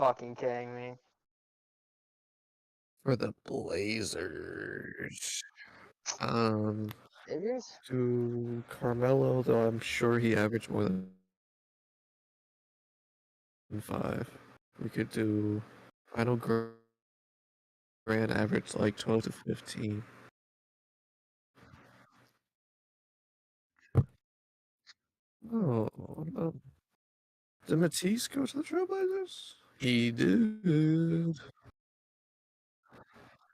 fucking kidding me? For the Blazers. Serious? To Carmelo, though I'm sure he averaged more than 5. We could do Final Grant averaged like 12 to 15. Oh, no. Did Matisse go to the Trailblazers? He did.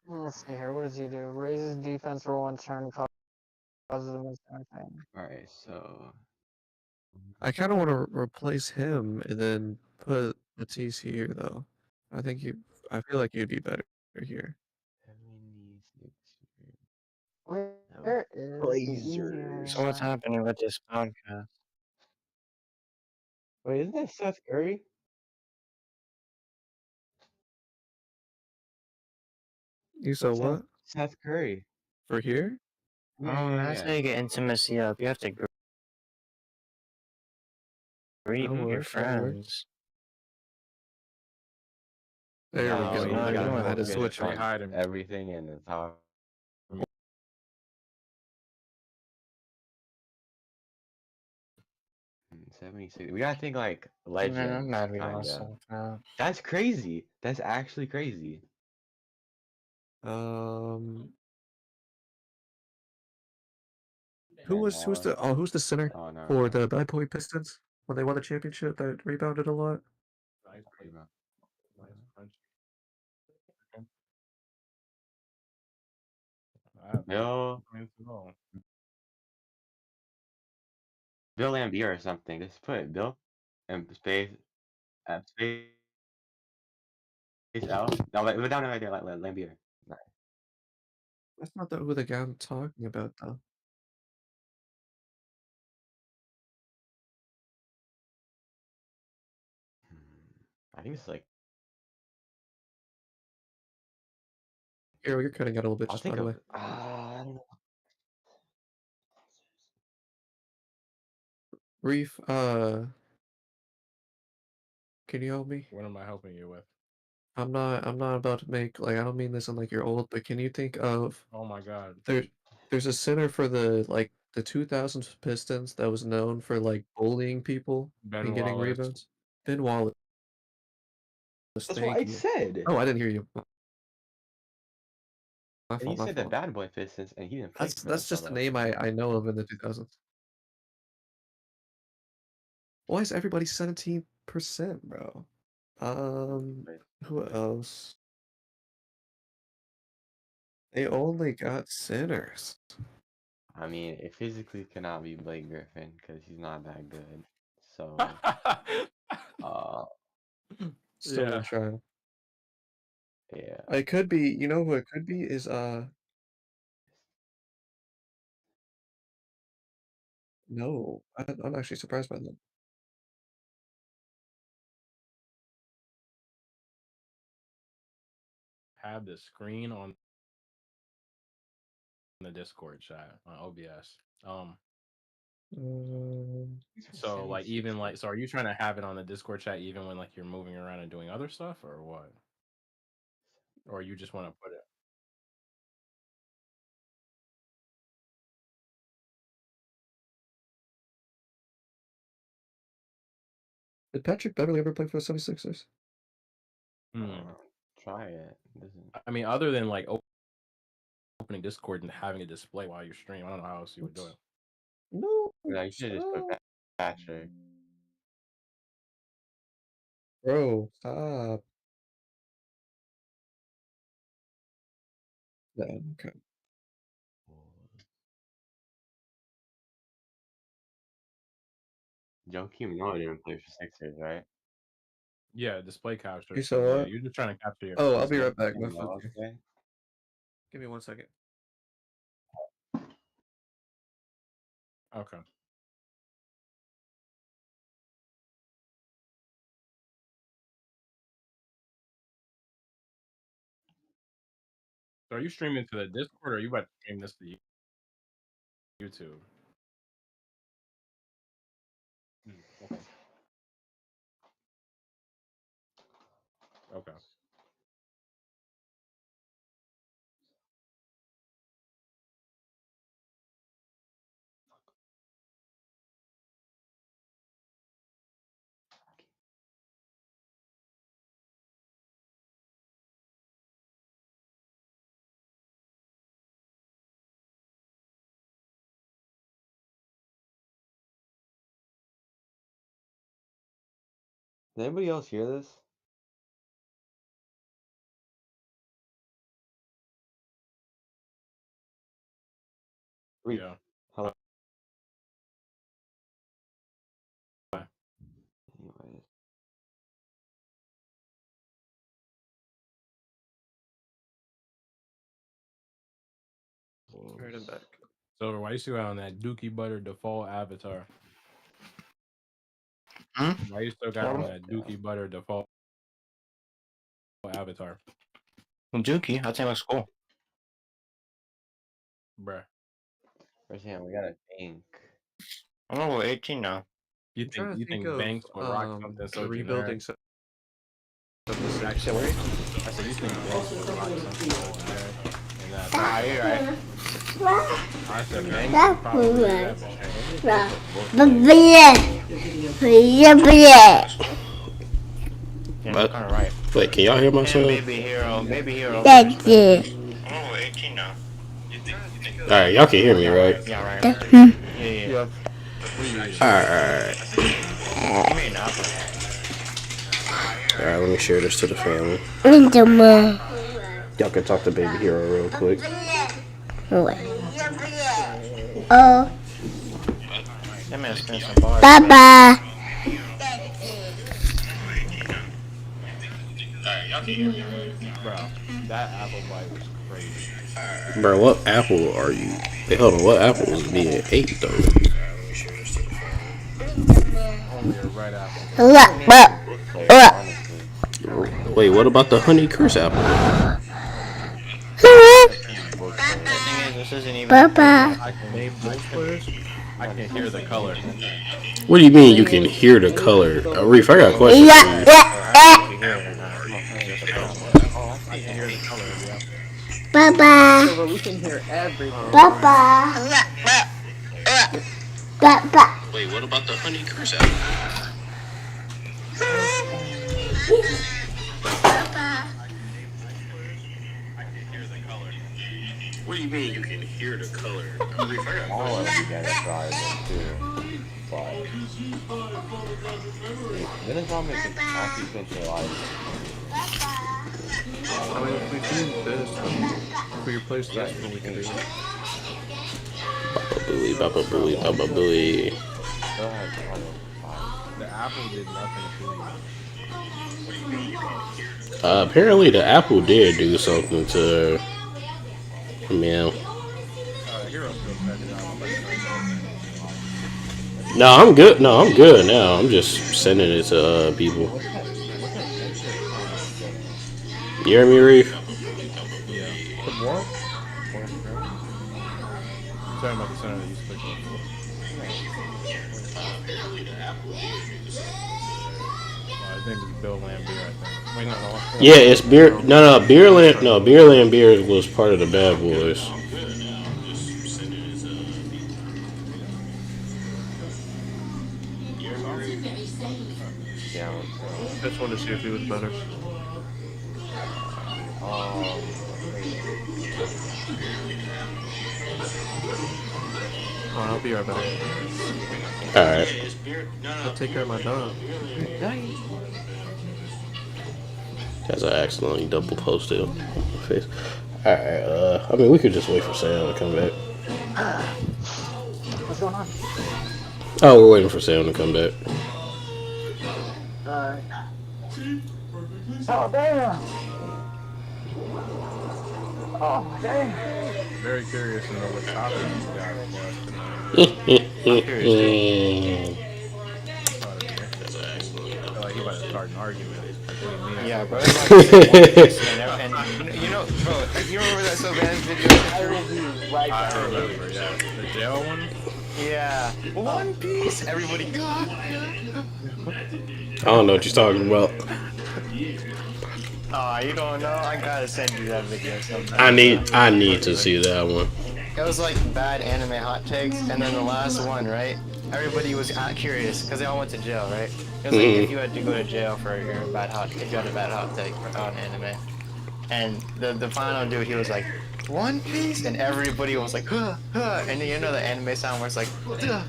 Let's see here. What does he do? Raises defense roll and turn causes the most anything. Alright, so I kind of want to replace him and then put Matisse here, though. I feel like you'd be better here. Where is the easier? So what's happening with this podcast? Wait, isn't that Seth Curry? You saw what? Seth Curry. For here? Oh, that's how you get intimacy up. You have to greet your friends. There we go. no, I you had to don't switch on everything in the top. $76. We gotta think like legend. I'm mad we lost kinda. That's crazy. That's actually crazy. Who's the center for the Bad Boy Pistons when they won the championship that rebounded a lot? Bill Lambier or something. Just put Bill and space space out. No, wait, down right there, like Lambier. That's not who the guy I'm talking about, though. I think it's like. Here, you're cutting out a little bit. I'll Just by think the way. of. I don't know. Reef, can you help me? What am I helping you with? I'm not about to make, like, I don't mean this in like you're old, but can you think of Oh my god. there's a center for the 2000s Pistons that was known for like bullying people and getting rebounds? Ben Wallace. That's what I said. Oh, I didn't hear you. And you said the Bad Boy Pistons, and he didn't play. That's just a name I know of in the 2000s. Why is everybody 17%, bro? Who else? They only got centers. I mean, it physically cannot be Blake Griffin because he's not that good. So, Still gonna try. Yeah. It could be. You know who it could be is No, I'm actually surprised by that. Have the screen on the Discord chat on OBS. So like even like so are you trying to have it on the Discord chat even when like you're moving around and doing other stuff or what? Or you just want to put it? Did Patrick Beverly ever play for the 76ers? Try it. I mean, other than like opening Discord and having a display while you stream, I don't know how else you would do it. No. Yeah, you should just put Patrick. Bro, stop. Yeah, okay. Joakim Noah didn't play for Sixers, right? Yeah, display capture. You So saw yeah, what? you're just trying to capture your. Oh, I'll be right back. Yeah, My food. okay. Give me 1 second. Okay. So are you streaming to the Discord or are you about to stream this to YouTube? Okay. Okay. Does anybody else hear this? Reef. Yeah. Hello. Anyways. Right and back. Silver, why you still got on that Dookie Butter default avatar? Hmm? Why you still got on that Dookie Butter default avatar? Dookie, I think looks cool. Bruh. First hand, we gotta think. I'm level 18 now. You I'm trying to think think of Banks would rock something so the rebuilding generic? Actually, I said you think Banks would rock something so generic? And that, You're right. I said Banks would probably do that Yeah, What? kind of right. Wait, can y'all hear And myself? baby hero. Thank you. I'm level 18 now. Alright, y'all can hear me, right? Yeah, right. Hmm. Yeah. Alright. You made an apple. Alright, let me share this to the family. Winterman. Y'all can talk to Baby Hero real quick. Oh, That man spent some bars. Baba. Alright, y'all can hear me, right? Bro, that apple bite was crazy. Bro, what apple are you? Hey, hold on, what apple is being ate, though? Only a red apple. Wait, what about the Honey Curse apple? The thing is, this isn't even. Papa. I can hear the color. What do you mean you can hear the color? Reef, I got a question for you. You hear it or not? I can hear the color, yeah. Papa. So we can hear everything. Papa. Papa. Wait, what about the Honey Curse apple? What do you mean you can hear the color? Reef, I got a All question. of you gotta try this too. But then it's not making actually finish your life. I mean, if we do this, if we replace this, then we can do it. Baba Booey, Baba Booey, Baba Booey. Go ahead, try it. The apple did nothing to you. Apparently the apple did do something to meow. Hero still set it out. No, I'm good. No, I'm good now. I'm just sending it to people. You hear me, Reef? Yeah. What? Talking about the center that you clicked on. I think it's Bill Lambier, I think. Wait, no. Yeah, it's beer. No, Beerland. No, Beerland Beer was part of the Bad Boys. Yeah. I just wanted to see if he was better. Oh, I'll be right back. Alright. I'll take care of my dog. As I accidentally double posted on my face. Alright, I mean, we could just wait for Sam to come back. What's going on? Oh, we're waiting for Sam to come back. Oh, damn. Oh, damn. Very curious to know what topic you got for us tonight. I feel like he about to start an argument. Yeah, bro. It's like and you know, bro, you remember that Sylvan's video? I will be right I back. remember, yeah. The jail one? Yeah. One Piece. Everybody got. I don't know what you're talking about. Oh, you don't know? I gotta send you that video sometime. I need to see that one. It was like bad anime hot takes, and then the last one, right? Everybody was curious because they all went to jail, right? It was like if you had to go to jail for your bad hot, if you had a bad hot take on anime, and the final dude, he was like, One Piece, and everybody was like, huh, huh, and you know the anime sound where it's like,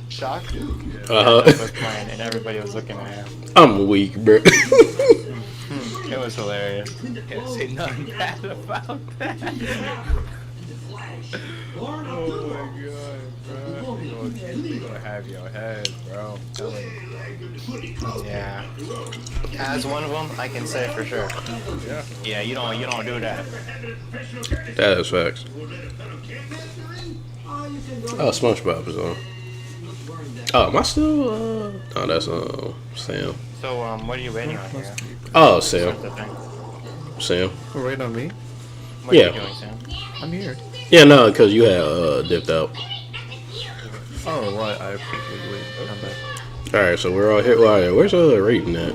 shock. It was playing, and everybody was looking at him. I'm weak, bro. It was hilarious. Can't say nothing bad about that. Oh my god, bro. They gonna have your head, bro. I'm telling you. Yeah. As one of them, I can say for sure. Yeah. Yeah, you don't do that. That is facts. Oh, SpongeBob is on. Oh, am I still? Oh, that's Sam. So what are you waiting on here? Oh, Sam. What's the thing? Sam. We're waiting on me. What Yeah. are you doing, Sam? I'm here. Yeah, no, because you had dipped out. Oh, well, I appreciate it. Wait, come back. All right, so we're all here. Well, where's the rating at?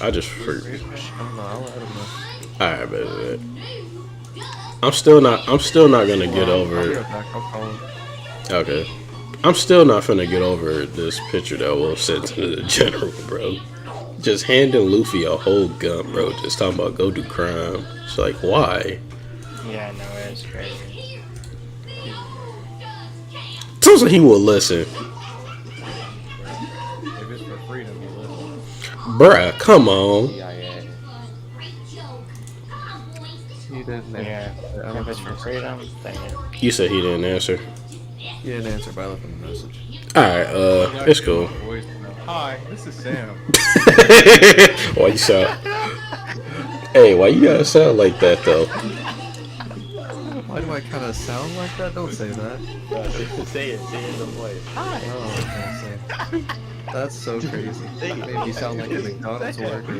I just forgot. I don't know. I'll let him know. All right, bet. I'm still not gonna get I'll over be it. right back. I'll call him. Okay. I'm still not finna get over this picture that Will sent to the general, bro. Just handing Luffy a whole gun, bro. Just talking about go do crime. It's like, why? Yeah, no, it's crazy. Sounds like he will listen. If it's for freedom, you listen. Bruh, come on. CIA. He didn't Yeah. answer. I If don't it's for freedom, then yeah. You said he didn't answer. He didn't answer, but I left him a message. Alright, it's cool. Hi, this is Sam. Why you sound? Hey, why you gotta sound like that though? Why do I kind of sound like that? Don't say that. Say it in the voice. Oh, okay, say. That's so crazy. That made me sound like a McDonald's worker.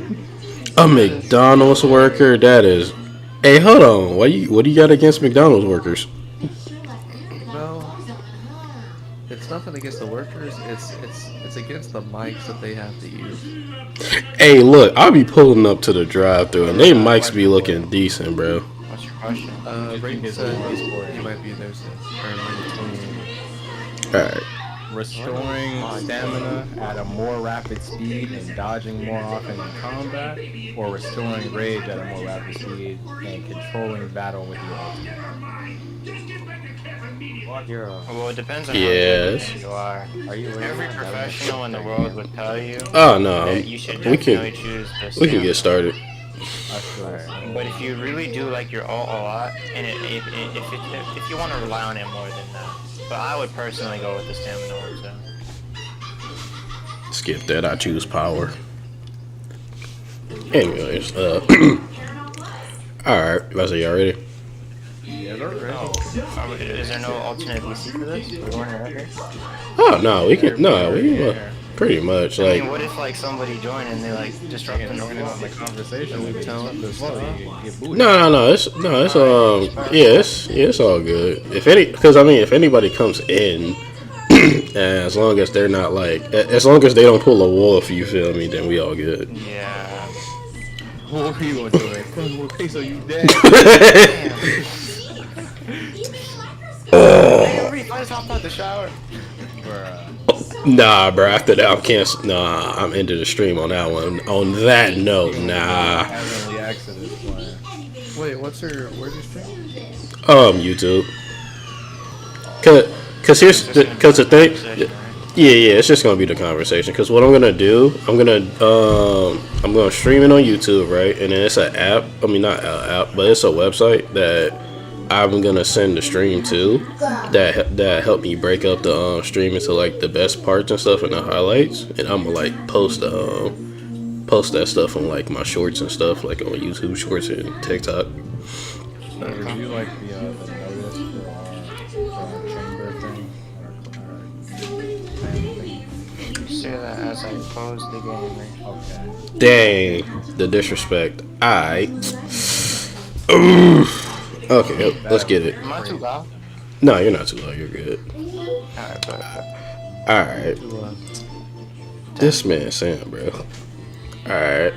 A McDonald's worker? That is. Hey, hold on. What do you got against McDonald's workers? No, it's nothing against the workers. It's against the mics that they have to use. Hey, look, I'll be pulling up to the drive-thru and they mics be looking decent, bro. What's your question? Brayden said he might be there soon. Alright. Restoring stamina at a more rapid speed and dodging more often in combat, or restoring rage at a more rapid speed and controlling battle with your ultimate. Well, it depends on Yes. how good you are. Are you Every professional in the world would tell you Oh no, that you should we definitely can choose the we can stamina. get started. But if you really do like your ult a lot, and if you want to rely on it more than that, but I would personally go with the stamina ult. So. Skip that. I choose power. Anyways, alright, y'all ready? Is there no alternate VC for this? We weren't ready. Oh no, we can. No, we pretty much I like. mean, what if like somebody joined and they like disrupt the Join in on the conversation. We tell them to get booted. No. It's it's all good. If anybody comes in, as long as they're not like, as long as they don't pull a wolf, you feel me? Then we all good. Yeah. What are you gonna do? Okay, so you dead. Everybody just hopped out the shower. Nah, bro. After that, I'm cancel. Nah, I'm ending the stream on that one. On that note, nah. Heavenly Exodus plan. Wait, where's your stream? YouTube. Cause the thing. Yeah, it's just gonna be the conversation. Cause what I'm gonna do, I'm gonna stream it on YouTube, right? And then it's an app. I mean, not an app, but it's a website that I'm gonna send the stream to. That helped me break up the stream into like the best parts and stuff and the highlights. And I'm gonna like post that stuff on like my shorts and stuff, like on YouTube Shorts and TikTok. So do you like the notice for chamber thing? Say that as I pause the game. Okay. Dang, the disrespect. Alright. Okay, let's get it. Am I too loud? No, you're not too loud. You're good. Alright, but Alright. This man Sam, bro. Alright.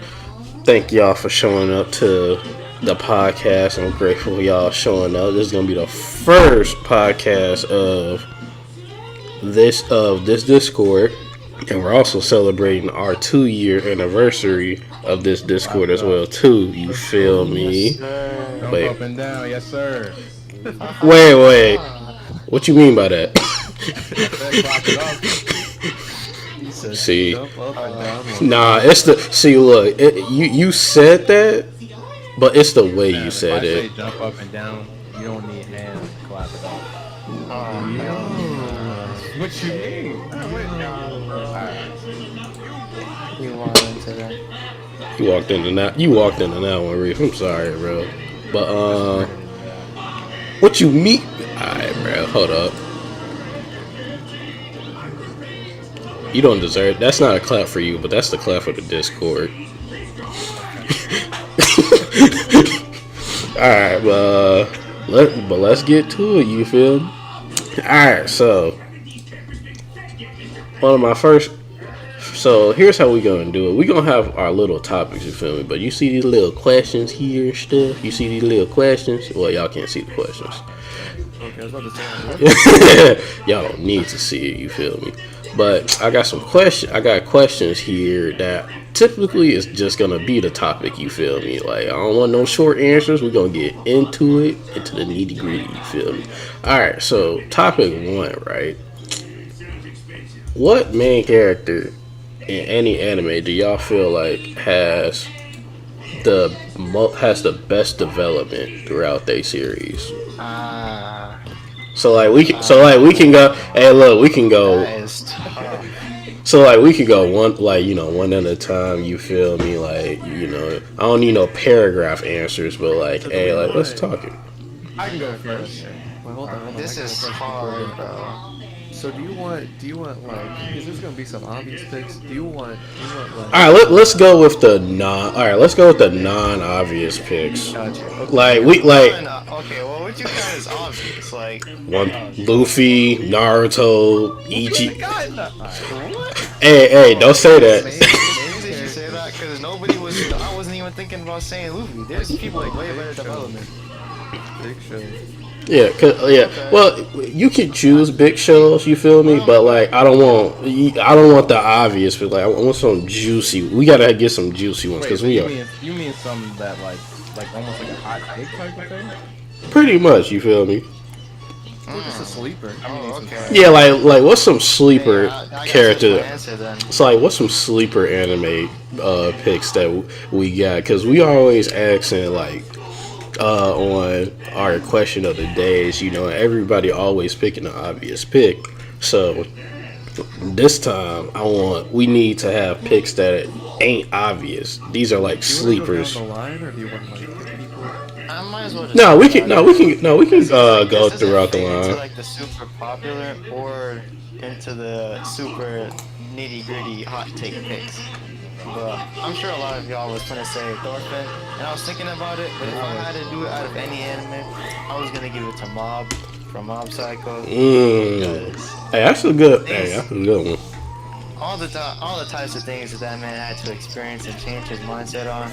Thank y'all for showing up to the podcast. I'm grateful for y'all showing up. This is gonna be the first podcast of this Discord. And we're also celebrating our 2-year anniversary of this Discord as well too. You feel me? Jump Wait. up and down, yes sir. Wait. What you mean by that? Clock it up. See, Jump up and down. nah, it's the look. You said that, but it's the way you said If I it. say jump up and down, you don't need hands to clap it up. What you mean? You want into that? You walked into that one, Reef. I'm sorry, bro. But what you mean? Alright, bro. Hold up. You don't deserve. That's not a clap for you, but that's the clap for the Discord. Alright, but let's get to it. You feel me? Alright, so one of my first. So here's how we gonna do it. We gonna have our little topics, you feel me? But you see these little questions here and stuff. You see these little questions. Well, y'all can't see the questions. Okay, I was about to say. Y'all don't need to see it. You feel me? But I got some questions. I got questions here that typically is just gonna be the topic. You feel me? Like I don't want no short answers. We're gonna get into it, into the nitty gritty. You feel me? All right. So topic 1, right? What main character in any anime do y'all feel like has the best development throughout their series? So we can go. Hey, look, we can go. That is tough. So we could go one at a time. You feel me? I don't need no paragraph answers, but hey, let's talk it. I can go first. Wait, hold on. This I got a is question for hard, you. bro. So do you want because there's gonna be some obvious picks. Do you want All right, let's go with the non-obvious picks. Gotcha. Okay. Okay, well, what you got is obvious. Like, One Luffy, Naruto, Ichi. what? Hey, don't say that. Maybe did you say that? Because I wasn't even thinking about saying Luffy. There's people like way better development. Big Show. Yeah, well, you can choose big shows, you feel me? But I don't want the obvious, but I want some juicy. We gotta get some juicy ones because we are You mean some that like almost like a hot take type of thing? pretty much. You feel me? Or just a sleeper. Oh, okay. Yeah, like what's some sleeper I guess character? that's my answer then. So what's some sleeper anime picks that we got? Because we always asking on our question of the days, everybody always picking the obvious pick. So this time we need to have picks that ain't obvious. These are like sleepers. Do you want to go down the line, or do you want pick people? I might as well just No, we can go This throughout the doesn't fit line. into the super popular or into the super nitty gritty hot take picks. But I'm sure a lot of y'all was gonna say Thorfinn, and I was thinking about it. But if I had to do it out of any anime, I was gonna give it to Mob from Mob Psycho. Hey, that's a good one. All the types of things that man had to experience and change his mindset on,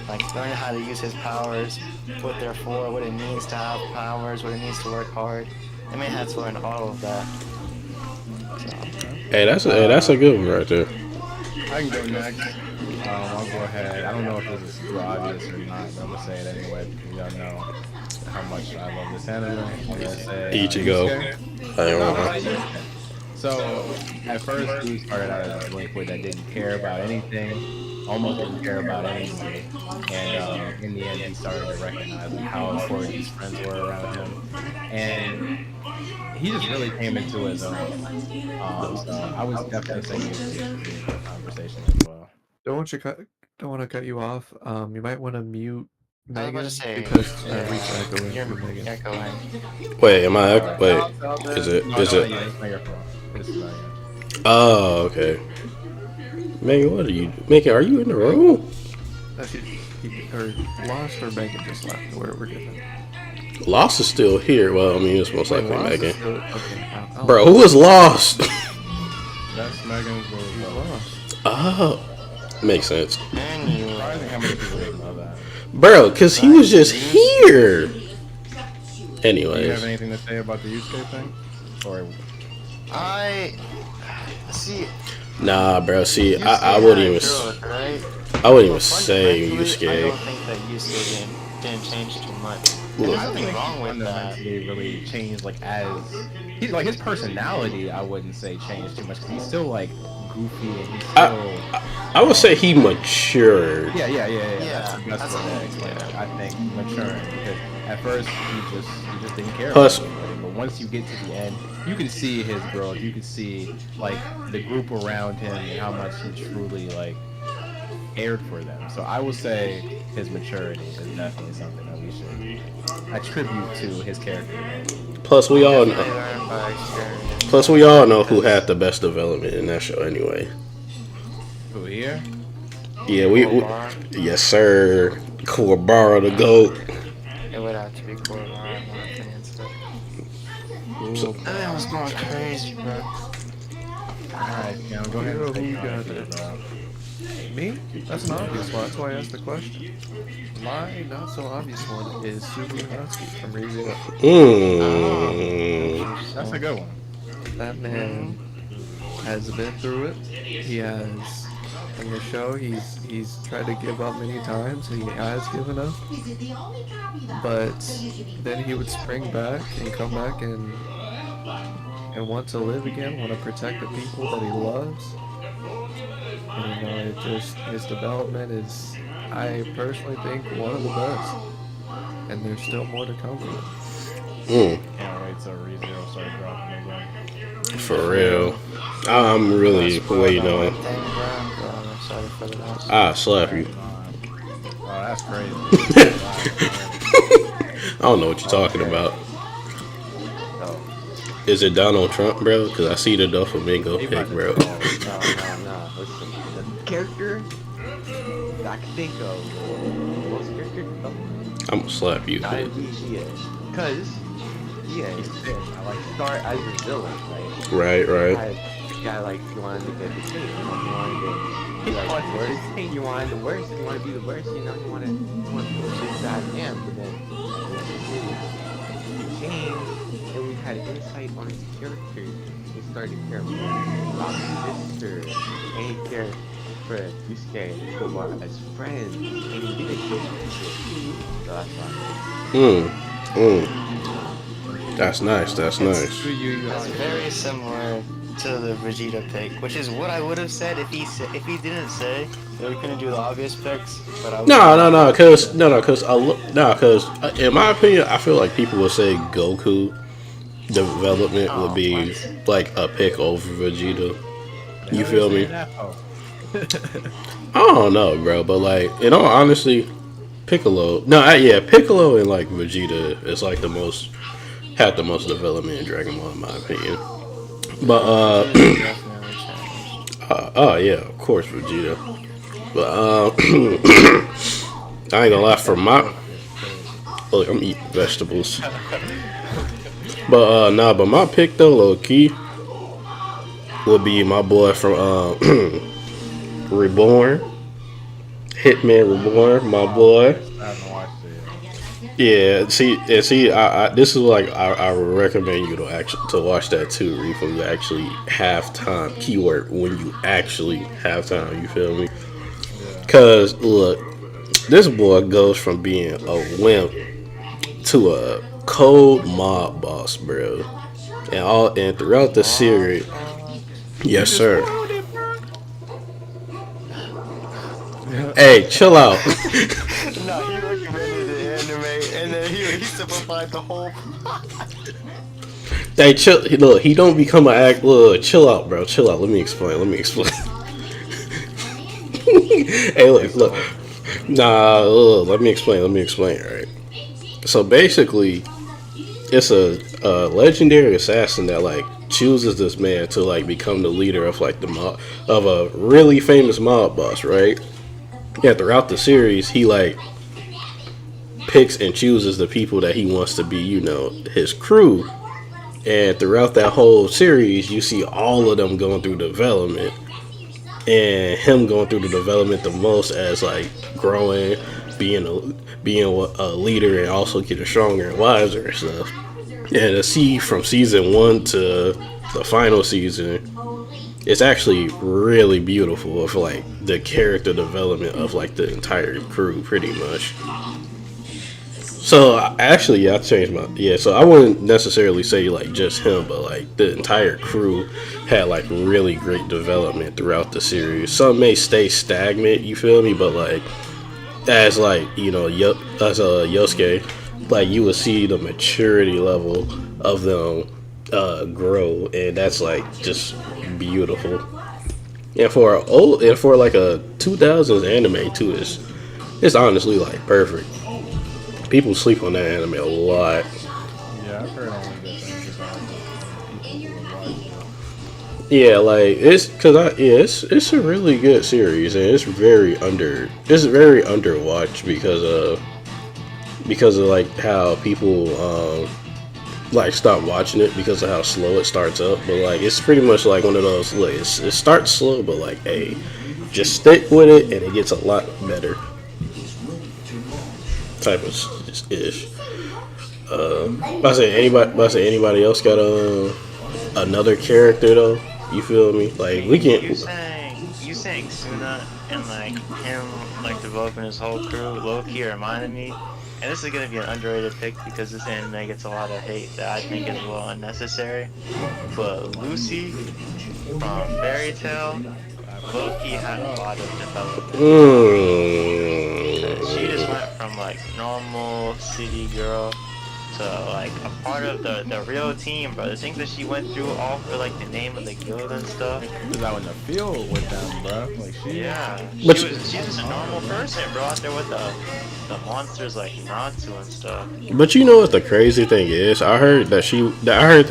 like learning how to use his powers, what they're for, what it means to have powers, what it means to work hard. The man had to learn all of that. So, Hey, that's a good one right there. I can go next. I'll go ahead. I don't know if this is too obvious or not, but I'm gonna say it anyway because y'all know how much I love this anime. I'm gonna say Ichigo. Yusuke. I don't know. So at first he started out as a delinquent that didn't care about anything, almost didn't care about anything, and in the end he started to recognize how important his friends were around him, and he just really came into his own. So I was definitely saying Yusuke in the conversation as well. Don't want to cut you off. You might want to mute I was about Megan to say, because yeah, we try to go in you're for Megan. echoing. Wait, am I? Wait, is it? No, Is no, it? yeah, it's not your fault. This is not your fault. Oh, okay. Megan, what are you? Megan, are you in the room? Or Lost or Megan just left. We're different. Lost is still here. Well, I mean, it's most likely Lost is Megan. still- okay, I'll- Bro, who was lost? That's Megan's little Lost. Oh, Makes sense. Anyway, Surprising how many people didn't know that. Bro, because he was just here. Do you have Anyways. anything to say about the Yusuke thing? Or I see. Nah, bro. See, Yusuke I had wouldn't a even. growth, right? I wouldn't even But say fundamentally, I Yusuke. don't think that Yusuke didn't change too much. Look. There's I nothing think wrong with that. fundamentally really changed like as he like his personality. I wouldn't say changed too much because he's still like goofy and he's still. I would say he matured. Yeah. Yeah, That's the best that's way what to explain it. I think maturing because at first he just didn't care Plus- about anybody. But once you get to the end, you can see his growth. You can see like the group around him and how much he truly like cared for them. So I will say his maturity is definitely something that we should attribute to his character. Plus, we all They know. learn by experience. Plus, we all know who had the best development in that show. Anyway. Who here? Yeah, we yes, sir. Kuwabara the GOAT. It would have to be cool, in my opinion. So. Cool. That was going crazy, bro. Alright, now go ahead and Who take got on it? bro. Me? That's an obvious one. That's why I asked the question. My not so obvious one is Subaru Husky from ReZero. That's a good one. That man has been through it. He has in the show. He's tried to give up many times. He has given up, but then he would spring back and come back and want to live again. Want to protect the people that he loves. And you know, it just his development is, I personally think, one of the best. And there's still more to come. Mm, Can't wait till ReZero start dropping again. for real. I'm really waiting on. Thing, bro. I'm sorry for the loss. I slap you. Oh, that's crazy. I don't know what you're talking about. Is it Donald Trump, bro? Because I see the Doflamingo He pic, about to bro. go. No. Listen, the character I can think of, most character development, I'm gonna slap you. gotta be Gia. Cause He's sick. I like start as a villain, right? Right. Yeah, like you wanted to get the king, you wanted to be like the worst. You wanted the worst. You want to be the worst. You know, you want to push it back in, but then he changed, and we had insight on his character. He started to care more about his sister, and he cared for Yusuke and Koba as friends, and he didn't kill people. So that's why. That's nice. That's nice. It's very similar to the Vegeta pick, which is what I would have said if he didn't say that we couldn't do the obvious picks. But I No, cause in my opinion, I feel like people would say Goku development would be like a pick over Vegeta. You feel me? Oh, I don't know, bro, but like in all honesty, Piccolo. Piccolo and like Vegeta is like had the most development in Dragon Ball in my opinion. But definitely changed. oh yeah, of course Vegeta. But I ain't gonna lie, for my look, I'm eating vegetables. But but my pick though, low key, would be my boy from Reborn, Hitman Reborn, my boy. I haven't watched it yet. Yeah, see, this is like I would recommend you to watch that too, Reef, when you actually have time. Keyword: when you actually have time. You feel me? Cause look, this boy goes from being a wimp to a cold mob boss, bro, and throughout the series, yes sir. Hey, chill out. No, he recommended the anime, and then he simplified the whole. Hey, chill. Look, he don't become an act. Look, chill out, bro. Chill out. Let me explain. Hey, look. Nah, let me explain. Right. So basically, it's a legendary assassin that like chooses this man to like become the leader of like the mob of a really famous mob boss, right? Yeah. Throughout the series, he like picks and chooses the people that he wants to be, you know, his crew. And throughout that whole series, you see all of them going through development. and him going through the development the most as like growing, being a leader, and also getting stronger and wiser and stuff. And to see from season 1 to the final season, it's actually really beautiful of like the character development of like the entire crew, pretty much. So actually, I changed my so I wouldn't necessarily say like just him, but like the entire crew had like really great development throughout the series. Some may stay stagnant, you feel me, but like as like as a Yosuke, like you will see the maturity level of them grow, and that's like just beautiful. And for like a 2000s anime too, it's honestly like perfect. People sleep on that anime a lot. Yeah, I've heard only good things about people who have watched it. Yeah, like it's a really good series, and it's very underwatched because of like how people like stop watching it because of how slow it starts up. But like it's pretty much like one of those like it starts slow, but like hey, just stick with it and it gets a lot better type of ish. I say anybody else got another character though? You feel me? Like we can. You saying Suna and like him like developing his whole crew low-key reminded me, and this is gonna be an underrated pick because this anime gets a lot of hate that I think is a little unnecessary. But Lucy from Fairy Tail, low-key had a lot of development. She just went from like normal city girl to like a part of the real team, bro. The things that she went through all for like the name of the guild and stuff. She was out in the field with them, bro. Like She's just a normal person, bro, out there with the monsters like Natsu and stuff. But you know what the crazy thing is? I heard that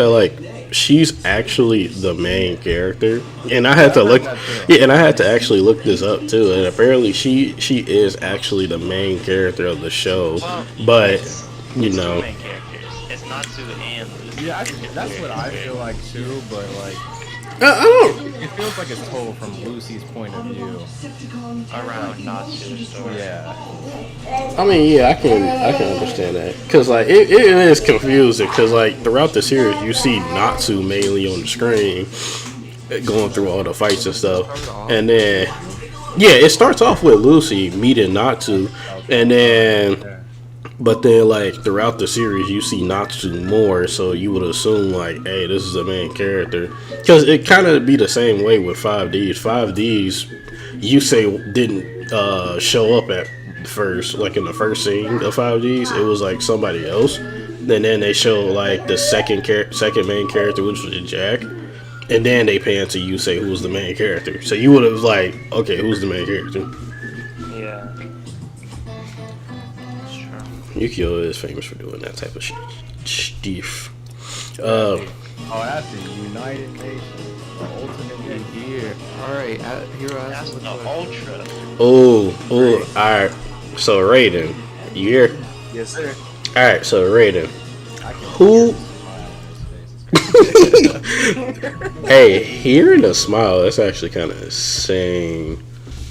like she's actually the main character, and I had to look. Yeah, and I had to actually look this up too. And apparently, she is actually the main character of the show. Well, but it's two main characters. It's Natsu and Lucy. yeah, that's what I feel like too. But like, I don't. it feels like it's told from Lucy's point of view. Around Natsu's story. Yeah. I mean, yeah, I can understand that because like it is confusing because like throughout the series you see Natsu mainly on the screen going through all the fights and stuff, and then it starts off with Lucy meeting Natsu, and then but then like throughout the series you see Natsu more, so you would assume like, hey, this is the main character because it kind of be the same way with 5Ds. 5Ds, you say didn't show up at first, like in the first scene of 5Ds, it was like somebody else. And then they show like the second main character, which was Jack, and then they pan to you say who was the main character. So you would have like, okay, who's the main character? Yeah. Yukio is famous for doing that type of stuff. Oh, that's the United Nations, the ultimate gear. Alright, here I That's ask the Ultra. Oh, alright. So Raiden, you here? Yes, sir. Alright, so Raiden, who? Hey, hearing a smile, that's actually kind of insane.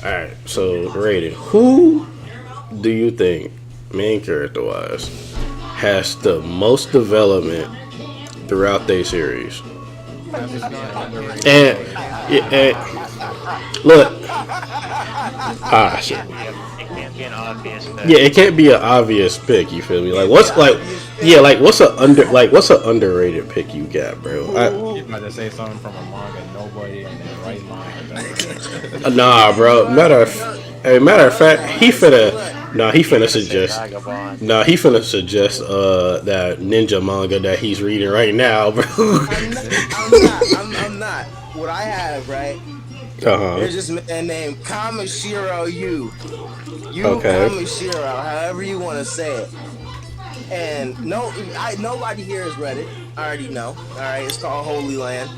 Alright, so Raiden, who do you think, main character wise, has the most development throughout their series? And look, shit. It can't be an obvious pick. Yeah, it can't be an obvious pick. You feel me? Like what's an underrated pick you got, bro? You about to say something from a manga nobody in their right mind. Nah, bro. Matter of fact, he finna suggest that ninja manga that he's reading right now, bro. I'm not. What I have, right? There's this man named Kamishiro Yu. Okay. Kamishiro, however you want to say it. And nobody here has read it. I already know. All right, it's called Holy Land.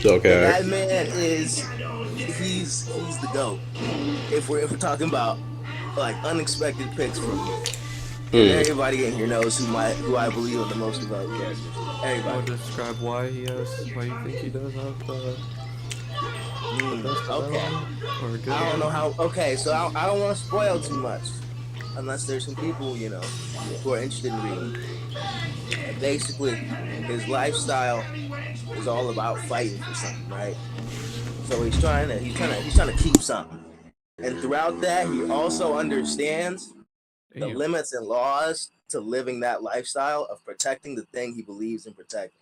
Okay. That man he's the GOAT. If we're talking about like unexpected picks from me. Everybody in here knows who I believe are the most developed characters. Everybody. Describe why you think he does have Okay. Or good? I don't know how. Okay, so I don't want to spoil too much, unless there's some people who are interested in reading. And basically, his lifestyle is all about fighting for something, right? So he's trying to keep something, and throughout that, he also understands the limits and laws to living that lifestyle of protecting the thing he believes in protecting.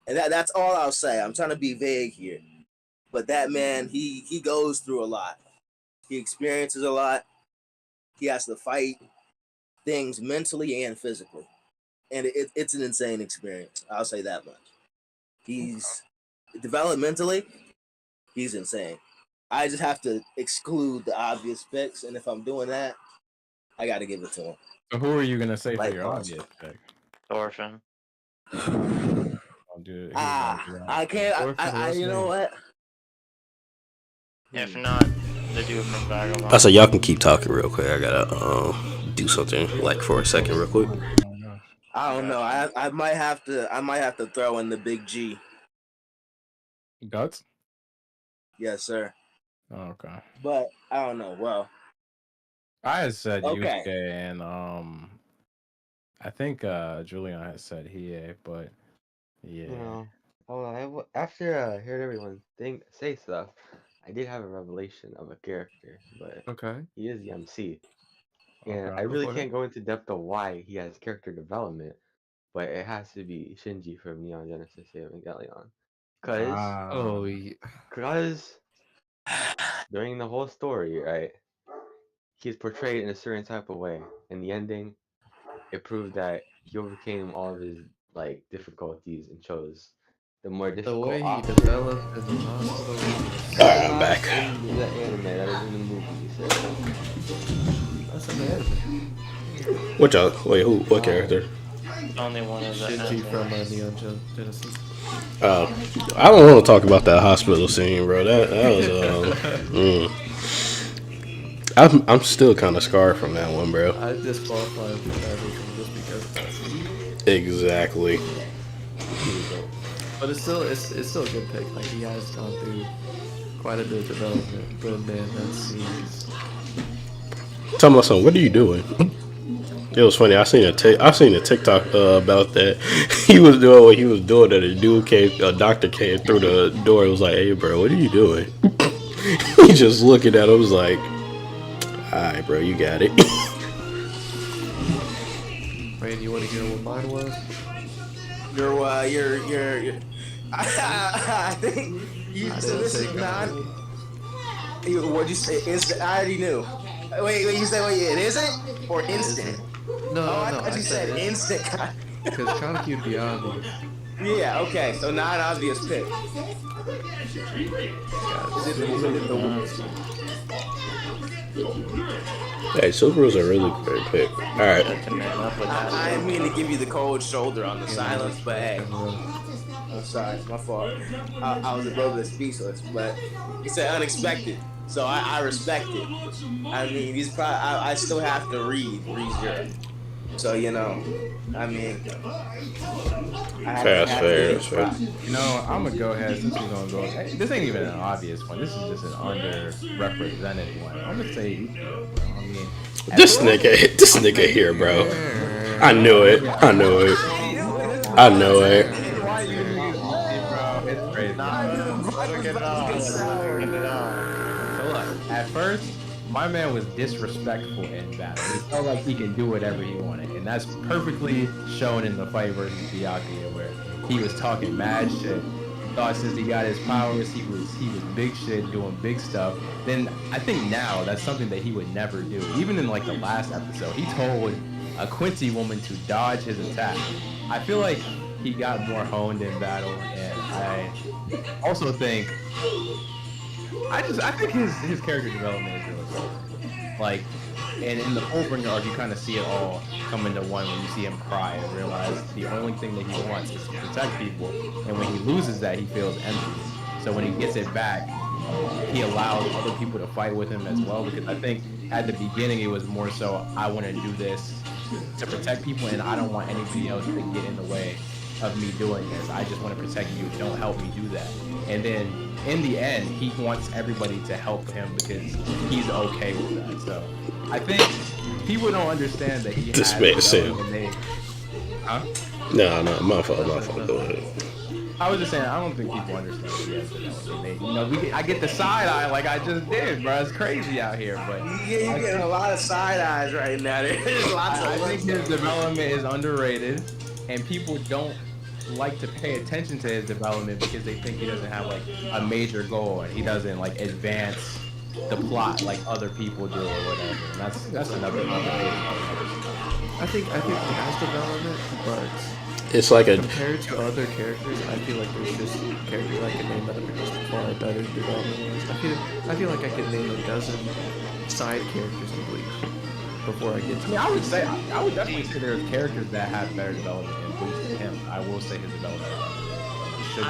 And that's all I'll say. I'm trying to be vague here. But that man, he goes through a lot. He experiences a lot. He has to fight things mentally and physically. And it's an insane experience. I'll say that much. He's developmentally, he's insane. I just have to exclude the obvious picks, and if I'm doing that, I got to give it to him. So who are you gonna say for Like your Monster. obvious pick? Thorfinn. Oh, dude, he's not good. I can't. You know what? If not, the dude from Vagabond. I said y'all can keep talking real quick. I gotta do something like for a second real quick. I don't know. I might have to throw in the big G. Guts? Yes, sir. Oh, okay. But I don't know. Well, I had said Okay. Yusuke and I think Julian had said Hiei, but yeah. You know, after hearing everyone say stuff, I did have a revelation of a character, but Okay. he is the MC. And Okay. I really for it. can't go into depth of why he has character development, but it has to be Shinji from Neon Genesis Evangelion. Oh, yeah. Because during the whole story, right, he's portrayed in a certain type of way. In the ending, it proved that he overcame all of his difficulties and chose the more The difficult way he option. developed in the hospital. Alright, I'm back. In the anime, that is in the movie. So. That's amazing. What y'all? Wait, who? What character? Only one of the Shinji from Neon Genesis. I don't want to talk about that hospital scene, bro. That was I'm still kind of scarred from that one, bro. I disqualify him from everything just because of that scene. Exactly. But it's still a good pick. Like, he has gone through quite a bit of development. But man, that scene is... Tell me something. What are you doing? It was funny. I seen a TikTok about that. He was doing what he was doing, and a doctor came through the door. It was like, "Hey, bro, what are you doing?" He just looking at him, was like, "All right, bro, you got it." Wait, you want to hear what mine was? Your I think you. I So didn't this is take not. it. What'd you say? Instant. I already knew. Wait. You said wait. It isn't or instant? No, Oh, I no, thought you said instant. Because Kaneki would be obvious. Yeah. Okay. So not an obvious pick. Hey, Subaru's a really great pick. All right. I didn't mean to give you the cold shoulder on the silence, but hey, I'm sorry, it's my fault. I was a little bit speechless, but you said unexpected, so I respect it. I mean, he's probably I still have to read zero, so I mean, That's fair. That's fair. You know, I'm gonna go ahead since we're gonna go. Hey, this ain't even an obvious one. This is just an underrepresented one. I'm gonna say Yukio, bro. I mean, This nigga here, bro. I knew it. I knew it. I knew it. why you use it, bro? It's crazy. So look, at first, my man was disrespectful in battle. He felt like he can do whatever he wanted, and that's perfectly shown in the fight versus Byakuya, where he was talking mad shit. Thought since he got his powers, he was big shit, doing big stuff. Then I think now that's something that he would never do. Even in like the last episode, he told a Quincy woman to dodge his attack. I feel like he got more honed in battle, and I also think I think his character development is really good. Like, and in the Fullbringer arc, you kind of see it all come into one when you see him cry and realize the only thing that he wants is to protect people. And when he loses that, he feels empty. So when he gets it back, he allows other people to fight with him as well. Because I think at the beginning, it was more so, I want to do this to protect people, and I don't want anybody else to get in the way of me doing this. I just want to protect you. Don't help me do that. And then in the end, he wants everybody to help him because he's okay with that. So I think people don't understand that he This has makes sense. Huh? No, my fault. Go ahead. I was just saying, I don't think people understand that he has development. You know, I get the side eye like I just did, bro. It's crazy out here, but You're getting a lot of side eyes right now. There's lots I of think his development is underrated, and people don't like to pay attention to his development because they think he doesn't have like a major goal and he doesn't like advance the plot like other people do or whatever. And that's another debate. I think he has development, but It's like a compared to other characters, I feel like there's just characters I can name that are just far better development-wise. I feel like I could name a dozen side characters in Bleach before I get to. I would definitely say there's characters that have better development in Bleach than him. I will say his development. Should be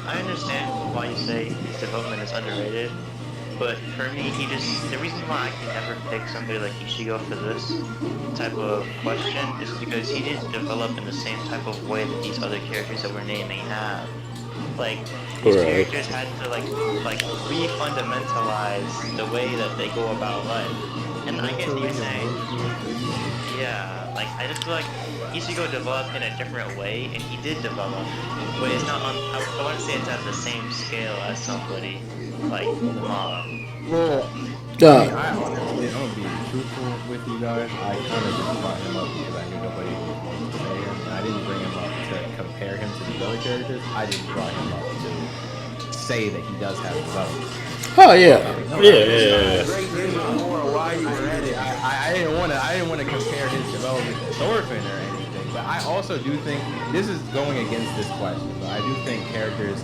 I understand why you say his development is underrated, but for me, the reason why I can never pick somebody like Ichigo for this type of question is because he didn't develop in the same type of way that these other characters that we're naming have. Like, these characters had to like re-fundamentalize the way that they go about life. And I get you saying, yeah, like, I just feel like Ichigo developed in a different way, and he did develop, but it's not on, I wouldn't say it's at the same scale as somebody like Mom. Well, Yeah. I honestly, I'm gonna be truthful with you guys. I kind of just brought him up because I knew nobody was going to say him, and I didn't bring him up to compare him to the other characters. I just brought him up to say that he does have development. Oh yeah. Yeah. great reason for why you were at it. I didn't want to compare his development to Thorfinn or anything, but I also do think this is going against this question. But I do think characters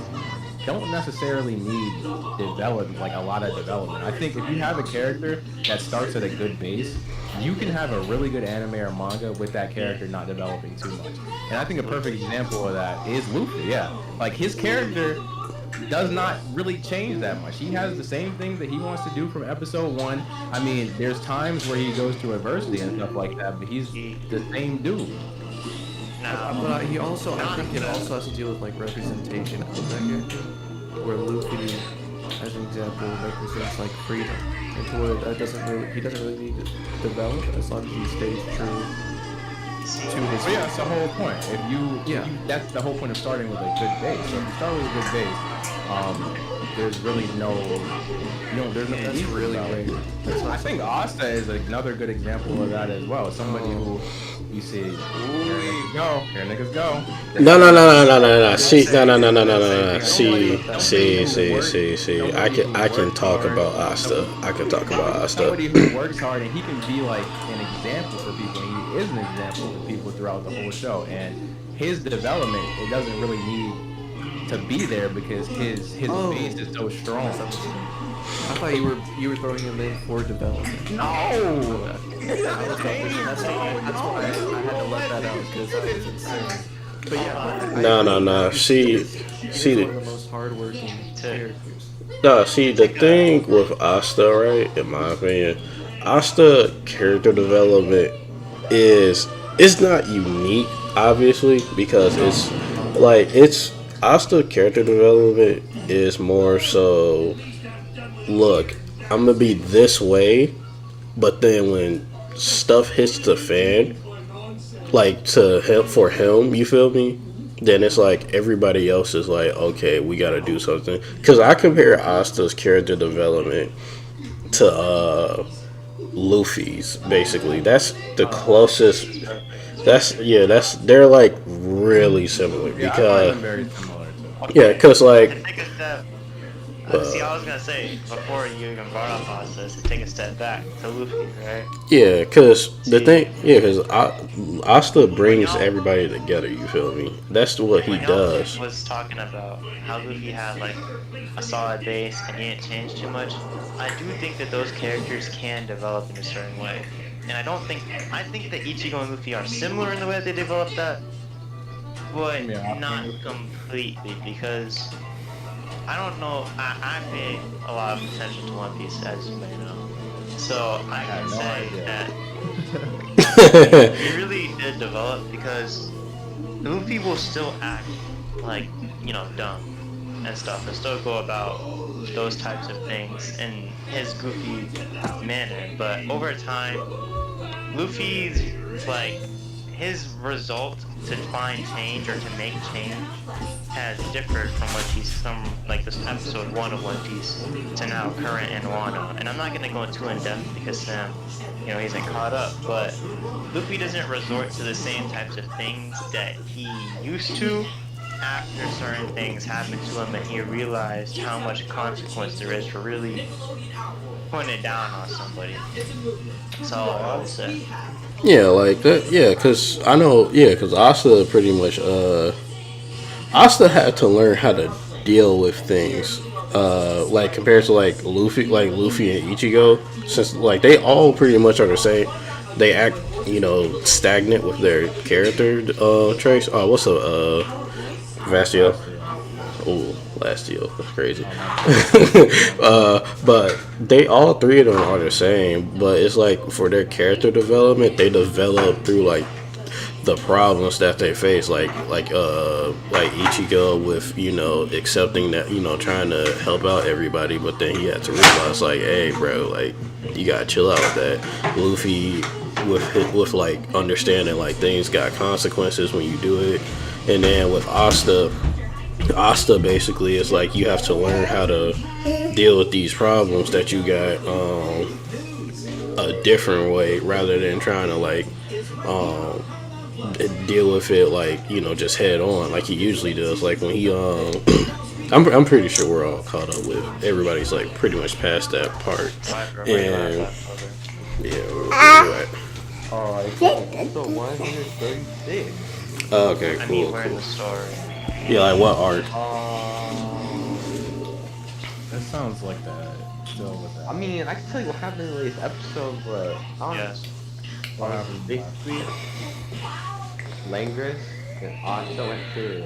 don't necessarily need development, like a lot of development. I think if you have a character that starts at a good base, you can have a really good anime or manga with that character not developing too much. And I think a perfect example of that is Luffy. Yeah, like his character does not really change that much. He has the same things that he wants to do from episode 1. I mean, there's times where he goes through adversity and stuff like that, but he's the same dude. But he also, I think it also has to deal with like representation of that character, where Luffy, as an example, represents like freedom, and to where that he doesn't really need to develop as long as he stays true to his. But yeah, that's the whole point. If you, that's the whole point of starting with a good base. So if you start with a good base, there's really there's no That's really great. I think Asta is another good example of that as well. Somebody who you see, here niggas go. No. See, I can talk about Asta. Somebody who works hard and he can be like an example for people. And he is an example for people throughout the whole show. And his development, it doesn't really need to be there because his base is so strong. I thought you were throwing him in for development. No. That's why I had to let that out because that was insane. But yeah, No. See one of the most hardworking characters. No, see, the thing with Asta, right, in my opinion, Asta character development it's not unique, obviously, because it's Asta character development is more so, look, I'm gonna be this way, but then when stuff hits the fan, like for him, you feel me? Then it's like everybody else is like, okay, we gotta do something. Cause I compare Asta's character development to Luffy's, basically. That's the closest. They're like really similar because very similar to. cause like. Take a step. See, I was gonna say before you even brought up Asta, to take a step back to Luffy, right? Yeah, cause Asta brings everybody together. You feel me? That's what he does. Was talking about how Luffy had like a solid base and he didn't change too much. I do think that those characters can develop in a certain way, and I think that Ichigo and Luffy are similar in the way that they develop that, but not completely because. I don't know, I pay a lot of attention to One Piece, as you may know. So I can say that he really did develop because Luffy will still act like, you know, dumb and stuff, and still go about those types of things in his goofy manner. But over time, Luffy's like his result to find change or to make change has differed from what he's from like this episode 1 of One Piece to now current in Wano. And I'm not gonna go too in depth because Sam, you know, he isn't caught up, but Luffy doesn't resort to the same types of things that he used to after certain things happened to him and he realized how much consequence there is for really putting it down on somebody. That's all I would say. Yeah, like that. Yeah, cause I know. Yeah, cause Asta pretty much. Asta had to learn how to deal with things. Like compared to like Luffy and Ichigo, since like they all pretty much are the same. They act, you know, stagnant with their character traits. Oh, what's up, Vastio? Oh, Lastio, that's crazy. But they all three of them are the same. But it's like for their character development, they develop through like the problems that they face, like Ichigo with, you know, accepting that, you know, trying to help out everybody, but then he had to realize like, hey, bro, like you gotta chill out with that. Luffy with like understanding like things got consequences when you do it, and then with Asta basically is like you have to learn how to deal with these problems that you got a different way rather than trying to like deal with it like, you know, just head on like he usually does. Like when he I'm pretty sure we're all caught up with everybody's like pretty much past that part. And yeah, we're at. Oh, it's episode 136. Okay, I mean, cool. we're in the story. Yeah, like what arc? That sounds like that. Still with that. I mean, I can tell you what happened in this episode, but Yes. basically, Langris and Asta went to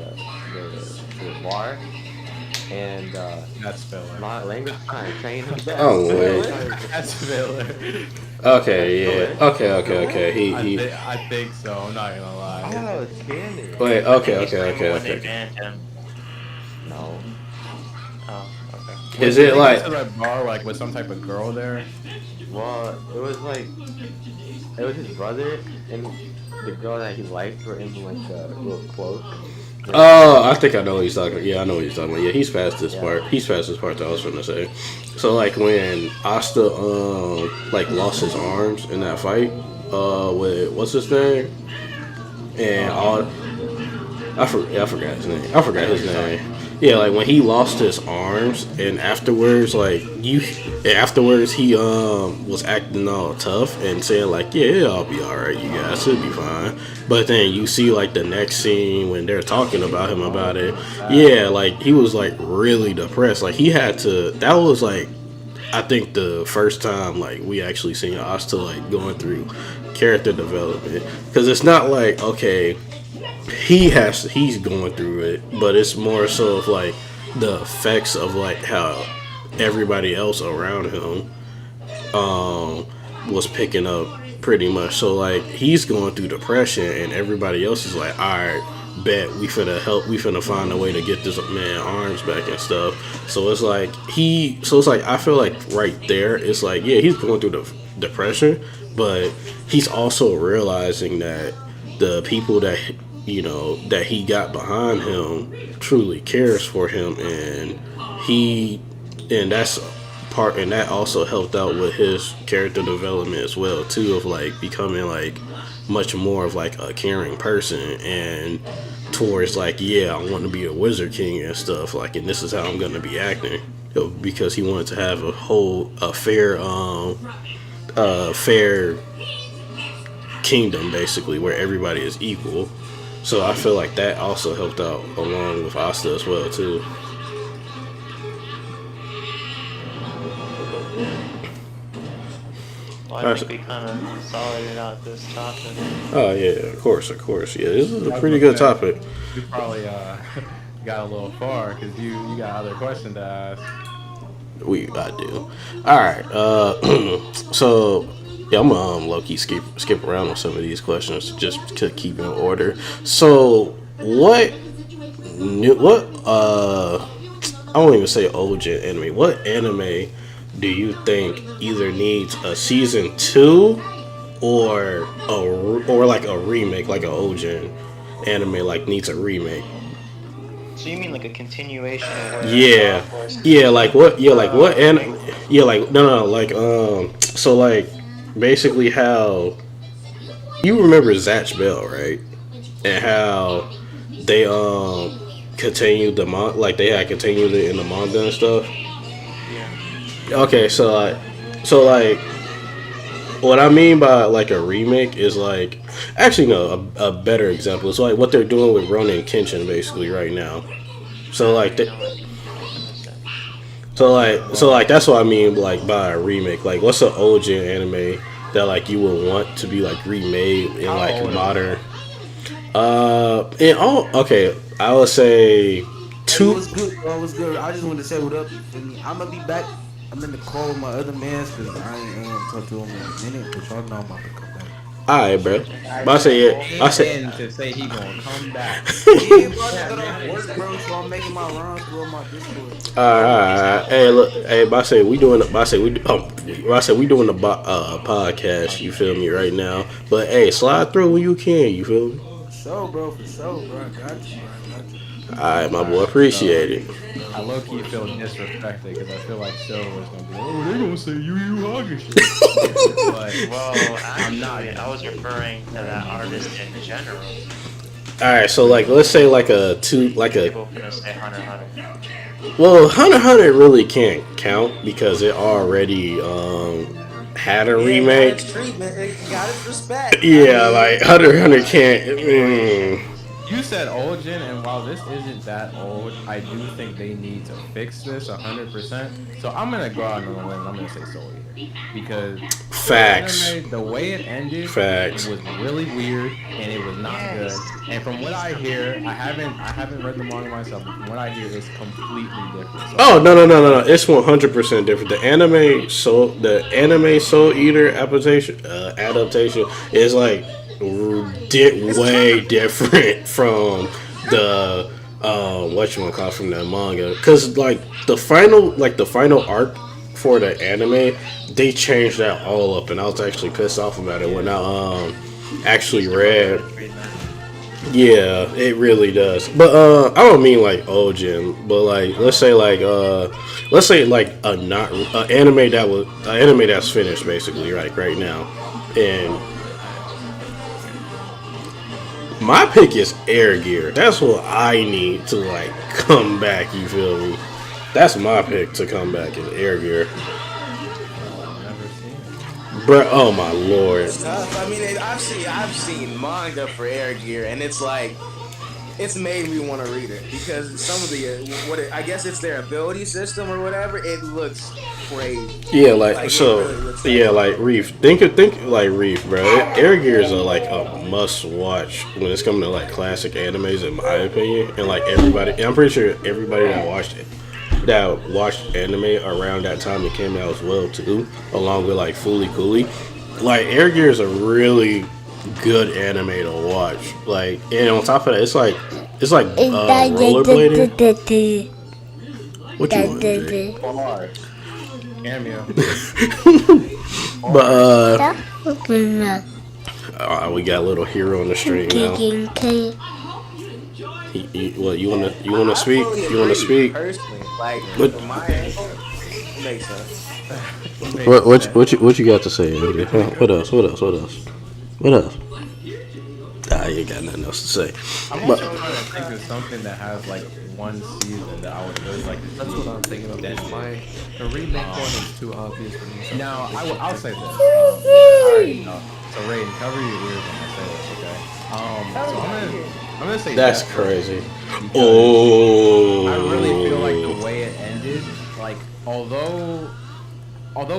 the bar, and That's filler. Langris was trying to train him. Oh, wait. That's filler. Okay, yeah. Okay. I think so. I'm not gonna lie. Oh, it's canon. Wait, When they okay. banned him. No. Oh, okay. Is it like to that bar like with some type of girl there? Well, it was his brother and the girl that he liked were in like a little cloak. oh, I think I know what he's talking about. Yeah, I know what he's talking about. Yeah, he's past this part. He's past this part that I was trying to say. So like when Asta like lost his arms in that fight with what's his name? And all I forgot his name. I forgot his name. Yeah, like when he lost his arms and afterwards he was acting all tough and saying like, yeah, I'll be alright, you guys should be fine. But then you see like the next scene when they're talking about him about it, yeah, like he was like really depressed. Like he had to, that was like I think the first time like we actually seen Asta like going through character development, because it's not like, okay, he's going through it, but it's more so of like the effects of like how everybody else around him was picking up pretty much. So like he's going through depression and everybody else is like, alright, bet we finna find a way to get this man arms back and stuff. So it's like I feel like right there it's like, yeah, he's going through the depression, but he's also realizing that the people that, you know, that he got behind him truly cares for him, and that also helped out with his character development as well too, of like becoming like much more of like a caring person and towards like, yeah, I want to be a Wizard King and stuff, like, and this is how I'm gonna be acting, because he wanted to have a fair kingdom basically where everybody is equal. So I feel like that also helped out along with Asta as well too. Well, I think we kind of solid out this topic. Oh yeah, of course. Yeah, this is a pretty good topic. You probably got a little far because you got other questions to ask. I do. All right. So yeah, I'm low-key skip around on some of these questions just to keep in order. So what I won't even say old gen anime. What anime do you think either needs a season 2 or like a remake, like an old gen anime like needs a remake? So you mean like a continuation of where Yeah, Star Wars- yeah, like what? Yeah, like what? And yeah, like no, like so like basically how you remember Zatch Bell, right? And how they continued the like they had continued it in the manga and stuff. Yeah. Okay, so like what I mean by like a remake is like actually no, a better example is like what they're doing with Ronin Kenshin basically right now. So like so like that's what I mean like by a remake. Like what's an old gen anime that like you would want to be like remade in like modern? In all okay, I would say two. What's good? What's good? I just wanted to say what up. I'm gonna be back. I'm in the call with my other mans because I ain't talked to him in a minute, but y'all know I'm about to come back. Alright, bro. But I say yeah. I say. To say he gonna come back. Yeah, bro, so I'm making my rounds through my Discord. Alright. Hey, look. Hey, but I say we doing. But I say we. I say we doing the podcast. You feel me right now? But hey, slide through when you can. You feel me? For sure, bro. I got you, bro. I got you. Alright, my boy. Appreciate it. I low key feel disrespected because I feel like Silver was gonna be, oh, they gonna say you hug and shit. But Well, actually, I was referring to that artist in general. Alright, so like let's say like a People gonna say Hunter x Hunter. well, Hunter x Hunter really can't count because it already had a remake. Its treatment, it got its respect. Yeah, like Hunter x Hunter can't. you said old gen, and while this isn't that old, I do think they need to fix this 100%. So I'm gonna go out on a limb. I'm gonna say Soul Eater because Facts. the way it ended, Facts. it was really weird and it was not good. And from what I hear, I haven't read the manga myself, but from what I hear, it's completely different. So Oh no! It's 100% different. The anime Soul Eater adaptation is like way different from the what you want to call from that manga. Cause like the final arc for the anime, they changed that all up, and I was actually pissed off about it when I actually read. Yeah, it really does. But I don't mean like old gen, but like let's say like an anime that's finished basically right now. And my pick is Air Gear. That's what I need to like come back, you feel me? That's my pick to come back is Air Gear. Bruh, oh my lord. It's tough. I mean, I've seen manga for Air Gear, and it's like, it's made me want to read it because some of the I guess it's their ability system or whatever. It looks crazy. Yeah, like it so. really looks Yeah, like Reef. Think like Reef, bro. Air Gears are like a must watch when it's coming to like classic animes, in my opinion. And like everybody, I'm pretty sure everybody that watched anime around that time it came out as well too, along with like Fooly Cooly. Like Air Gears are really good anime to watch. Like, and on top of that, it's like rollerblading. What you want, Jay? Cameo. But we got a little hero on the stream now. What you wanna speak? You wanna speak? Personally, like What- from my angle, it makes sense. What you got to say? Andy? What else? Ah, you ain't got nothing else to say. I'm But also trying to think of something that has like one season that I would really like to see. That's what I'm thinking of. The remake one is too obvious for me. Now, I'll say this. I already know. So, Raiden, cover your ears when I say this, okay? So I'm gonna say that's Death crazy. because Oh, I really feel like the way it ended, like although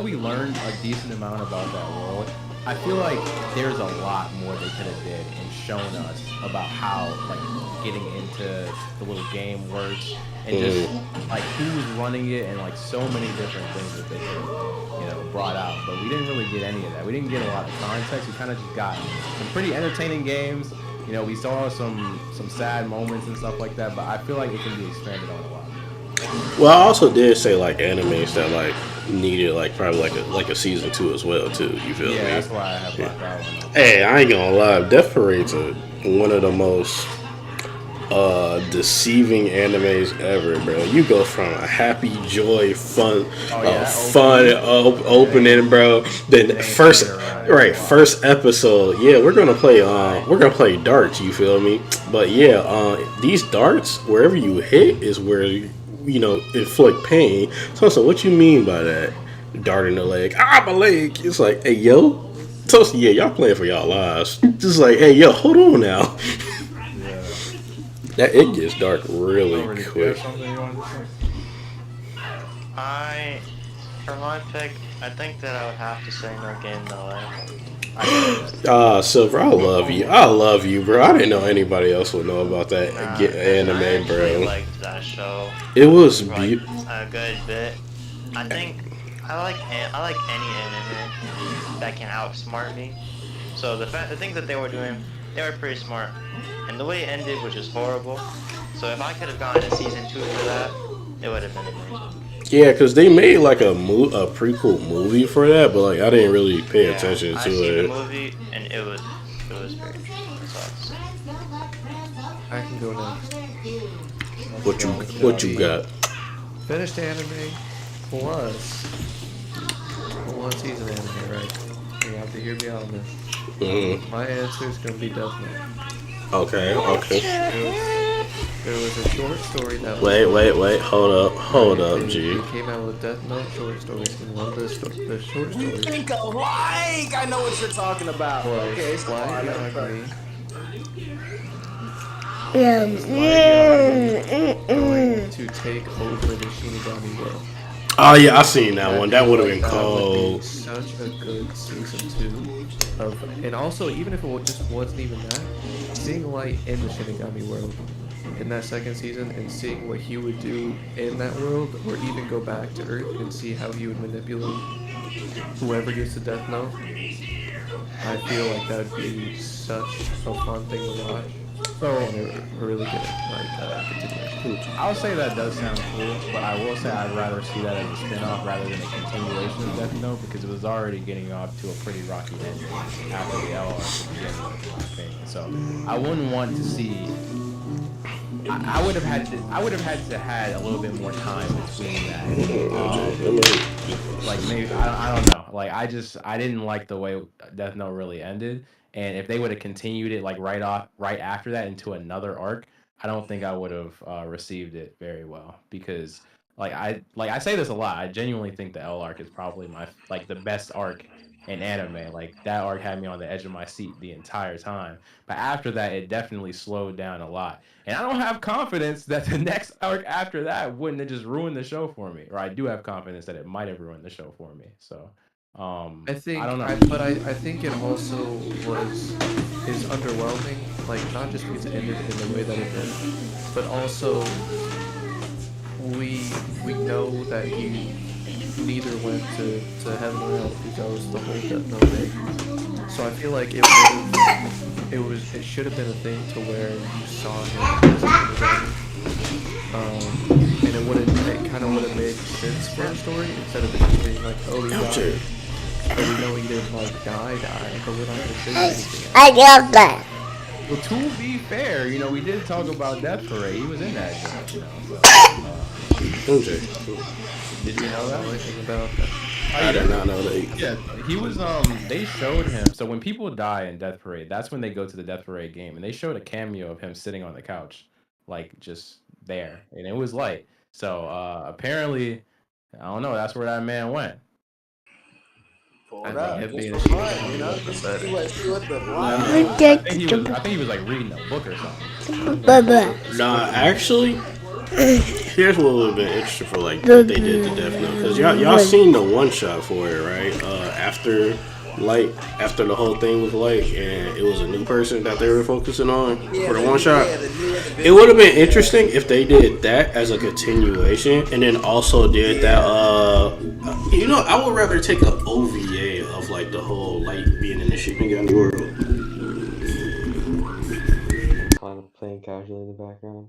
we learned a decent amount about that world, I feel like there's a lot more they could have did and shown us about how like getting into the little game works and just like who's running it and like so many different things that they could brought out. But we didn't really get any of that. We didn't get a lot of context. We kind of just got some pretty entertaining games. You know, we saw some sad moments and stuff like that, but I feel like it can be expanded on a lot. Well, I also did say like animes that like needed like probably like a season 2 as well too. You feel me? Yeah, that's why I have blocked that one. Hey, I ain't gonna lie, Death Parade's one of the most deceiving animes ever, bro. You go from a happy, joy, fun, opening, bro. Then first episode, yeah, we're gonna play darts. You feel me? But yeah, these darts, wherever you hit, is where inflict pain. So what you mean by that? Dart in the leg, my leg. It's like, hey, yo. So yeah, y'all playing for y'all lives. Just like, hey, yo, hold on now. That it gets dark really quick. For my pick, I think that I would have to say No Game No Life. Silver, I love you, bro. I didn't know anybody else would know about that anime, bro. I liked that show. It was a good bit. I think I like any anime that can outsmart me. So the things that they were doing, they were pretty smart. And the way it ended was just horrible. So if I could have gotten a season 2 for that, it would have been amazing. Yeah, because they made like a prequel movie for that, but like I didn't really pay attention to I seen it. the movie and it was very interesting. I can go next. What you got? Finished anime plus one season anime, right? You have to hear me on this. Mm-hmm. My answer is gonna be Death Note. Okay. There was a short story that Wait, hold up, G. They came out with Death Note short stories, and one of the short stories. Think alike. I know what you're talking about. Okay, it's Light Yagami. Going to take over the Shinigami world. Oh yeah, I seen that one. That would have been cold. Such a good season 2 of, and also even if it just wasn't even that, seeing Light in the Shinigami world in that second season and seeing what he would do in that world, or even go back to Earth and see how he would manipulate whoever gets the Death Note, I feel like that would be such a fun thing to watch. So and a really good continuation. I'll say that does sound cool, but I will say I'd rather see that as a spin-off rather than a continuation of Death Note, because it was already getting off to a pretty rocky ending after the LR thing. So I wouldn't want to see. I would have had to had a little bit more time between that. Like maybe I don't know. Like I didn't like the way Death Note really ended. And if they would have continued it like right after that into another arc, I don't think I would have received it very well, because I say this a lot. I genuinely think the L arc is probably the best arc in anime. Like that arc had me on the edge of my seat the entire time. But after that, it definitely slowed down a lot. And I don't have confidence that the next arc after that wouldn't have just ruined the show for me. Or I do have confidence that it might have ruined the show for me. So. I don't know. I think it also is underwhelming, like not just because it ended in the way that it did, but also we know that he neither went to heaven or hell because the whole Death Note thing. So I feel like it should have been a thing to where you saw him as a and it kind of would have made sense for the story instead of it just being like, oh, he died. But we know he didn't die, but we're not going to say anything. I love that. Well, to be fair, we did talk about Death Parade. He was in that game, Okay. Did you know that? Anything about that? I did not know that. Yeah, he was. They showed him. So when people die in Death Parade, that's when they go to the Death Parade game, and they showed a cameo of him sitting on the couch, like just there, and it was light. So apparently, I don't know. That's where that man went. Pull I it up. think Just for fun, Just see what the I think he was like reading a book or something. Nah, actually, here's what would have been interesting for like what they did to Death Note, because y'all seen the one shot for it, right? After the whole thing was Light, and it was a new person that they were focusing on for the one shot. It would have been interesting if they did that as a continuation, and then also did that. I would rather take an OVA of like the whole Light being in the Shinigami world. playing casually in the background.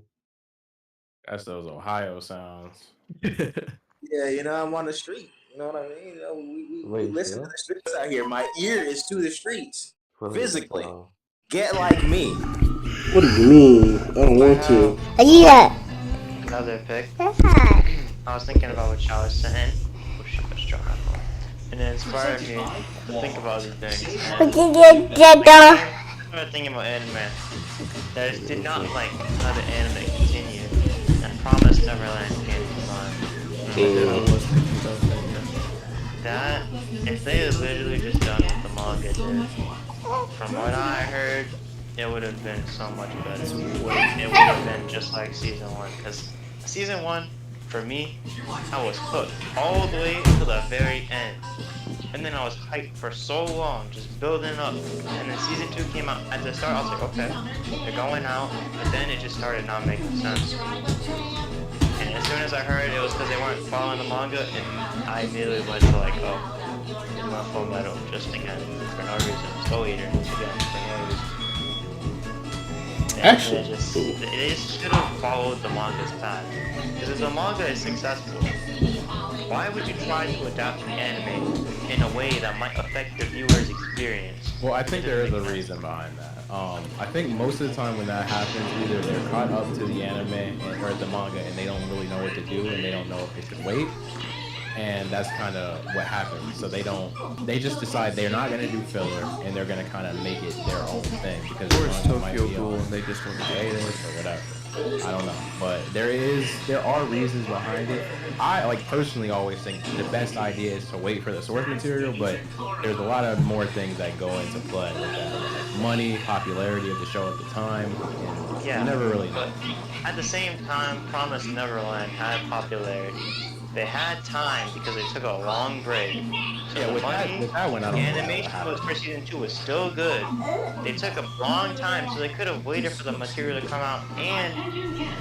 That's those Ohio sounds. Yeah, you know, I'm on the street. You know what I mean? You know, we Wait, listen to Phil? the streets out here. My ear is to the streets. Phil, Physically. oh. Get like me. What do you mean? I don't want to. Yeah. Another pick. Yeah. I was thinking about what y'all was saying. Oh shit, that's strong. And it inspired me to think about other things. We And can get that I started thinking about anime. That I did not like how the anime continued. And Promised Neverland came to mind. That, if they had literally just done what the manga did, from what I heard, it would have been so much better. It would have been just like season 1. Because season 1, for me, I was hooked all the way to the very end. And then I was hyped for so long, just building up. And then season 2 came out. At the start, I was like, okay, they're going out. But then it just started not making sense. And as soon as I heard it was because they weren't following the manga, and I immediately went to like, oh, they went Full Metal just again for no reason. Soul Eater again for no reason. And Actually, they just should have followed the manga's path. Because if the manga is successful, why would you try to adapt an anime in a way that might affect the viewer's experience? Well, I think there is a reason behind that. I think most of the time when that happens, either they're caught up to the anime or the manga and they don't really know what to do and they don't know if they should wait. And that's kind of what happens. So they just decide they're not going to do filler and they're going to kind of make it their own thing because Or it's the manga might Tokyo be Ghoul on and they just want to do hiatus or whatever. I don't know, but there are reasons behind it. I personally always think the best idea is to wait for the source material, but there's a lot of more things that go into play with that, like money, popularity of the show at the time, and Yeah, you never really know. but at the same time, Promised Neverland had popularity. They had time because they took a long break. So Yeah, the with money, that one, I the don't know animation how was for season 2 was still good. They took a long time, so they could have waited for the material to come out and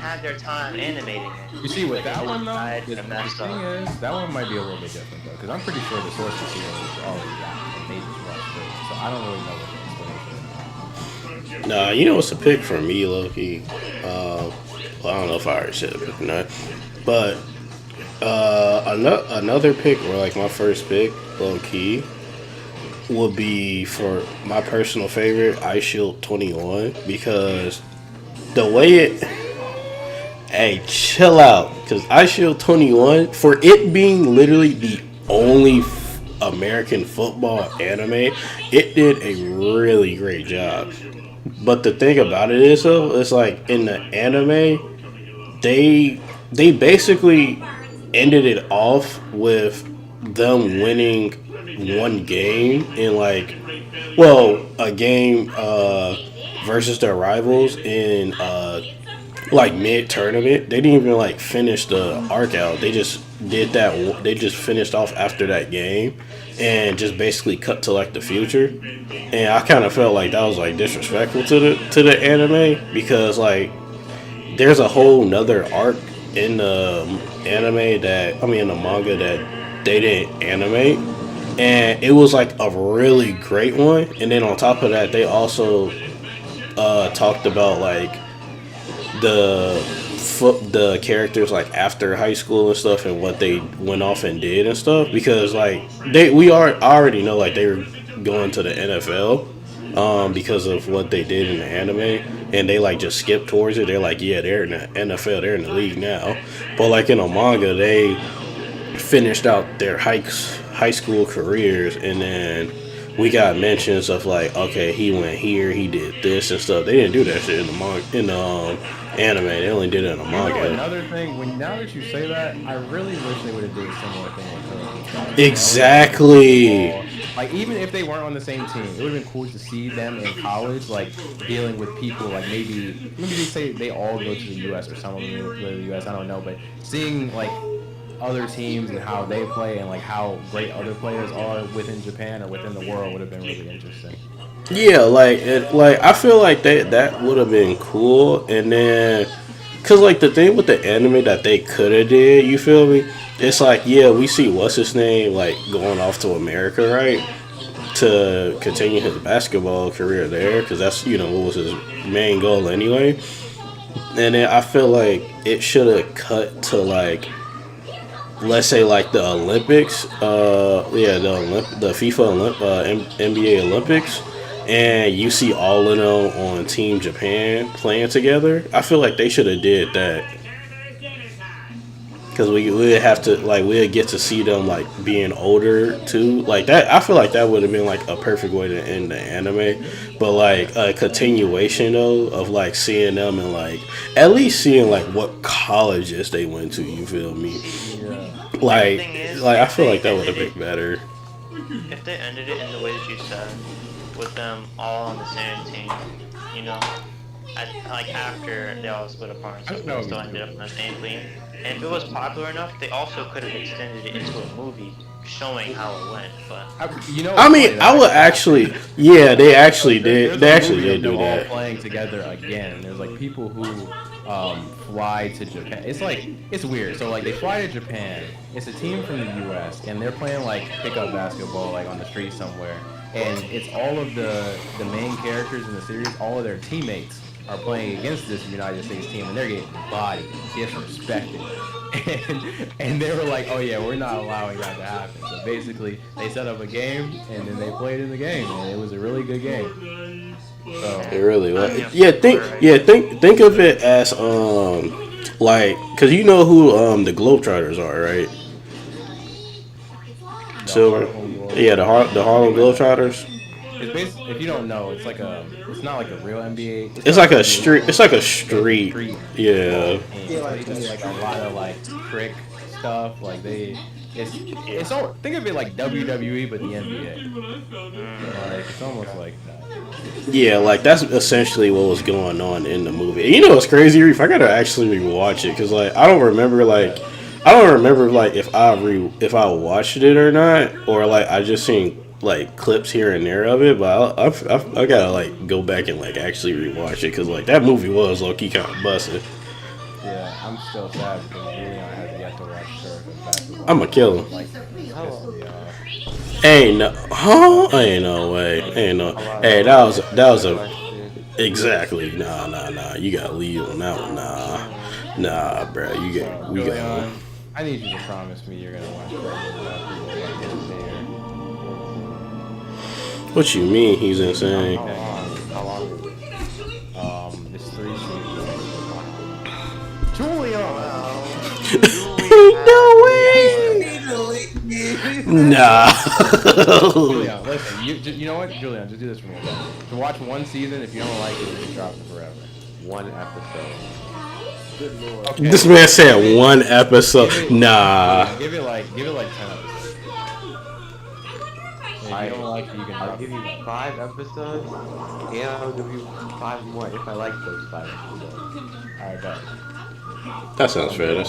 had their time animating it. You see, with that one though, I the messed thing up. is, that one might be a little bit different though, because I'm pretty sure the source material is already out and they just rushed through it. So I don't really know what the explanation is. Nah, you know what's a pick for me, Loki? Well, I don't know if I already said a pick or not, but another pick, or like my first pick, low key, would be for my personal favorite, Ice Shield 21, because the way it. Hey, chill out, because Ice Shield 21, for it being literally the only American football anime, it did a really great job. But the thing about it is, though, it's like in the anime, they basically ended it off with them winning one game in a game versus their rivals in like mid-tournament. They didn't even finish the arc out. They just did that. They just finished off after that game and just basically cut to the future. And I kind of felt like that was disrespectful to the anime, because there's a whole nother arc in the anime in the manga that they didn't animate, and it was a really great one. And then on top of that, they also talked about the characters after high school and stuff, and what they went off and did and stuff, because we already know they were going to the NFL because of what they did in the anime, and they just skipped towards it. They're yeah, they're in the NFL, they're in the league now, but in a manga they finished out their high school careers, and then we got mentions of okay, he went here, he did this and stuff. They didn't do that shit in the anime. They only did it in the manga. You know, another thing, now that you say that, I really wish they would have did a similar thing with Kuroko. Exactly. Even if they weren't on the same team, it would have been cool to see them in college, dealing with people, maybe they say they all go to the U.S. or some of them go to the U.S. I don't know, but seeing other teams and how they play and how great other players are within Japan or within the world would have been really interesting. Yeah, I feel that would have been cool. And then, cause the thing with the anime that they could have did, you feel me? It's yeah, we see what's his name going off to America, right? to continue his basketball career there because that's what was his main goal anyway. And then I feel like it should have cut to like, let's say like the Olympics, the FIFA NBA Olympics, and you see all of them on Team Japan playing together. I feel like they should have did that. Because we'd have to, like, we'd get to see them, like, being older, too. Like, that, I feel like that would have been, like, a perfect way to end the anime. But, like, a continuation, though, of, like, seeing them and, like, at least seeing, like, what colleges they went to, you feel me? Like, I feel like that would have been better. If they ended it in the way that you said, with them all on the same team, like after they all split apart and stuff, they still ended up in the same team. And if it was popular enough, they also could have extended it into a movie showing how it went. But I mean, I would actually, they actually did. They actually did do that. All playing together again. There's like people who fly to Japan. It's weird. So like they fly to Japan. It's a team from the U.S. and they're playing like pickup basketball like on the street somewhere. And it's all of the main characters in the series. All of their teammates are playing against this United States team, and they're getting bodied, disrespected. And they were like, oh yeah, we're not allowing that to happen. So basically, they set up a game, and then they played in the game, and it was a really good game. So, it really was. Think of it as like, cause you know who the Globetrotters are, right? Silver. Yeah, the Harlem Globetrotters. It's basically, if you don't know, it's not like a real NBA. It's like a street. It's like a street. Yeah. They do like a lot of like trick stuff. Like it's all, think of it like WWE but the NBA. Like it's almost like that. Yeah, like that's essentially what was going on in the movie. You know what's crazy, Reef? I gotta actually rewatch it because like I don't remember if I watched it or not, or like I just seen like clips here and there of it, but I gotta like go back and like actually rewatch it because like that movie was low key kind of busted. Yeah, I'm still sad because Julian has yet to watch Surf Basketball. I'ma kill him. Ain't no way. Hey, that was a exactly. Nah. You gotta leave on that one. Nah, bro. We got. I need you to promise me you're gonna watch Basketball. What you mean? He's insane. How long? It's 3 seasons. Julian! No way! Nah. Julian, listen. You know what, Julian? Just do this for me. To watch one season, if you don't like it, you can drop it forever. One episode. Good lord. Okay. This man said one episode. Nah. Give it like 10 episodes. If you don't like it, you can I'll give you 5 episodes, and I'll give you 5 more if I like those 5 episodes. Alright, bet. That sounds fair.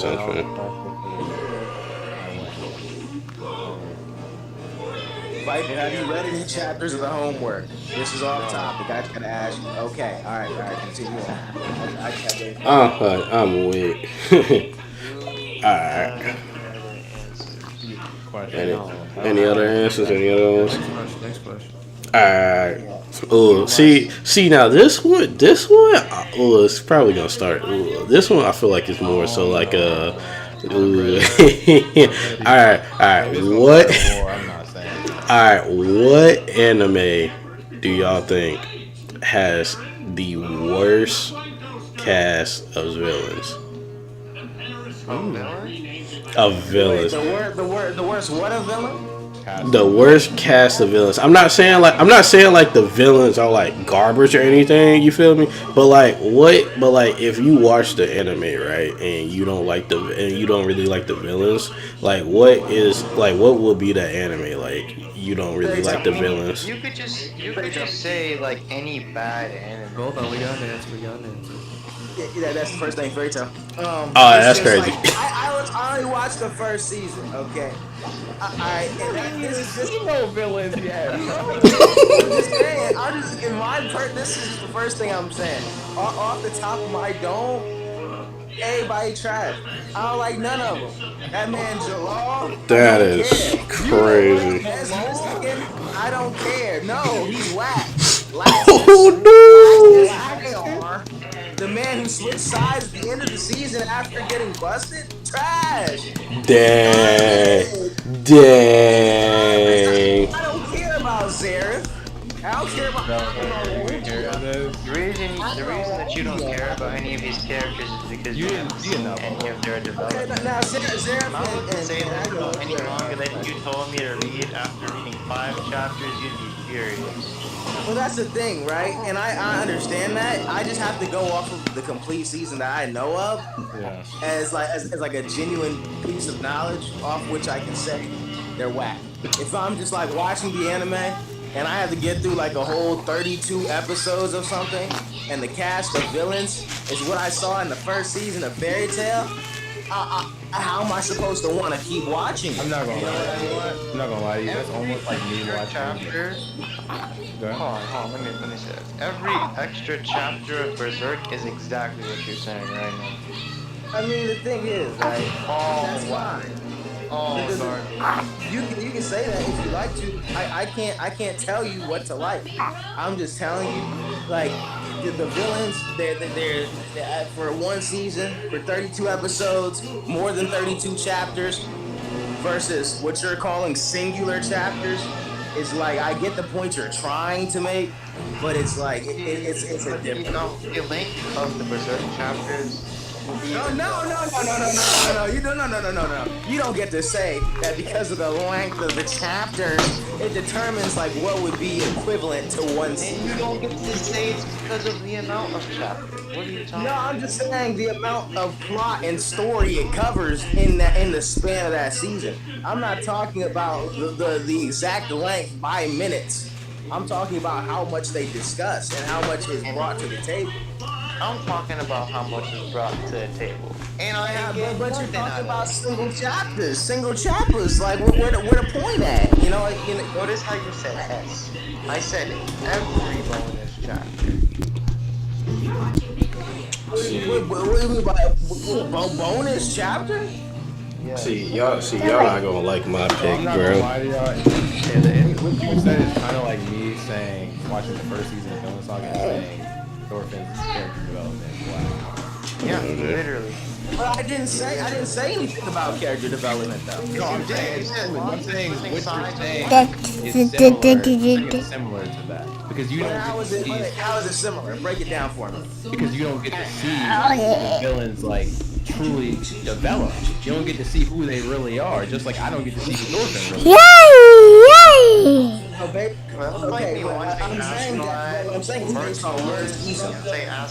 Viper, have you read any chapters of the homework? This is off topic. I just gotta ask you. Okay, alright, continue on. I'm weak. Alright. Any other answers? Any other ones? Next question. Alright. Oh, see now this one, it's probably gonna start. Ooh, this one I feel like it's more so like a. What anime do y'all think has the worst cast of villains? Of villains. Wait, the worst what of villain? The worst cast of villains. I'm not saying like the villains are like garbage or anything. You feel me? But like if you watch the anime, right, and you don't really like the villains, like what would be the anime like? You don't really like the villains. You could just say like any bad anime. Hold on, we got an answer. Yeah, that's the first thing. Fairy Tail. That's crazy. Like, I only watched the first season. Okay. This is just no villains yet. This is the first thing I'm saying. Off the top of my dome, everybody trash. I don't like none of them. That man Jalal. That is crazy. I I don't care. No, he's whack. Oh Laxar, the man who switched sides at the end of the season after getting busted? Trash. no! Dang. I don't care about Zareth. I don't care about The reason that you don't care about any of these characters is because you didn't see any of their development. Now, Zareth If I would say that about any manga that you told me to read after reading 5 chapters, you'd be furious. Well, that's the thing, right? And I understand that. I just have to go off of the complete season that I know of as like a genuine piece of knowledge off which I can say they're whack. If I'm just like watching the anime and I have to get through like a whole 32 episodes of something, and the cast of villains is what I saw in the first season of Fairy Tail, how am I supposed to want to keep watching it? I'm not gonna lie. I'm not gonna lie to you. That's almost like me watching. Chapter. Hold on. Let me say this. Every extra chapter of Berserk is exactly what you're saying right now. I mean, the thing is, right? That's fine. You can say that if you like to. I can't tell you what to like. I'm just telling you, like the villains, they're for one season, for 32 episodes, more than 32 chapters, versus what you're calling singular chapters. It's like I get the point you're trying to make, but it's like it's a different. The length of the Berserk chapters. No. You don't get to say that because of the length of the chapters, it determines like what would be equivalent to one season. You don't get to say it's because of the amount of chapters. What are you talking about? No, I'm just saying the amount of plot and story it covers in the span of that season. I'm not talking about the exact length by minutes. I'm talking about how much they discuss and how much is brought to the table. I'm talking about how much is brought to the table. And but you're talking about single chapters, like where the point at? You know, notice how you said S. I said every bonus chapter. What do you mean by bonus chapter? Yeah. See, y'all not gonna like my pick, I'm not bro. gonna lie to y'all. And what you said is kind of like me saying, watching the first season of Villain Saga and saying Thorfinn's character development. Wow. Yeah, literally. But I didn't say anything about character development though. No, I'm saying what you're saying is similar to that because you don't. How is it similar? Break it down for me. Because you don't get to see the villains like truly develop. You don't get to see who they really are. Just like I don't get to see who Thorfinn really. Okay, I'm saying it's based on words.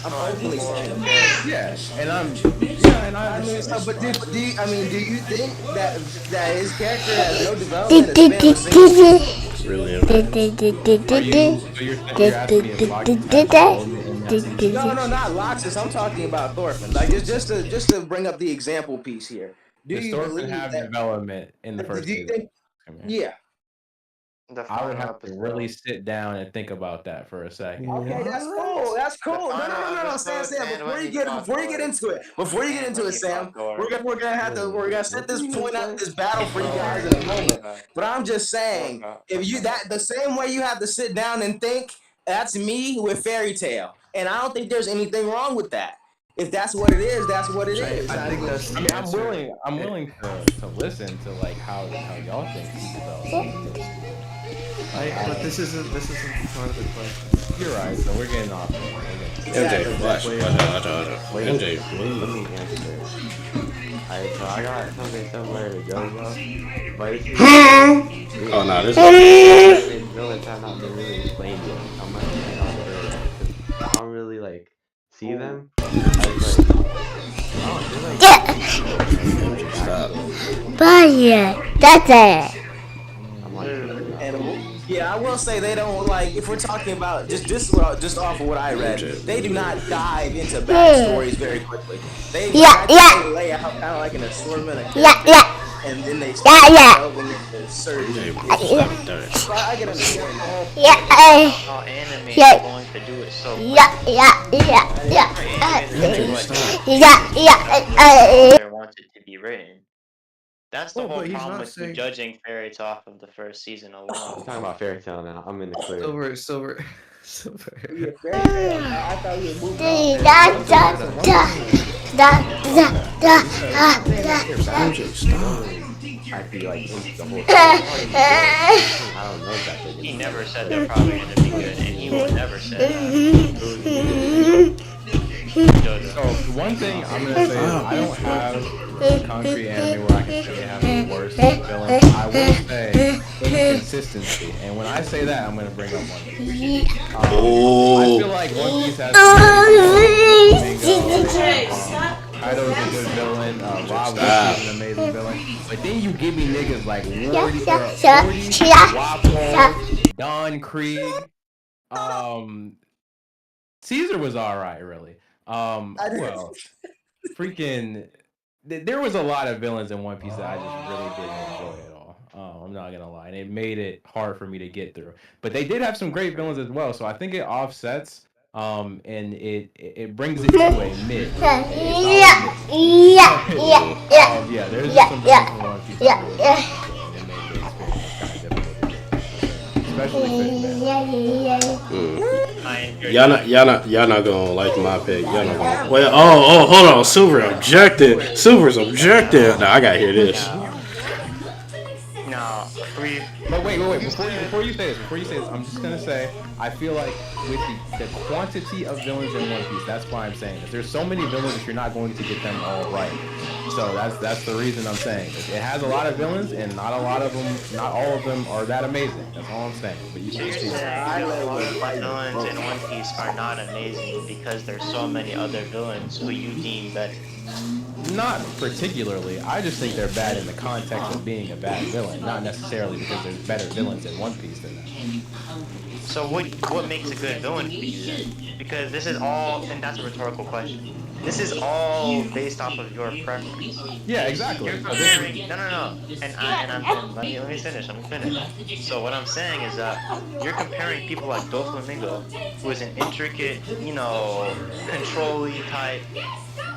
I'm openly saying. Yeah, and I mean, but do you think that his character has no development? Really? No, not Loxus. I'm talking about Thorfinn. Like just to bring up the example piece here. Does Thorfinn have development in the first season? Yeah. I would have to really sit down and think about that for a second. Okay, that's cool. No, Sam. Before you get into it, Sam, we're gonna set this point up, this battle for you guys in a moment. But I'm just saying, if you the same way you have to sit down and think, that's me with Fairy Tail, and I don't think there's anything wrong with that. If that's what it is, that's what it is. I think that's. I mean, I'm willing to listen to like how y'all think he develops. But this isn't part of the question. You're right. So we're getting off. MJ, watch. Let me answer. Alright, so I got something somewhere to go, bro. But it's oh no, this villains have not been really explained yet. I'm not saying on the because I don't really like see them. That's it. Yeah, I will say they don't like. If we're talking about just off of what I read, they do not dive into backstories very quickly. They lay out kind of like an assortment of characters, and then they start delving into certain. So I can understand that. How anime is going to do it so quick. Wants it to be written. That's the Well, whole but he's problem not with you saying judging Fairy Tail off of the first season I'm alone. talking about Fairy Tail now. I'm in the clear. Silver. Yeah, fairy tale. I thought you were moving on. Da da da da da da. I feel like into the whole thing. I don't know if that's what He never said they're probably gonna be good, and he will never say that. Jojo. So the one thing I'm gonna say is I don't have a concrete anime where I can say they have the worst villain. I will say inconsistency, and when I say that, I'm gonna bring up One Piece. I feel like One Piece has Kaido's a good villain. Rob is an amazing villain, but then you give me niggas like Wardy, Wapo, Don Krieg. Caesar was alright, really. Well, freaking, there was a lot of villains in One Piece that I just really didn't enjoy at all. I'm not gonna lie, and it made it hard for me to get through. But they did have some great villains as well, so I think it offsets. And it brings it to a mid. Yeah. Yeah, there's just some villains in One Piece that really and it made the experience kind of difficult, especially Fishman. Y'all not gonna like my pick. Y'all not gonna. Well, hold on. Silver's objecting. Now I gotta hear this. No, But wait. Before you say this, I'm just gonna say I feel like with the quantity of villains in One Piece, that's why I'm saying this. There's so many villains that you're not going to get them all right. So that's the reason I'm saying this. It has a lot of villains, and not all of them are that amazing. That's all I'm saying. But you so can you're see saying a lot of villains in One Piece are not amazing because there's so many other villains who you deem better. Not particularly. I just think they're bad in the context of being a bad villain, not necessarily because there's better villains in One Piece than that. So what makes a good villain for you then? Because this is all, and that's a rhetorical question. This is all based off of your preference. Yeah, exactly. You're comparing, no. And let me finish. So what I'm saying is that you're comparing people like Doflamingo, who is an intricate, control-y type,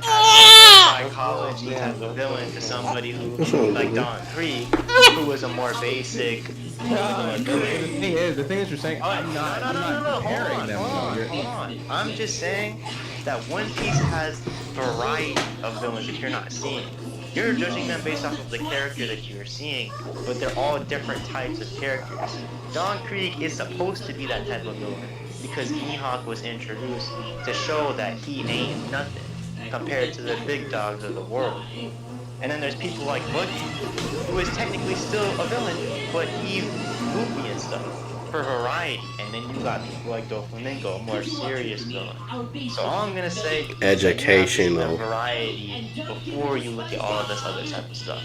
psychology type of villain, to somebody who, like Don Krieg, who was a more basic. The thing is, you're saying I'm not comparing them. Hold on. I'm just saying that One Piece has variety of villains that you're not seeing. You're judging them based off of the character that you're seeing, but they're all different types of characters. Don Krieg is supposed to be that type of villain because Mihawk was introduced to show that he ain't nothing compared to the big dogs of the world. And then there's people like Buggy, who is technically still a villain, but he's goofy and stuff for variety. And then you got people like Doflamingo, a more serious villain. So all I'm gonna say is Educational. variety before you look at all of this other type of stuff.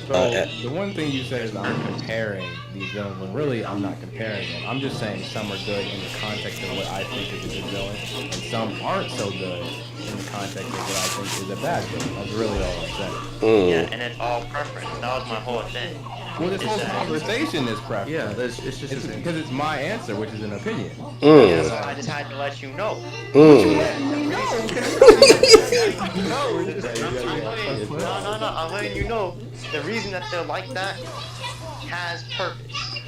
So the one thing you said is I'm comparing these villains, when really I'm not comparing them. I'm just saying some are good in the context of what I think is a good villain, and some aren't so good in the context of what I think is a bad villain. That's really all I'm saying. Yeah, and it's all preference. That was my whole thing. Well, this whole conversation is preference. Yeah, it's just because it's my answer, which is an opinion. Yeah, so I just had to let you know. No, I'm letting you know the reason that they're like that has purpose.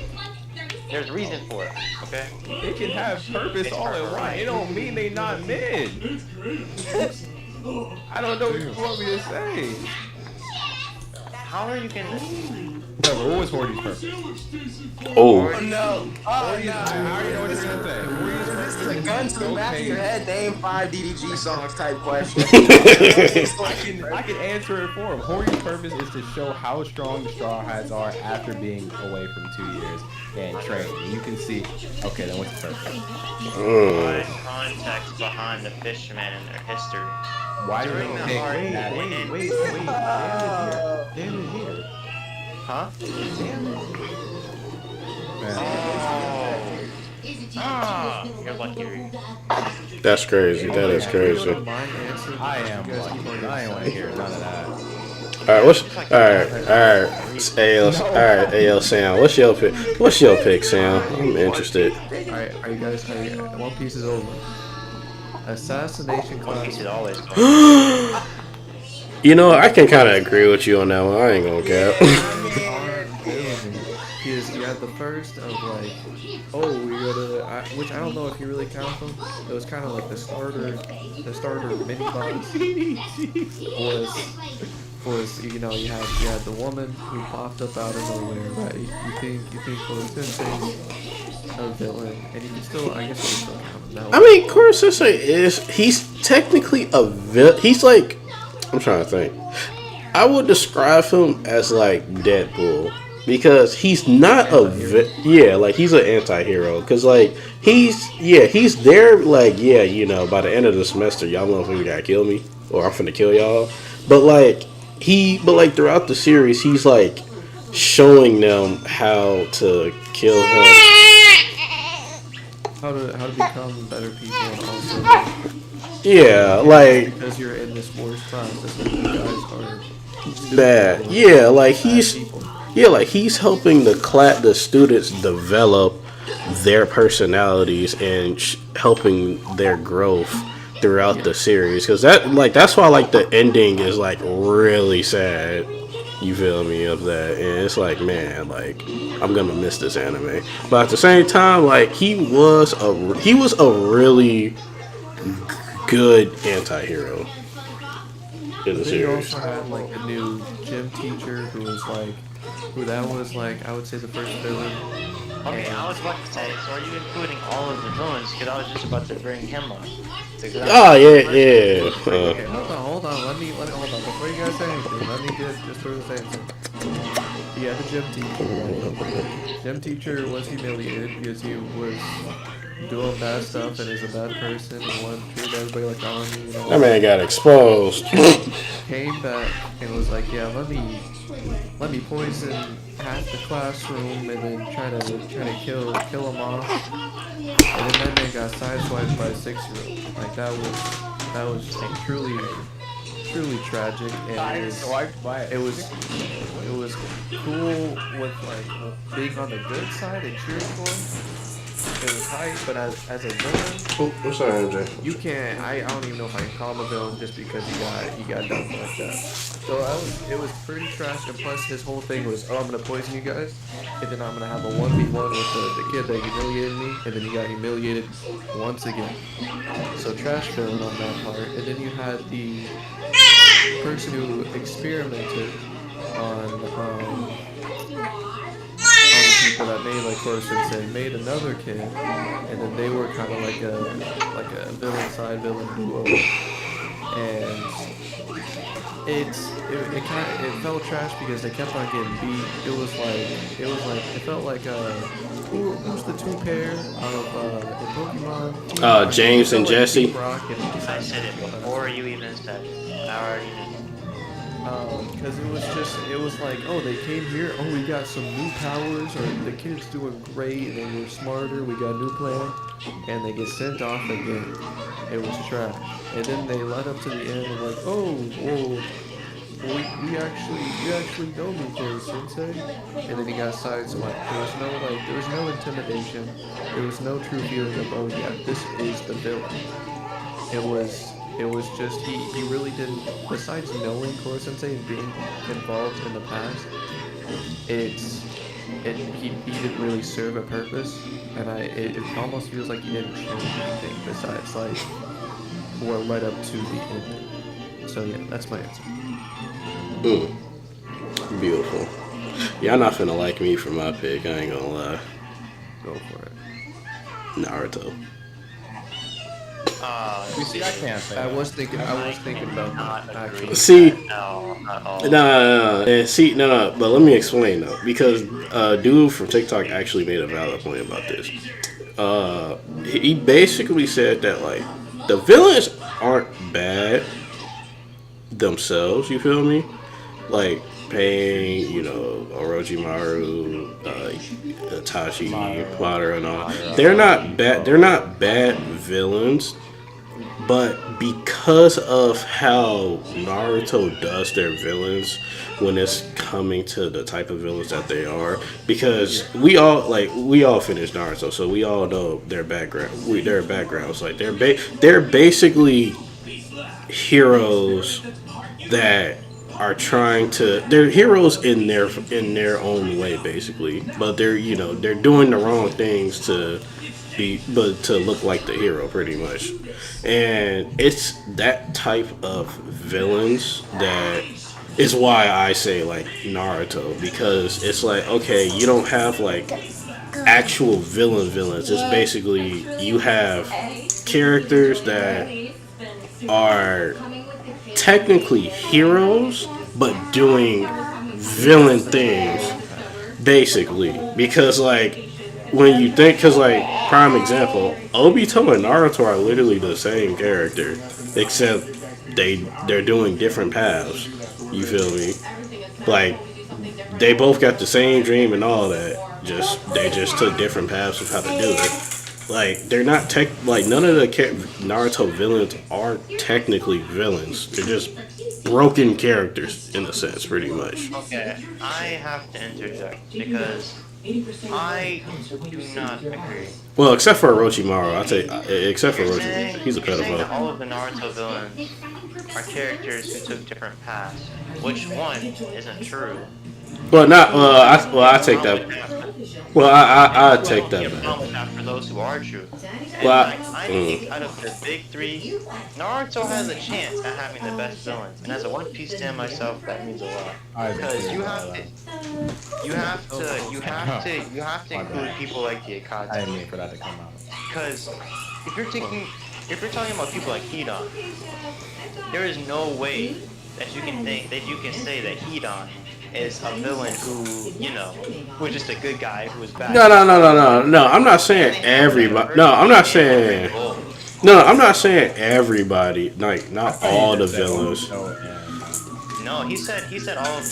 There's reason for it, okay? It can have purpose all it wants. It don't mean they not mid. I don't know what you want me to say. How are you gonna... Whatever, what was Horty's purpose? Oh. No. I already know what you're gonna say. This is a gun to the back of your head. Name 5 DDG songs type question. I can answer it for him. Horty's purpose is to show how strong the Straw Hats are after being away from 2 years and training. And you can see, okay, then what's the purpose? Provide context behind the Fisherman and their history. Why do they During the take hard that? wait. Damn it here. Huh? You're lucky. That's crazy. That is crazy. I am lucky. I ain't want to hear none of that. Alright, AL Sam. What's your pick? What's your pick, Sam? I'm interested. Alright, are you guys? One Piece is over. Assassination One Piece is Classroom. always You know, I can kind of agree with you on that one. I ain't gonna cap. Because you had the first of like, oh, we gotta, which I don't know if you really count them. It was kind of like the starter mini boss was you know you had the woman who popped up out of nowhere, right? You think was Sensei a villain, and you can still, I guess you can still count him that way. I mean, Koro Sensei he's technically a villain. He's like, I'm trying to think. I would describe him as like Deadpool. Because he's not like he's an anti-hero. Because like he's there like you know, by the end of the semester y'all motherfuckers gotta kill me or I'm finna kill y'all. But like throughout the series he's like showing them how to kill him. How to become better people and also like because you're in this worst class that you guys are bad. Like he's helping the students develop their personalities and helping their growth throughout the series. Because that's why like the ending is like really sad. You feel me of that? And it's like, man, like I'm gonna miss this anime. But at the same time, like he was a really good anti-hero in the series. You also had like a new gym teacher who was like. I would say the first villain. Okay, I was about to say, so are you including all of the villains? Because I was just about to bring him up. Oh yeah. Okay, hold on. Let me hold on. Before you guys say anything, let me just sort of say something. Yeah, the gym teacher. Gym teacher was humiliated because he was doing bad stuff and is a bad person and wanted to treat everybody like army. You know, that man got exposed. Came back and was like, yeah, let me poison half the classroom and then try to kill him off. And then they got sideswiped by a 6-year-old. Like that was truly tragic, and it was cool with like being on the good side and cheering for him. It was hype, but as a villain, I'm sorry, MJ. You can't. I don't even know if I can call him a villain just because he got done like that. So it was pretty trash. And plus, his whole thing was, oh, I'm gonna poison you guys, and then I'm gonna have a 1v1 with the kid that humiliated me, and then he got humiliated once again. So trash villain on that part. And then you had the person who experimented on the people that made like Koro Sensei made another kid, and then they were kind of like a villain side villain duo, and it felt trash because they kept on getting beat. It felt like who's the two pair of in Pokemon? James and Jesse. I said it before you even said it. I already knew. Because it was like, oh, they came here, oh, we got some new powers, or the kid's doing great, and then we're smarter, we got a new plan, and they get sent off again. It was trash. And then they led up to the end and like, oh, whoa, we actually know me, Koro Sensei. And then he got sideswiped. There was no intimidation. There was no true feeling of, oh yeah, this is the villain. It was just, he really didn't, besides knowing Koro Sensei and being involved in the past, he didn't really serve a purpose, and it almost feels like he didn't change anything besides like what led up to the end. So yeah, that's my answer. Beautiful. Y'all not finna like me for my pick, I ain't gonna lie. Go for it. Naruto. You see, I can't say. I was thinking about that actually. See, no. But let me explain though, because dude from TikTok actually made a valid point about this. He basically said that like the villains aren't bad themselves. You feel me? Like Pain, you know, Orochimaru, Itachi, Madara, and all. They're not bad. They're not bad villains. But because of how Naruto does their villains when it's coming to the type of villains that they are, because we all finished Naruto, so we all know their background. Their backgrounds, like they're basically heroes that are trying to. They're heroes in their own way, basically. But they're they're doing the wrong things to to look like the hero, pretty much. And it's that type of villains that is why I say like Naruto, because it's like, okay, you don't have like actual villains. It's basically you have characters that are technically heroes but doing villain things, basically. Because like when you think, because like prime example, Obito and Naruto are literally the same character, except they're doing different paths. You feel me? Like they both got the same dream and all that. They just took different paths of how to do it. Like they're not none of the Naruto villains are technically villains. They're just broken characters in a sense, pretty much. Okay, I have to interject because I do not agree. Well, except for Orochimaru, except for Orochimaru, he's a You're saying that pedophile. all of the Naruto villains are characters who took different paths, which one isn't true. Well, not I take that. Well, I take that back. For those who are true. And Well, I think out of the big three, Naruto has a chance at having the best villains. And as a One Piece fan myself, that means a lot. Because you have to include people like the Akatsuki. I didn't mean for that to come out. Because if you're talking about people like Hidan, there is no way that you can say that Hidan is a villain who is just a good guy who is bad. No. I'm not saying everybody. No, I'm not saying. No, I'm not saying everybody. Like not all the villains. No, he said all of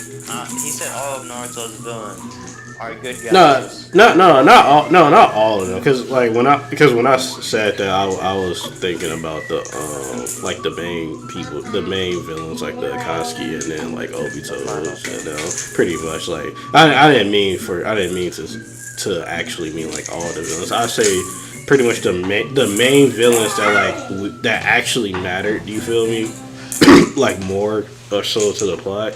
Naruto's villains are good guys. Not all of them. Because when I said that, I was thinking about the main villains like the Akatsuki and then like Obito. Pretty much like I didn't mean to actually mean like all the villains. I say pretty much the main villains that actually mattered. You feel me? Like more or so to the plot.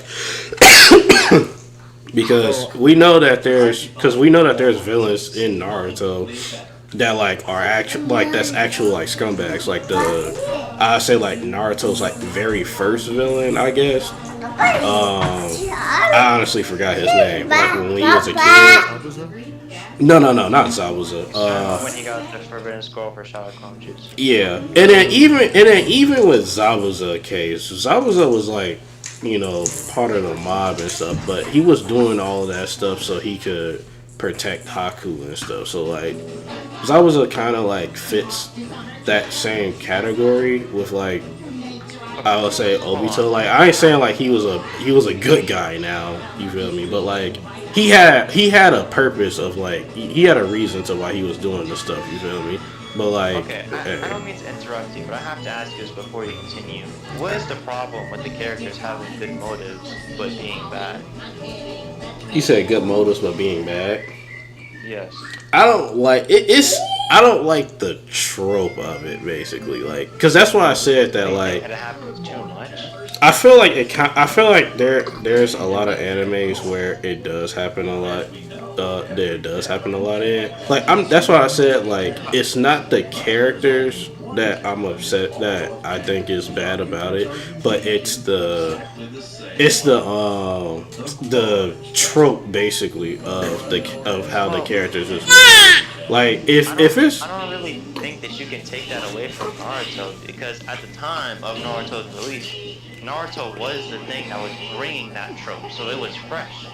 Because we know that there's villains in Naruto that like are that's actual like scumbags. Like I say like Naruto's like very first villain, I guess. I honestly forgot his name. Like when he was a kid. No, not Zabuza. When he got the Forbidden Scroll for Shadow-Clone Jutsu. Yeah, and then even with Zabuza case, Zabuza was like, part of the mob and stuff, but he was doing all of that stuff so he could protect Haku and stuff. So like, Zabuza kind of like fits that same category with like, I would say Obito. Like I ain't saying like he was a good guy now, you feel me? But like he had a purpose of like he had a reason to why he was doing the stuff, you feel me? But like, okay, I don't mean to interrupt you, but I have to ask you this before you continue. What is the problem with the characters having good motives but being bad? You said good motives but being bad. Yes. I don't like it. I don't like the trope of it, basically. Like, cause that's why I said that. Like, it happens too much. I feel like there's a lot of animes where it does happen a lot. There does happen a lot in. Like, that's why I said like it's not the characters that I'm upset that I think is bad about it, but it's the trope basically of how the characters is made. Like if it's I don't really think that you can take that away from Naruto, because at the time of Naruto's release, Naruto was the thing that was bringing that trope, so it was fresh.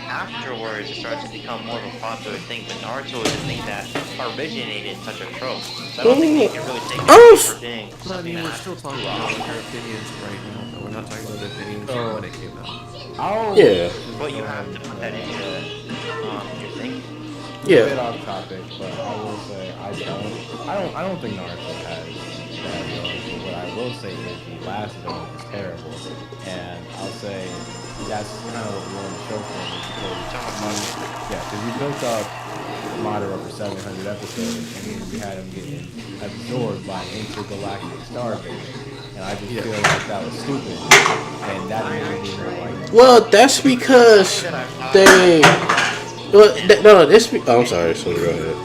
Afterwards, it started to become more of a popular thing, but Naruto is the thing that originated such a trope. So I don't think you can really take it away for being something that we're still talking about our opinions right now. Though. We're not talking about the opinions from when it came out. Yeah. But you have to put that into your thinking. Yeah. A bit off topic, but I will say I don't think Naruto has bad villains, but what I will say is the last villain is terrible, and I'll say that's kind of what we want to show for me because we built up Madara for 700 episodes, and then we had him getting absorbed by intergalactic starbase, and I just feel like that was stupid, and that made me like. Well, that's because they. Well, no, this. Oh, I'm sorry. So go ahead.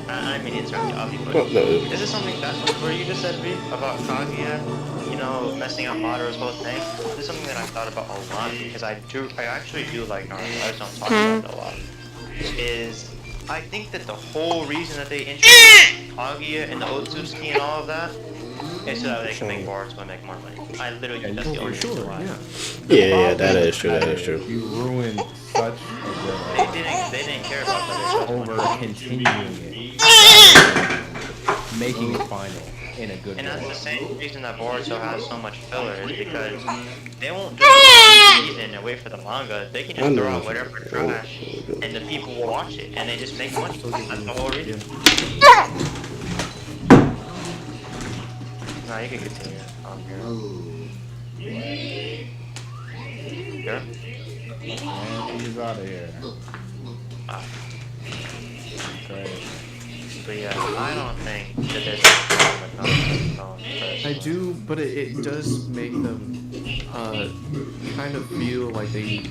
I mean, it's really obvious. But Well, no. is this something that where you just said V about Kaguya, you know, messing up Madara's whole thing? This is something that I've thought about a lot because I actually do like Naruto. I just don't talk about it a lot. Is I think that the whole reason that they introduced Kaguya and the Otsutsuki and all of that is so that they can make Boruto make more money. I literally think that's the only reason why. Yeah, that is true. That is true. You ruined such a good They didn't care about that over continuing it, making it final in a good And way. that's the same reason that Boruto has so much filler is because they won't just put season and wait for the manga. They can just throw out whatever trash and the people will watch it and they just make money. That's the whole reason. Nah, you can continue on here. Sure? And he's out of here. Great. But yeah, I don't think that there's a problem with Naruto's I do, but it does make them kind of feel like they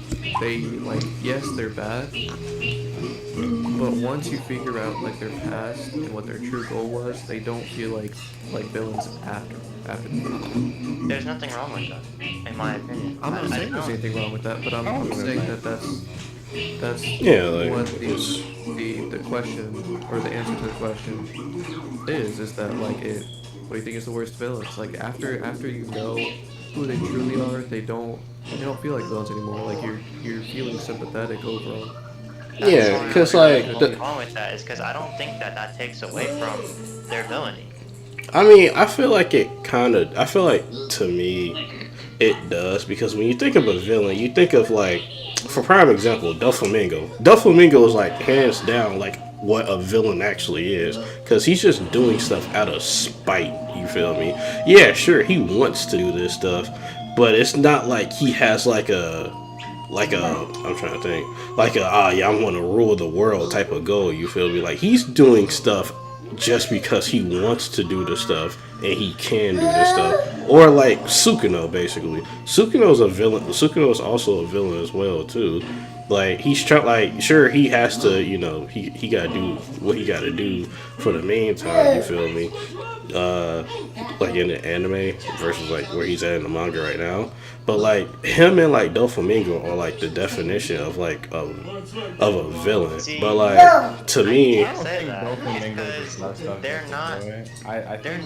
like, yes, they're bad, but once you figure out like their past and what their true goal was, they don't feel like villains after. There's nothing wrong with that, in my opinion. I'm not saying there's anything wrong with that, but I'm saying that that's Yeah, like, what the question or the answer to the question is that like what do you think is the worst villains? Like after you know who they truly are, they don't feel like villains anymore. Like you're feeling sympathetic overall. Yeah, because like What's wrong with that is because I don't think that takes away from their villainy. I mean, I feel like to me it does, because when you think of a villain, you think of like, for prime example, Doflamingo. Doflamingo is like hands down like what a villain actually is, because he's just doing stuff out of spite, you feel me? Yeah, sure, he wants to do this stuff, but it's not like he has like a I'm trying to think, like I want to rule the world type of goal, you feel me? Like he's doing stuff just because he wants to do the stuff and he can do this stuff. Or like Sukino, basically. Sukino's a villain. Sukino's also a villain as well too. Like he's trying, like, sure, he has to, you know, he gotta do what he gotta do for the meantime, you feel me? Like in the anime versus like where he's at in the manga right now. But like him and like Doflamingo are like the definition of like of a villain. But like to me, They're not. They're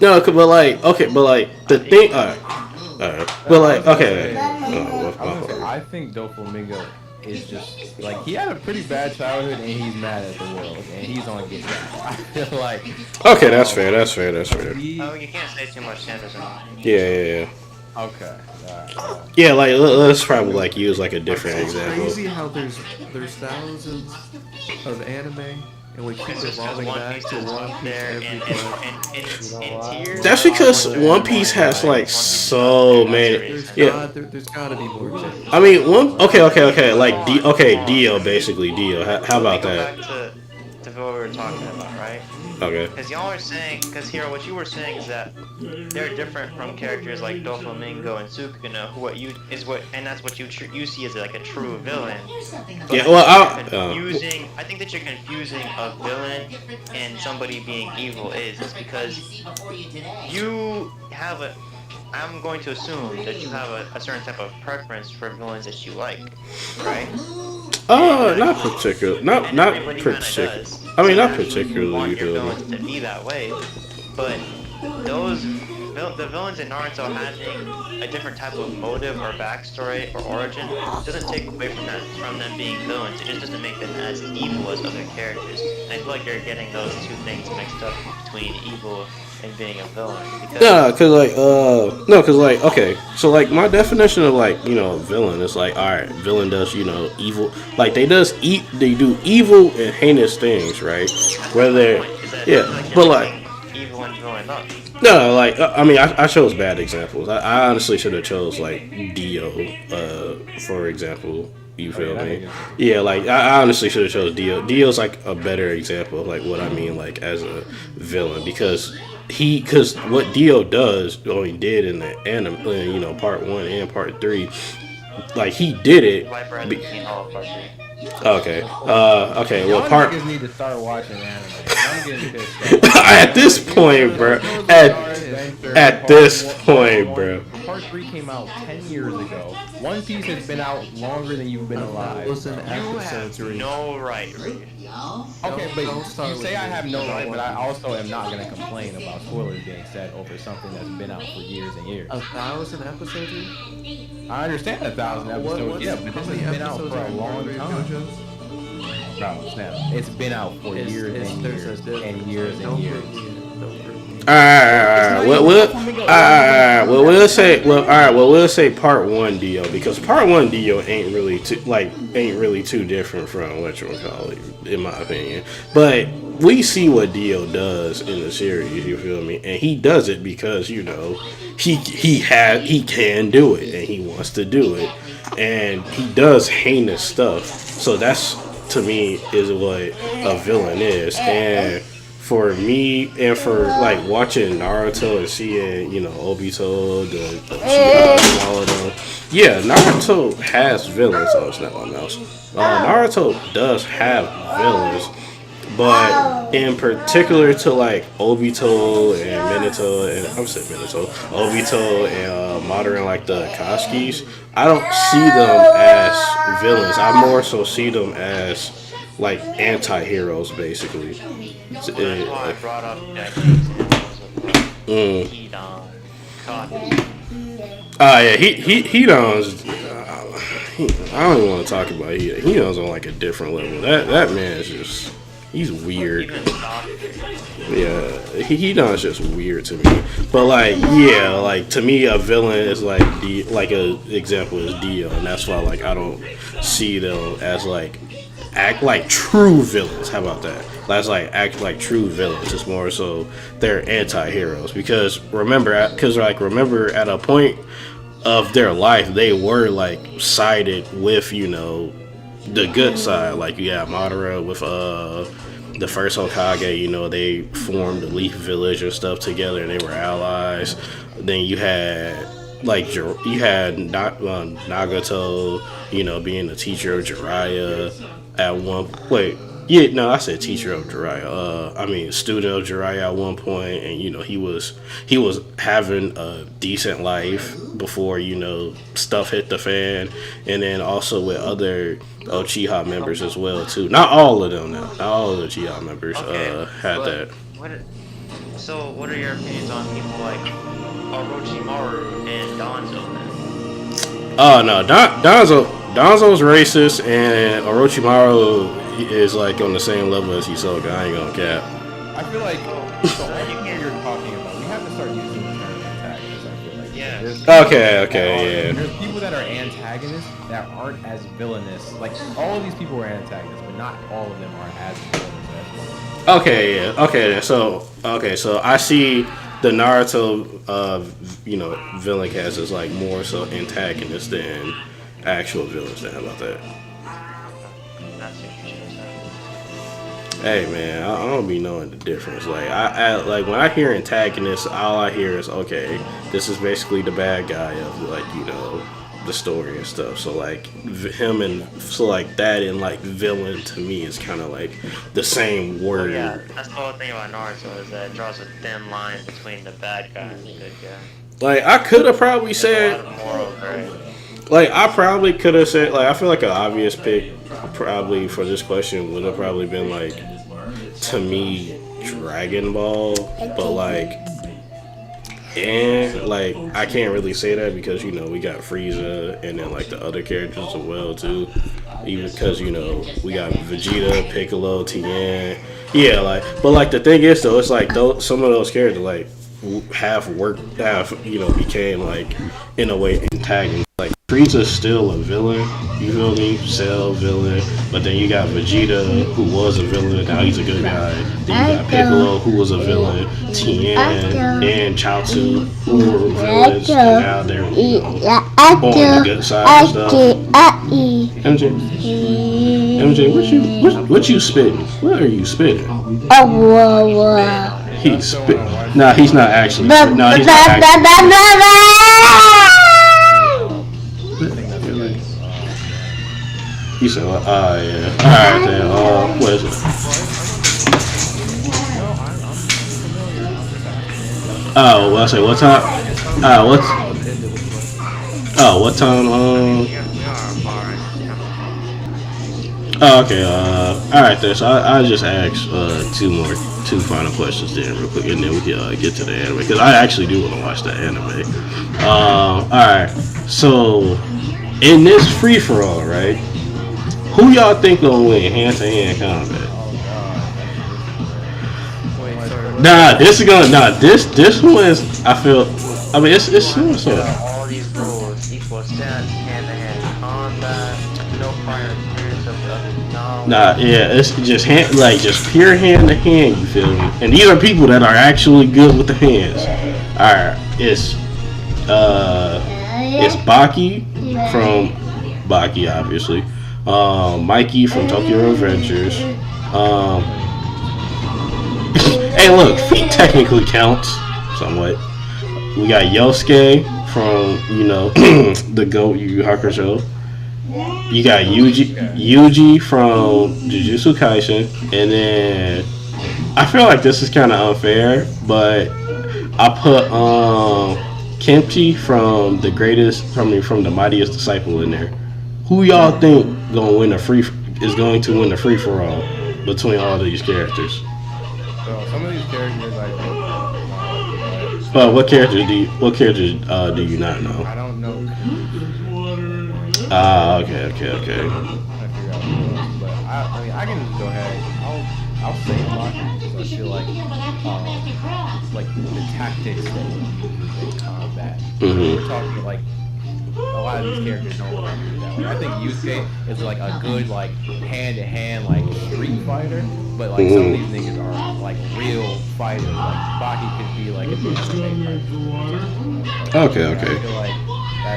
no, but like okay, but like the thing, alright, but like okay. I think Doflamingo is just like, he had a pretty bad childhood and he's mad at the world and he's on get back. I feel like Okay, that's fair. Oh, you can't say too much, Sanderson. Yeah. Okay. Alright. Yeah, like let's probably like use like a different It's example. crazy how there's thousands of anime and we keep evolving back to One Piece every time. That's because One Piece has like so many. Yeah. There's gotta be more examples. I mean, okay. Like Dio, basically Dio. How about that? Back to what we were talking about, right? Okay. Because y'all are saying, because Hiro, what you were saying is that they're different from characters like Doflamingo and Sukino, and that's what you see as like a true villain. But Yeah. Well, I think that you're confusing a villain and somebody being evil is because you have I'm going to assume that you have a certain type of preference for villains that you like, right? not particular. Not particular. I mean, not particularly. Want your villains to be that way, but the villains in Naruto having a different type of motive or backstory or origin doesn't take away from them being villains. It just doesn't make them as evil as other characters. And I feel like you're getting those two things mixed up between evil and being a villain. Cause like okay, so like my definition of like, you know, villain is like, alright, villain does, you know, evil, like they do evil and heinous things, right? Whether but like evil and growing up. No, like I mean, I chose bad examples. I honestly should have chose like Dio, for example. You feel me? Yeah, like I honestly should have chose Dio. Dio's like a better example of like what I mean, like as a villain, because what Dio does, or he did in the anime, you know, part 1 and part 3, like he did it. Viper hasn't seen all of part 3. Okay. Okay. Well, Y'all niggas need to start watching anime. I'm getting pissed off. At this point, bro. At this point, bro. Part 3 came out 10 years ago. One Piece has been out longer than you've been alive. Listen, You have no right, Reed. Okay, but you say I have no right, but I also am not going to complain about spoilers being said over something that's been out for years and years. 1,000 episodes? I understand 1,000 episodes, yeah, but this has been out for a long time. Bro, snap. It's been out for years and years and years and years. Alright. Well, we'll say part 1 Dio, because part 1 Dio ain't really too different from what you would call it, in my opinion. But we see what Dio does in the series, you feel me? And he does it because, you know, he can do it and he wants to do it. And he does heinous stuff. So that's, to me, is what a villain is. And for me, and for like watching Naruto and seeing, you know, Obito, the Uchiha, and all of them, yeah, Naruto has villains. Oh, it's not my mouse. Naruto does have villains, but in particular to like Obito and Minato, and I'm saying Minato, Obito and Madara, like the Akatsuki's, I don't see them as villains. I more so see them as like anti-heroes, basically. That's why I brought up that examples of like Hidan, Kato. Yeah, Hidan's. I don't even want to talk about Hidan. Hidan's on like a different level. That man is just. He's weird. Yeah, Hidan's just weird to me. But like, yeah, like to me, a villain is like a example is Dio, and that's why like I don't see them as like act like true villains. How about that? That's like act like true villains. It's more so they're anti-heroes, because remember at a point of their life they were like sided with, you know, the good side. Like you got Madara with the first Hokage, you know, they formed the Leaf Village and stuff together and they were allies. Then you had like Nagato, you know, being the teacher of Jiraiya at one I said teacher of Jiraiya. Student of Jiraiya at one point, and you know he was having a decent life before, you know, stuff hit the fan, and then also with other Uchiha members as well too. Not all of them now. Not all of the Uchiha members had that. So what are your opinions on people like Orochimaru and Danzo then? Oh no, Danzo's racist, and Orochimaru is like on the same level as Hisoka. I ain't gonna cap. I feel like the only thing you're talking about, we have to start using the term antagonist. I feel like. Yeah. Okay, yeah. There's people that are antagonists that aren't as villainous. Like all of these people are antagonists, but not all of them are as villainous as one. Okay, yeah. Okay, so I see the Naruto, villain cast is like more so antagonists than actual villains. How about that? Hey man, I don't be knowing the difference. Like I like when I hear antagonists, all I hear is, okay, this is basically the bad guy of like, you know, the story and stuff. So like him and that and like villain to me is kind of like the same word. Yeah, that's the whole thing about Naruto, is that it draws a thin line between the bad guy and the good guy. Like I could have probably said, like I probably could have said, like I feel like an obvious pick probably for this question would have probably been like, to me, Dragon Ball, but like, and like I can't really say that because, you know, we got Frieza and then like the other characters as well too, even because, you know, we got Vegeta, Piccolo, Tien, yeah, like, but like the thing is though, it's like some of those characters like became like in a way antagonists. Like Frieza's still a villain, you feel me? Cell villain, but then you got Vegeta, who was a villain, now he's a good guy. Then you got Piccolo, who was a villain, Tien, and Chaozu, who were villains, and now they're on the good side and stuff. MJ, what you spitting? What are you spitting? He's spit. Nah, he's not actually. No, he's not actually. You said, yeah. Alright then, what is it? Oh, well, I say, what time? What time, Oh, okay, alright then, so I just asked, two final questions then real quick, and then we can, get to the anime, because I actually do want to watch the anime. Alright, so, in this free-for-all, right? Who y'all think gonna win hand-to-hand combat? This one is, I mean, it's so. All these rules, equal stats, hand-to-hand combat, no prior experience of knowledge. Nah, yeah, it's just just pure hand-to-hand, you feel me? And these are people that are actually good with the hands. Alright, it's Baki from Baki, obviously. Mikey from Tokyo Revengers. Hey, look, feet technically counts somewhat. We got Yosuke from, the GOAT Yu Yu Hakusho. You got Yuji from Jujutsu Kaisen, and then I feel like this is kind of unfair, but I put Kimchi from the Mightiest Disciple in there. Who y'all think is going to win the free for all between all these characters? So some of these characters I think. But what characters do you not know? I don't know. Okay. I figure out who else, but I mean I can just go ahead. I'll say Baki because I feel like the tactics that you use in combat. We're talking like a lot of these characters don't want to do that. Like, I think Yusuke is like a good hand-to-hand street fighter, but some of these niggas are like real fighters. Like Baki could be like an anime fighter. Okay. I feel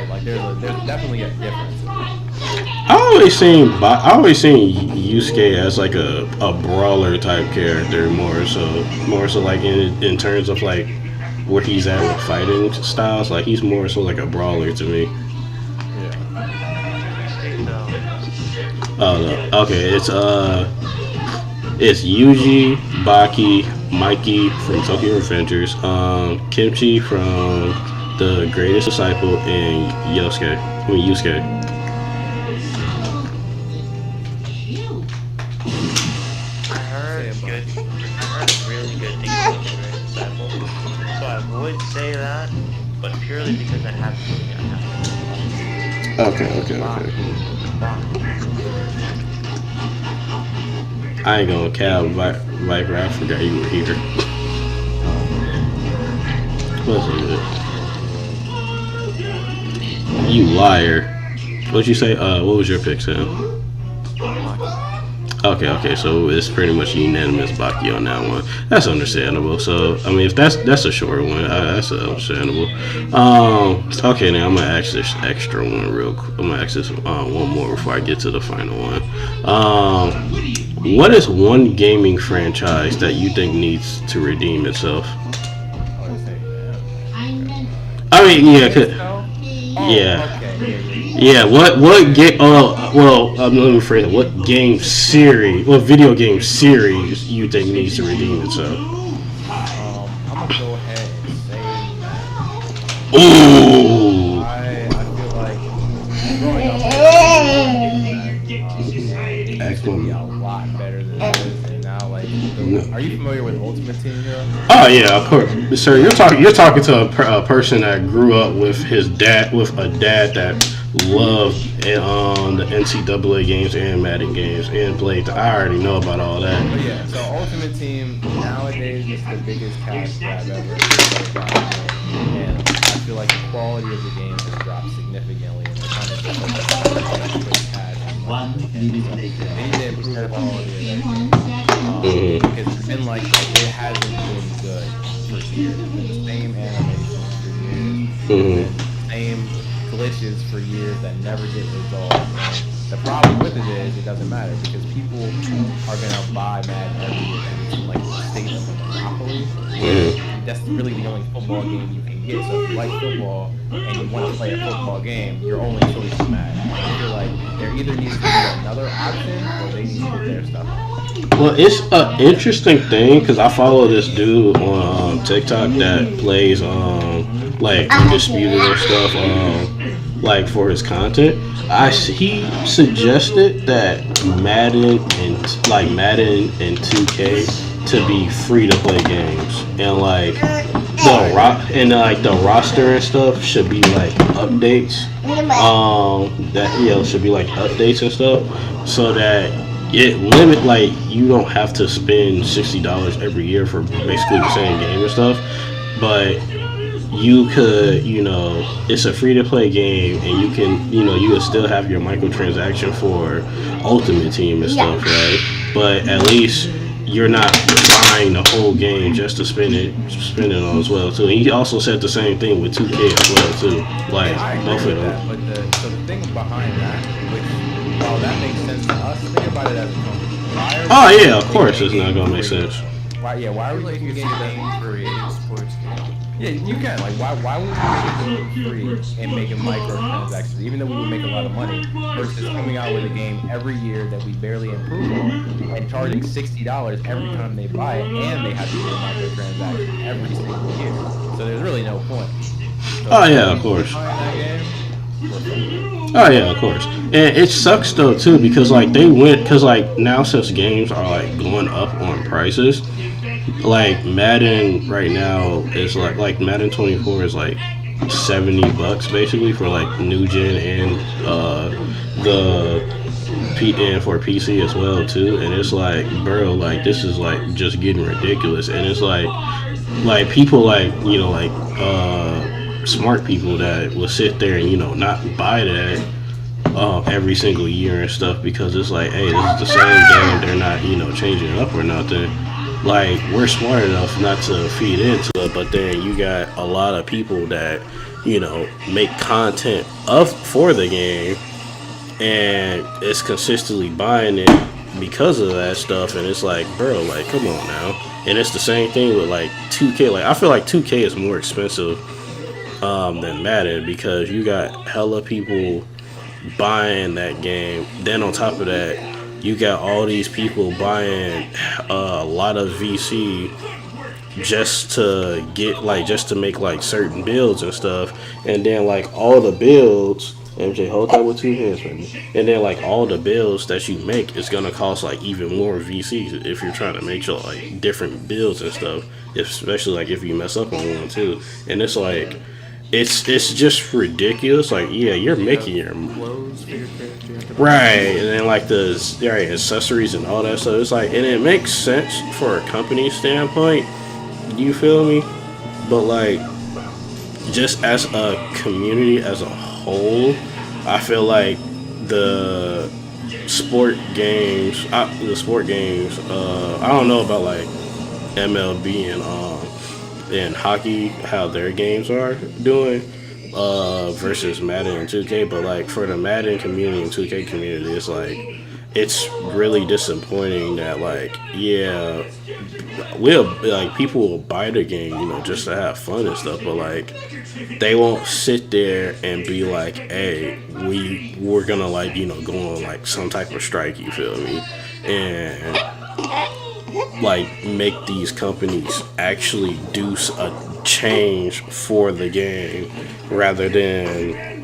like there's definitely a difference. I always seen Yusuke as like a brawler type character, more so like in terms of like where he's at with fighting styles. Like he's more so like a brawler to me. Oh no. Okay, it's Yuji, Baki, Mikey from Tokyo Revengers, Kimchi from the Greatest Disciple, and Yusuke. I heard really good things about the Greatest Disciple, so I would say that, but purely because I haven't seen it. Okay. I ain't gonna cap Viper. I forgot you were here. What's it? You liar. What'd you say? What was your pick, Sam? Okay, so it's pretty much unanimous Baki on that one. That's understandable. So, I mean, if that's a short one, that's understandable. Okay, now I'm gonna ask this extra one real quick. I'm gonna ask this one more before I get to the final one. What is one gaming franchise that you think needs to redeem itself? I mean, yeah. What game? Let me rephrase it. What game series? What video game series you think needs to redeem itself? I'm gonna go ahead and say. Ooh. I feel like growing up, Excellent. a lot better than this, and now are you familiar with Ultimate Team Hero? Oh yeah, of course, sir. You're talking to a person that grew up with a dad that loved the NCAA games and Madden games and played. I already know about all that. But yeah, so Ultimate Team nowadays is the biggest cash grab ever. And I feel like the quality of the game has dropped significantly, and they're kind of just like quick cash. They need to improve the quality of that game. Because it's been like it hasn't been good for years. It's been the same animations for years. It's been the same glitches for years that never get resolved. And the problem with it is it doesn't matter because people are gonna buy Madden every year. It's like the state of a monopoly. That's really the only football game you can get. So if you like football and you want to play a football game, your only choice is Madden. I feel like there either needs to be another option or they need to put their stuff on. Well, it's an interesting thing because I follow this dude on TikTok that plays like Undisputed and stuff like for his content. He suggested that Madden and 2K to be free to play games and like the roster and stuff should be like updates. That should be like updates and stuff so that it limit like you don't have to spend $60 every year for basically the same game and stuff, but you could, it's a free to play game and you can, you would still have your microtransaction for Ultimate Team and stuff, right? But at least you're not buying the whole game just to spend it on as well too. And he also said the same thing with 2K as well too, like both of them. But the thing behind that, which while that makes sense to us, think about it as a company. Oh yeah, of course it's not gonna make sense. Why are we making games free? Sports game. Yeah, you can. Like, why would we make a game free and making microtransactions, even though we would make a lot of money, versus coming out with a game every year that we barely improve on and charging $60 every time they buy it, and they have to do a microtransaction every single year. So there's really no point. So oh yeah, of course. Oh yeah, of course. And it sucks though too because like now since games are like going up on prices. Like Madden right now is like Madden 24 is like $70 basically for like new gen and and for PC as well too, and it's like bro, like this is like just getting ridiculous, and it's like people like smart people that will sit there and not buy that every single year and stuff because it's like, hey, this is the same game, they're not changing it up or nothing. Like, we're smart enough not to feed into it, but then you got a lot of people that, make content for the game and it's consistently buying it because of that stuff, and it's like, bro, like, come on now. And it's the same thing with like 2K. Like, I feel like 2K is more expensive than Madden because you got hella people buying that game. Then on top of that, you got all these people buying a lot of VC just to make like certain builds and stuff, and then like all the builds, MJ, hold that with 2 hands for me. And then like all the builds that you make is gonna cost like even more VCs if you're trying to make your like different builds and stuff, especially like if you mess up on one too. And it's like it's just ridiculous. Like, yeah, you're making your right, and then like the accessories and all that stuff. It's like, and it makes sense for a company standpoint. You feel me? But like, just as a community as a whole, I feel like the sport games. I don't know about like MLB and hockey, how their games are doing versus Madden and 2K, but like for the Madden community and 2K community, it's like, it's really disappointing that like, yeah, people will buy the game, just to have fun and stuff, but like they won't sit there and be like, hey, we're gonna like, go on like some type of strike, you feel me, and like make these companies actually do a change for the game rather than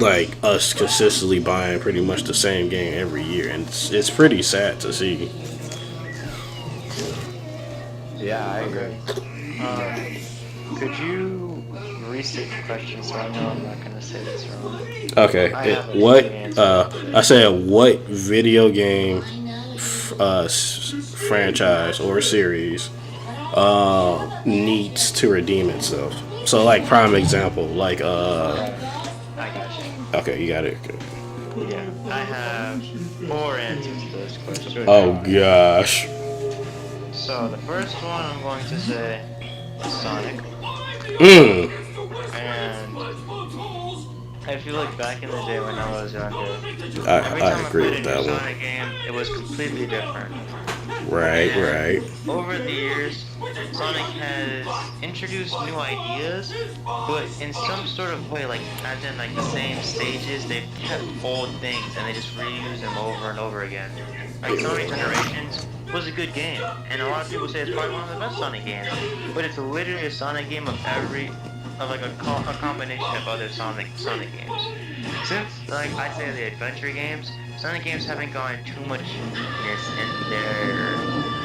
like us consistently buying pretty much the same game every year, and it's pretty sad to see. Yeah, I agree. Could you restate the question so I know I'm not gonna say this wrong? Okay. I said what video game franchise or series needs to redeem itself? So like prime example, like I got you. okay, you got it. Okay. Yeah, I have 4 answers to this question. Oh gosh. So the first one I'm going to say is Sonic. Mm. And if you look back in the day when I was younger, every I time I agree played with a that new one. Sonic game, it was completely different. Right, And right. over the years, Sonic has introduced new ideas, but in some sort of way, like as in like the same stages, they've kept old things and they just reuse them over and over again. Like Sonic Generations was a good game, and a lot of people say it's probably one of the best Sonic games, but it's literally a Sonic game of a combination of other Sonic games. Since like I'd say the adventure games, Sonic games haven't gotten too much in their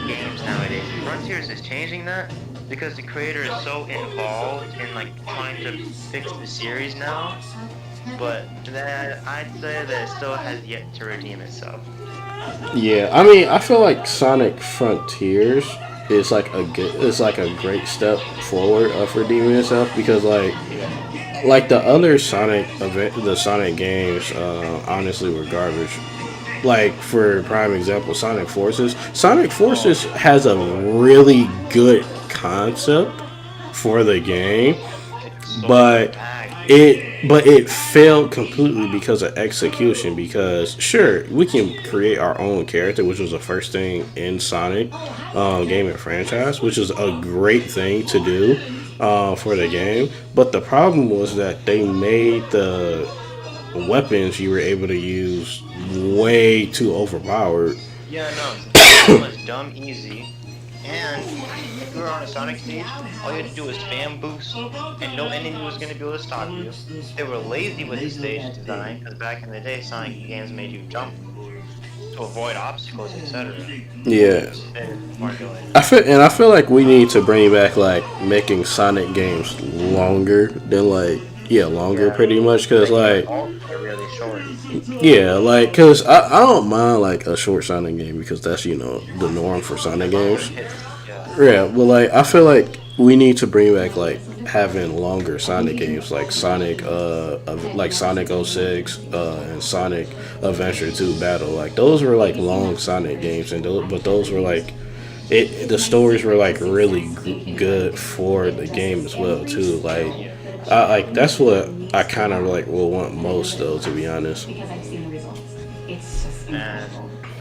games nowadays. Frontiers is changing that because the creator is so involved in like trying to fix the series now, but that I'd say that it still has yet to redeem itself. Yeah, I mean, I feel like Sonic Frontiers is like a great step forward of redeeming itself because like the other the Sonic games, honestly were garbage. Like for prime example, Sonic Forces. Sonic Forces has a really good concept for the game, but it failed completely because of execution. Because sure, we can create our own character, which was the first thing in Sonic game and franchise, which is a great thing to do for the game. But the problem was that they made the weapons you were able to use way too overpowered. Yeah, no, the game was dumb easy, and if you were on a Sonic stage, all you had to do was spam boost, and no enemy was going to be able to stop you. They were lazy with the stage design, because back in the day, Sonic games made you jump to avoid obstacles, etc. Yeah. They weren't doing it. I feel like we need to bring back like making Sonic games longer than longer pretty much because like really short. yeah, like because I don't mind like a short Sonic game because that's the norm for Sonic games. Yeah, but like I feel like we need to bring back like having longer Sonic games like Sonic 06 and Sonic Adventure 2 Battle. Like those were like long Sonic games and those were like the stories were like really good for the game as well too. Like that's what I kind of like will want most though, to be honest. And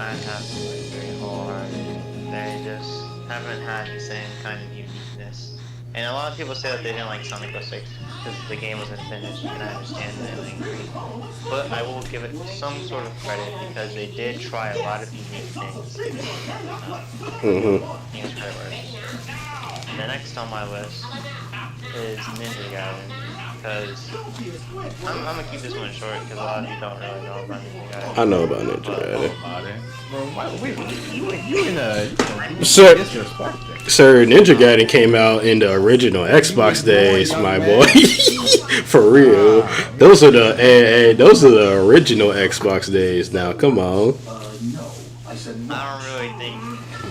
I have to agree wholeheartedly. They just haven't had the same kind of uniqueness. And a lot of people say that they didn't like Sonic 06 because the game wasn't finished, and I understand that and I agree. But I will give it some sort of credit because they did try a lot of unique things. The next on my list is Ninja Gaiden, because I'm gonna keep this one short because a lot of you don't really know about Ninja Gaiden. I know about Ninja Gaiden. Sir, Ninja Gaiden came out in the original Xbox days, my boy. For real, those are the original Xbox days. Now, come on. I don't really think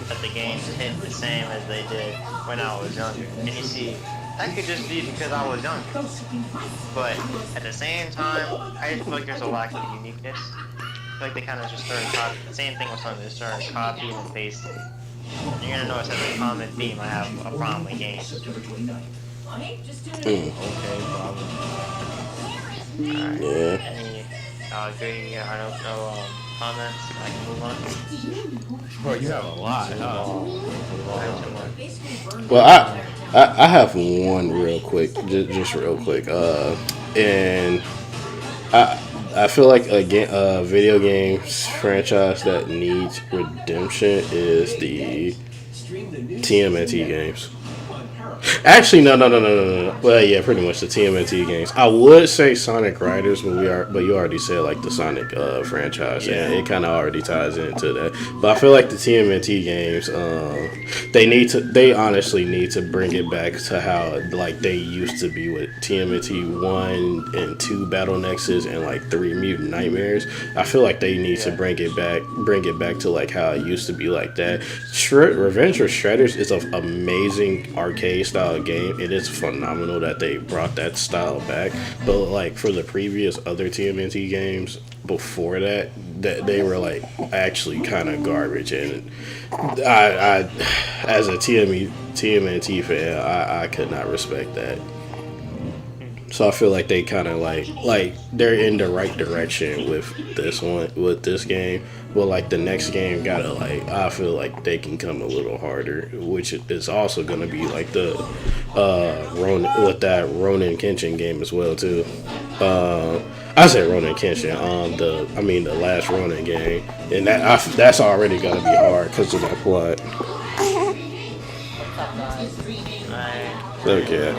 that the games hit the same as they did when I was younger. And you see, that could just be because I was younger. But at the same time, I just feel like there's a lack of uniqueness. I feel like they kind of just started copying. The same thing with something, they started copying and pasting. You're gonna notice as a common theme, I have a problem with games. Alright. Yeah. Any agree? I don't know. Comments? I can move on. Bro, you have a lot. Well, I have one real quick, just real quick. And I feel like a video game franchise that needs redemption is the TMNT games. Actually, no. Well, yeah, pretty much the TMNT games. I would say Sonic Riders, but you already said like the Sonic franchise, and it kind of already ties into that. But I feel like the TMNT games, they honestly need to bring it back to how like they used to be with TMNT 1 and 2 Battle Nexus and like 3 Mutant Nightmares. I feel like they need to bring it back to like how it used to be like that. Revenge of Shredders is an amazing arcade style style of game, it is phenomenal that they brought that style back. But like for the previous other TMNT games before that they were like actually kind of garbage. And I as a TMNT fan, I could not respect that. So I feel like they kind of like they're in the right direction with this game, but like the next game gotta I feel like they can come a little harder, which is also gonna be like the Ronin with that Ronin Kenshin game as well too. I said Ronin Kenshin, the last Ronin game, and that's already gonna be hard because of that plot. Okay.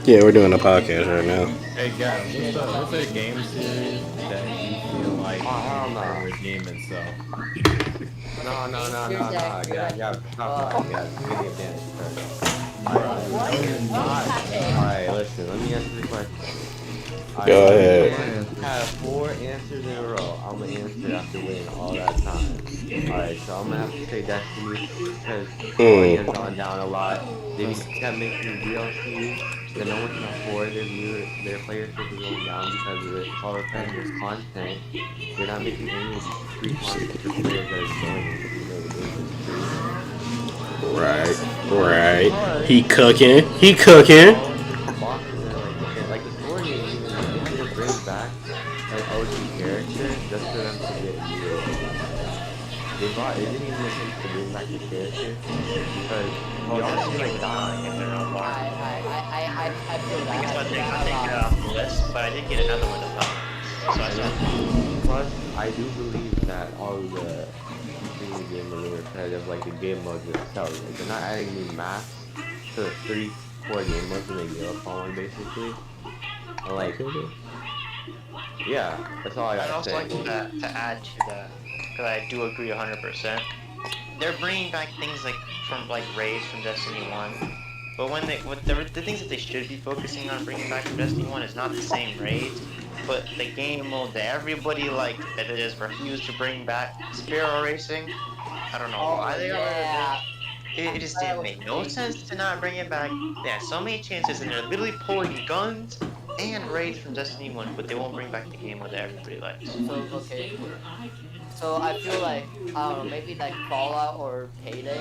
Yeah, we're doing a podcast right now. Hey guys, what's the game series that you feel like are redeeming so? No. Yeah. Give me a dance first. Alright, listen, let me answer the question. Go ahead. I have 4 answers in a row. I'm gonna answer after waiting all that time. Alright, so I'm gonna have to say Destiny because it has gone down a lot. They kept making DLC that no one can afford. Their playership is going down because of it. It's all depending on content. They're not making any of these free content for players that are joining. Right. He cooking. Like the story is even bring back like OG characters just for them to get used. It didn't even make sense to bring back the character because they all seem like dying in their own life. I feel that. I think it off the list, but I did get another one to come. So I saw. Plus, I do believe that all of the things in the game are really repetitive, like the game modes themselves. Like they're not adding new maps to the 3-4 game modes and they give up on one basically. And like, yeah, that's all I I'd gotta also say. like to add to that, because I do agree 100%. They're bringing back things like raids from Destiny 1, but when the things that they should be focusing on bringing back from Destiny 1 is not the same raids, but the game mode that everybody liked that they just refused to bring back, Sparrow Racing. I don't know why they are. It just didn't make no sense to not bring it back. They had so many chances, and they're literally pulling guns and raids from Destiny 1, but they won't bring back the game mode that everybody likes. So I feel like, I don't know, maybe like Fallout or Payday.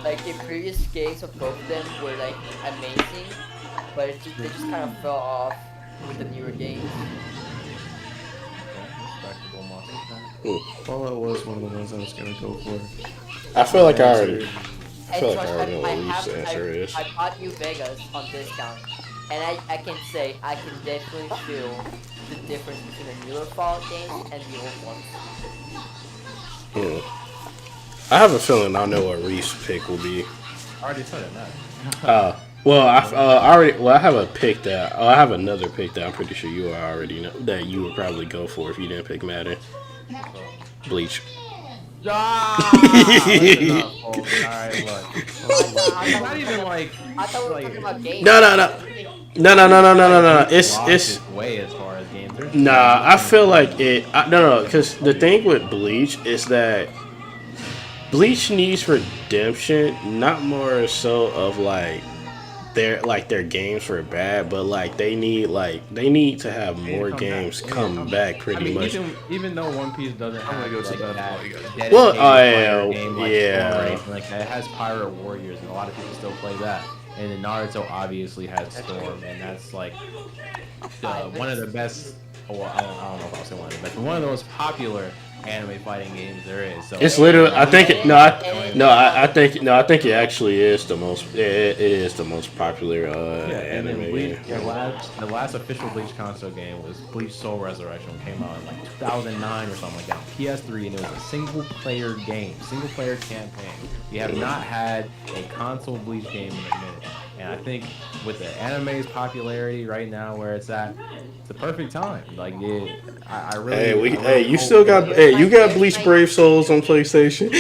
Like the previous games of both of them were like amazing, but they just kind of fell off with the newer games. Fallout was one of the ones I was gonna go for. I feel like I already know I what the answer is. I bought New Vegas on discount, and I can say I can definitely feel the difference between the newer Fallout games and the old ones. I have a feeling I know what Reese's pick will be. I already told him that. I have a pick that. I have another pick that I'm pretty sure you already know that you would probably go for if you didn't pick Madden. Bleach. Alright, look. It's not even like. I thought we were talking about games. No. It's way as far as games. I feel like it. Because the thing with Bleach is that Bleach needs redemption, not more so of their games were bad, but they need to have more games come back pretty much. Even though One Piece doesn't have go to that that. Well, it has Pirate Warriors, and a lot of people still play that. And then Naruto obviously has Storm, and that's like one of the best. Well, I don't know if I'll say one of the best, but one of the most popular anime fighting games there is. So it's literally. I think it actually is the most. It is the most popular anime game. The last official Bleach console game was Bleach Soul Resurrection. It came out in like 2009 or something like that. PS3, and it was a single-player game, single-player campaign. We have not had a console Bleach game in a minute, and I think with the anime's popularity right now where it's at, it's the perfect time. Like I really. You still got. You got Bleach Brave Souls on PlayStation.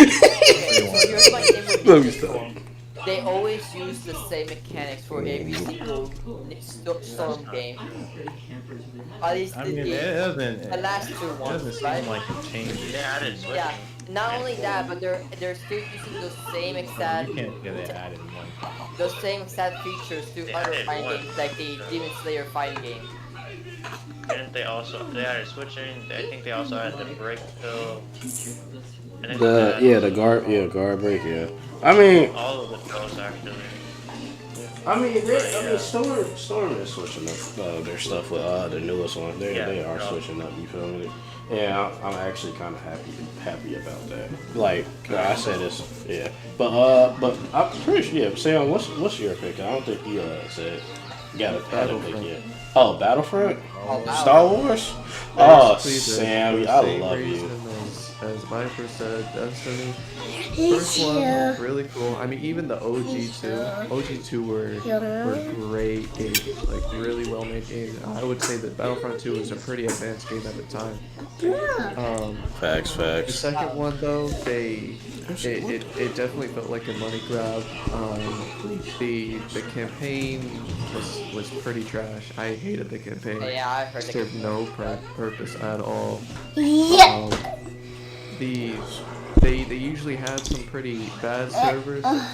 They always use the same mechanics for every single Storm game. At least I mean, it doesn't. the last two It ones, doesn't right? seem like it changes. They added switching. Yeah. Not only that, but they're still using those same exact You can't get it added in one. those same exact features to They other added fighting what? games like the Demon Slayer fighting game. Didn't they added switching? I think they also added the break pill. I think The they added guard break, yeah. I mean, all of the pills actually. Storm is switching up their stuff with the newest one. They are switching up. You feel me? Yeah, I'm actually kind of happy about that. Like I said, yeah. But I'm pretty sure. Yeah, Sam, what's your pick? I don't think you said you got a pick yet. Oh, Battlefront, Star Wars. Oh, Basically, Sam, the I same love you. reason as Viper said, Destiny. First one, really cool. I mean, even the OG2 were great games, like really well made games. I would say that Battlefront 2 was a pretty advanced game at the time. Facts. The second one though, it definitely felt like a money grab. The campaign was pretty trash. I hated the campaign. Yeah, I heard the Served no purpose at all. Yeah. They usually had some pretty bad servers. Like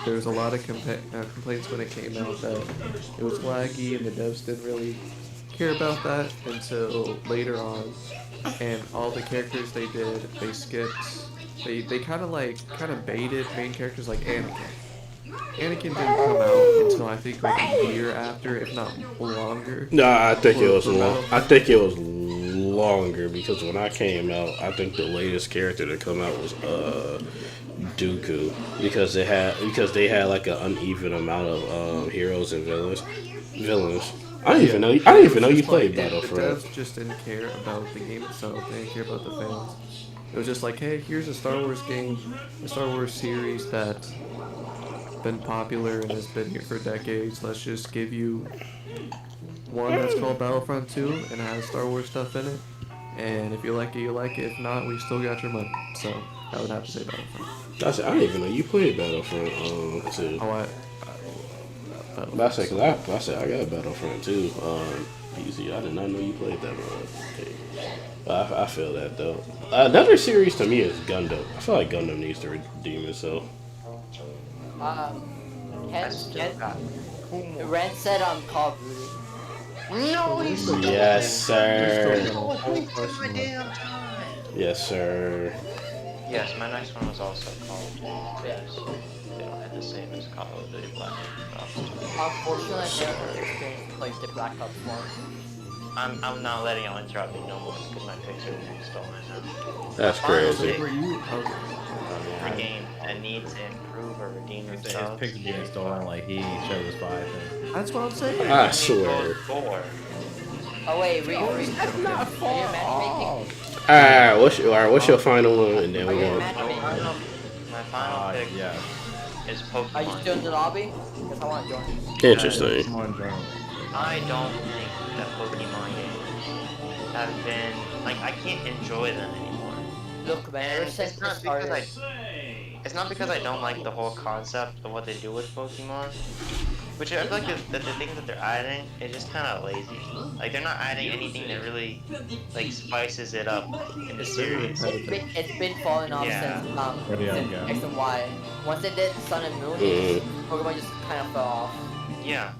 there was a lot of complaints when it came out that it was laggy and the devs didn't really care about that until later on. And all the characters they did, they skipped. They kind of baited main characters like Anakin. Anakin didn't come out until I think like a year after, if not longer. Nah, I think it was long. I think it was longer because when I came out, I think the latest character to come out was Dooku because they had like an uneven amount of heroes and villains. I didn't even know you played Battlefront. The devs just didn't care about the game itself. They didn't care about the fans. It was just like, hey, here's a Star Wars game, a Star Wars series that's been popular and has been here for decades. Let's just give you one that's called Battlefront 2 and has Star Wars stuff in it. And if you like it, you like it. If not, we still got your money. So I would have to say Battlefront. I didn't even know you played Battlefront 2. Oh, I said I got Battlefront 2 PC. I did not know you played that one. I feel that though. Another series to me is Gundam. I feel like Gundam needs to redeem itself. Ren said on Call of Duty. No, he's still Yes, sir. my damn time. Yes, sir. Yes, my next one was also Call of Duty. Yes. They don't have the same as Call of Duty Black Ops 2. Unfortunately, I never experienced like the Black Ops 1. I'm not letting y'all interrupt me no more because my picks are being stolen now. That's crazy. The game that needs to improve or redeem His themselves. picks are being stolen like he chose 5 things. That's what I'm saying. I swear. Oh wait, that's not Alright, what's your final one, and then we're going. My final pick is Pokemon. Are you still in the lobby? Because I want to join. Interesting. I don't think that Pokemon games have been like I can't enjoy them anymore. Look, man, it's not because I don't like the whole concept of what they do with Pokemon, which I feel like the things that they're adding is just kind of lazy. Like they're not adding anything that really like spices it up in the series. It's been falling off since X and Y. Once they did Sun and Moon, Pokemon just kind of fell off. Yeah.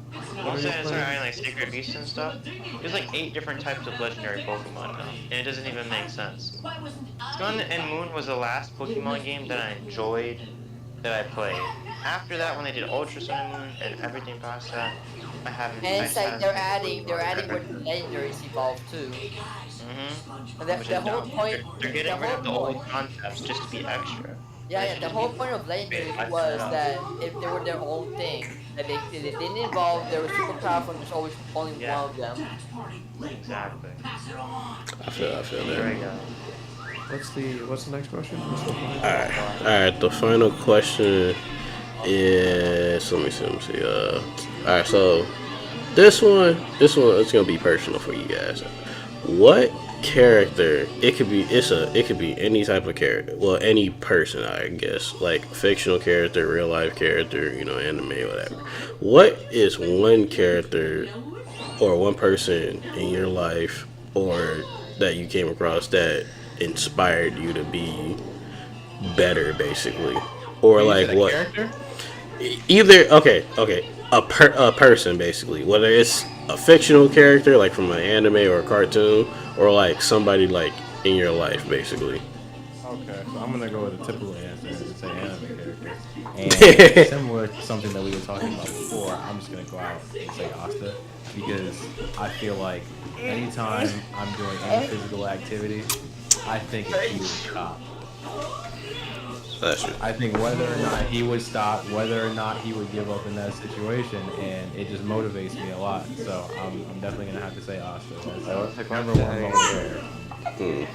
Once they started adding like Sacred Beasts and stuff, there's like 8 different types of legendary Pokemon now, and it doesn't even make sense. Sun and Moon was the last Pokemon game that I enjoyed that I played. After that, when they did Ultra Sun and Moon and everything past that, I haven't. And it's like they're adding where the legendaries evolve too. And the whole point. They're getting rid of the old concepts just to be extra. Yeah, the whole point of legendaries was that if they were their own thing, that they didn't evolve, they were super powerful, and there's always only one of them. Exactly. I feel that. What's the next question? Alright, the final question is let me see. Alright, so this one is gonna be personal for you guys. what character? It could be any type of character. Well, any person, I guess, like fictional character, real life character, anime, whatever. What is one character or one person in your life or that you came across that inspired you to be better, basically, or like what? Character? Either a person, basically, whether it's a fictional character like from an anime or a cartoon, or like somebody like in your life, basically. Okay, so I'm gonna go with a typical answer and say anime character. And similar to something that we were talking about before, I'm just gonna go out and say Asta, because I feel like anytime I'm doing any physical activity, I think he would stop. I think whether or not he would stop, whether or not he would give up in that situation, and it just motivates me a lot. So I'm definitely gonna have to say Asta. That's number one motivator.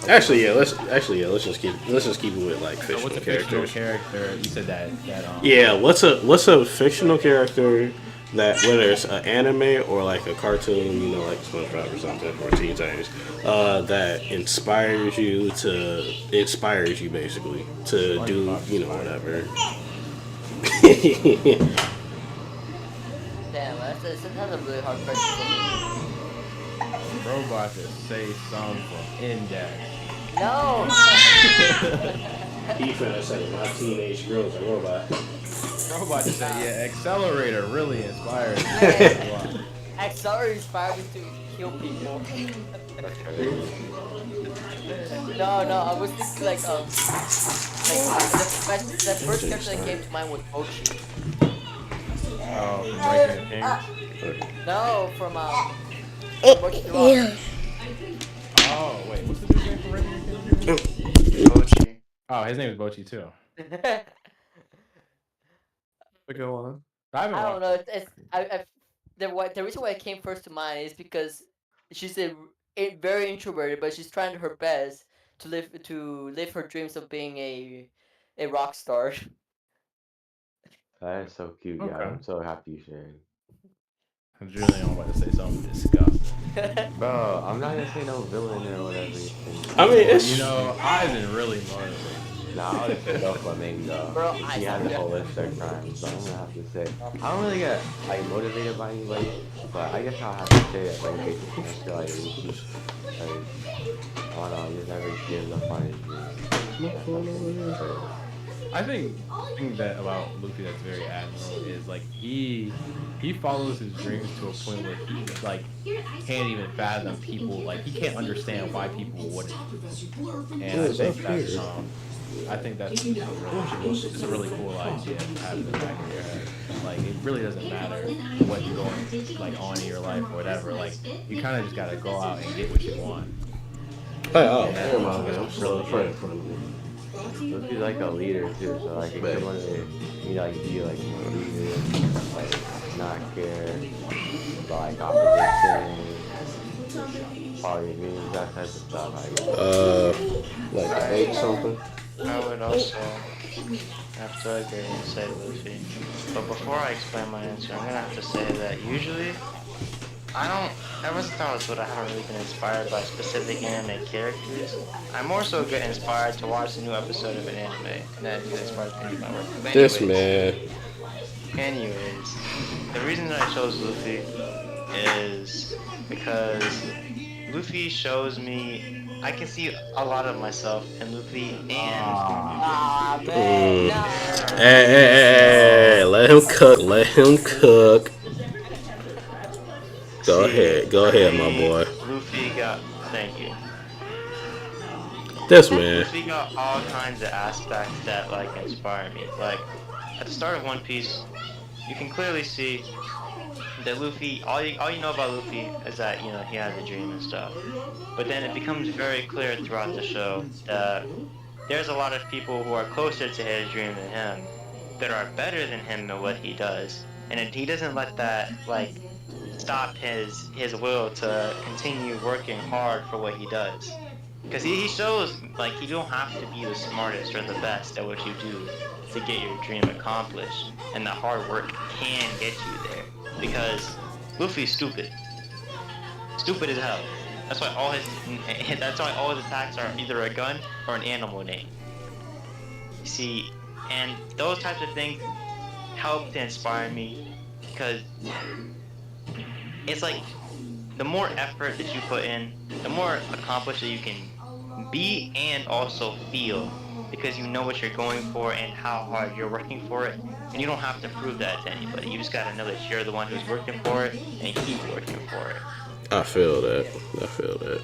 Actually, let's just keep it with like fictional So what's a characters. fictional character? You said that. Yeah, what's a fictional character that, whether it's an anime or like a cartoon, like SpongeBob or something, or Teen Titans, that inspires you basically to do whatever. Damn, that's a really hard question for me. Robot to say something from Index. No! He finna say my teenage girl's a robot. Robot to say, yeah, Accelerator really inspired me. Accelerator inspired me to kill people. No, I was thinking like the first character that came to mind was Bochi. Oh, from Breaking the King? No, from Bochi the Rock. Oh, wait, what's the dude's name from Breaking the King? Bochi. Oh, his name is Bochi too. But go on. I don't know. The reason why it came first to mind is because she's very introverted, but she's trying her best to live her dreams of being a rock star. That is so cute, Okay. yeah. I'm so happy you shared. I'm really about to say something disgusting. Bro, I'm not gonna say no villain or whatever. I mean, it's Aizen really motivated. Nah, I would say no flamingo. Bro, He has a whole list of crimes, so I'm gonna have to say I don't really get like motivated by anybody, but I guess I'll have to say it like basically I feel like Luffy. Like, I don't know, you never give up on his dreams. I think the thing that about Luffy that's very admirable is like he follows his dreams to a point where he like can't even fathom people, like he can't understand why people wouldn't. And I think that's just a really cool idea to have in the back of your head. Like it really doesn't matter what's going like on in your life or whatever. Like you kind of just gotta go out and get what you want. Luffy's like a leader too, so like if you want to be like a leader, like not care about like opposition, follow your dreams, that type of stuff. I guess. Like hate something. I would also have to agree and say Luffy. But before I explain my answer, I'm gonna have to say that usually ever since I was little, I haven't really been inspired by specific anime characters. I more so get inspired to watch a new episode of an anime, and then get inspired to continue my work. But This man. Anyways, the reason that I chose Luffy is because Luffy shows me I can see a lot of myself in Luffy and Hey, let him cook. Go ahead, my boy. Luffy got, thank you. This man. Luffy got all kinds of aspects that like inspire me. Like at the start of One Piece, you can clearly see that Luffy, all you know about Luffy is that he has a dream and stuff. But then it becomes very clear throughout the show that there's a lot of people who are closer to his dream than him, that are better than him at what he does, and he doesn't let that like stop his will to continue working hard for what he does. Because he shows like you don't have to be the smartest or the best at what you do to get your dream accomplished, and the hard work can get you there. Because Luffy's stupid as hell. That's why all his attacks are either a gun or an animal name. You see, and those types of things help to inspire me because it's like the more effort that you put in, the more accomplished that you can be and also feel, because you know what you're going for and how hard you're working for it, and you don't have to prove that to anybody. You just gotta know that you're the one who's working for it and keep working for it. I feel that. I feel that.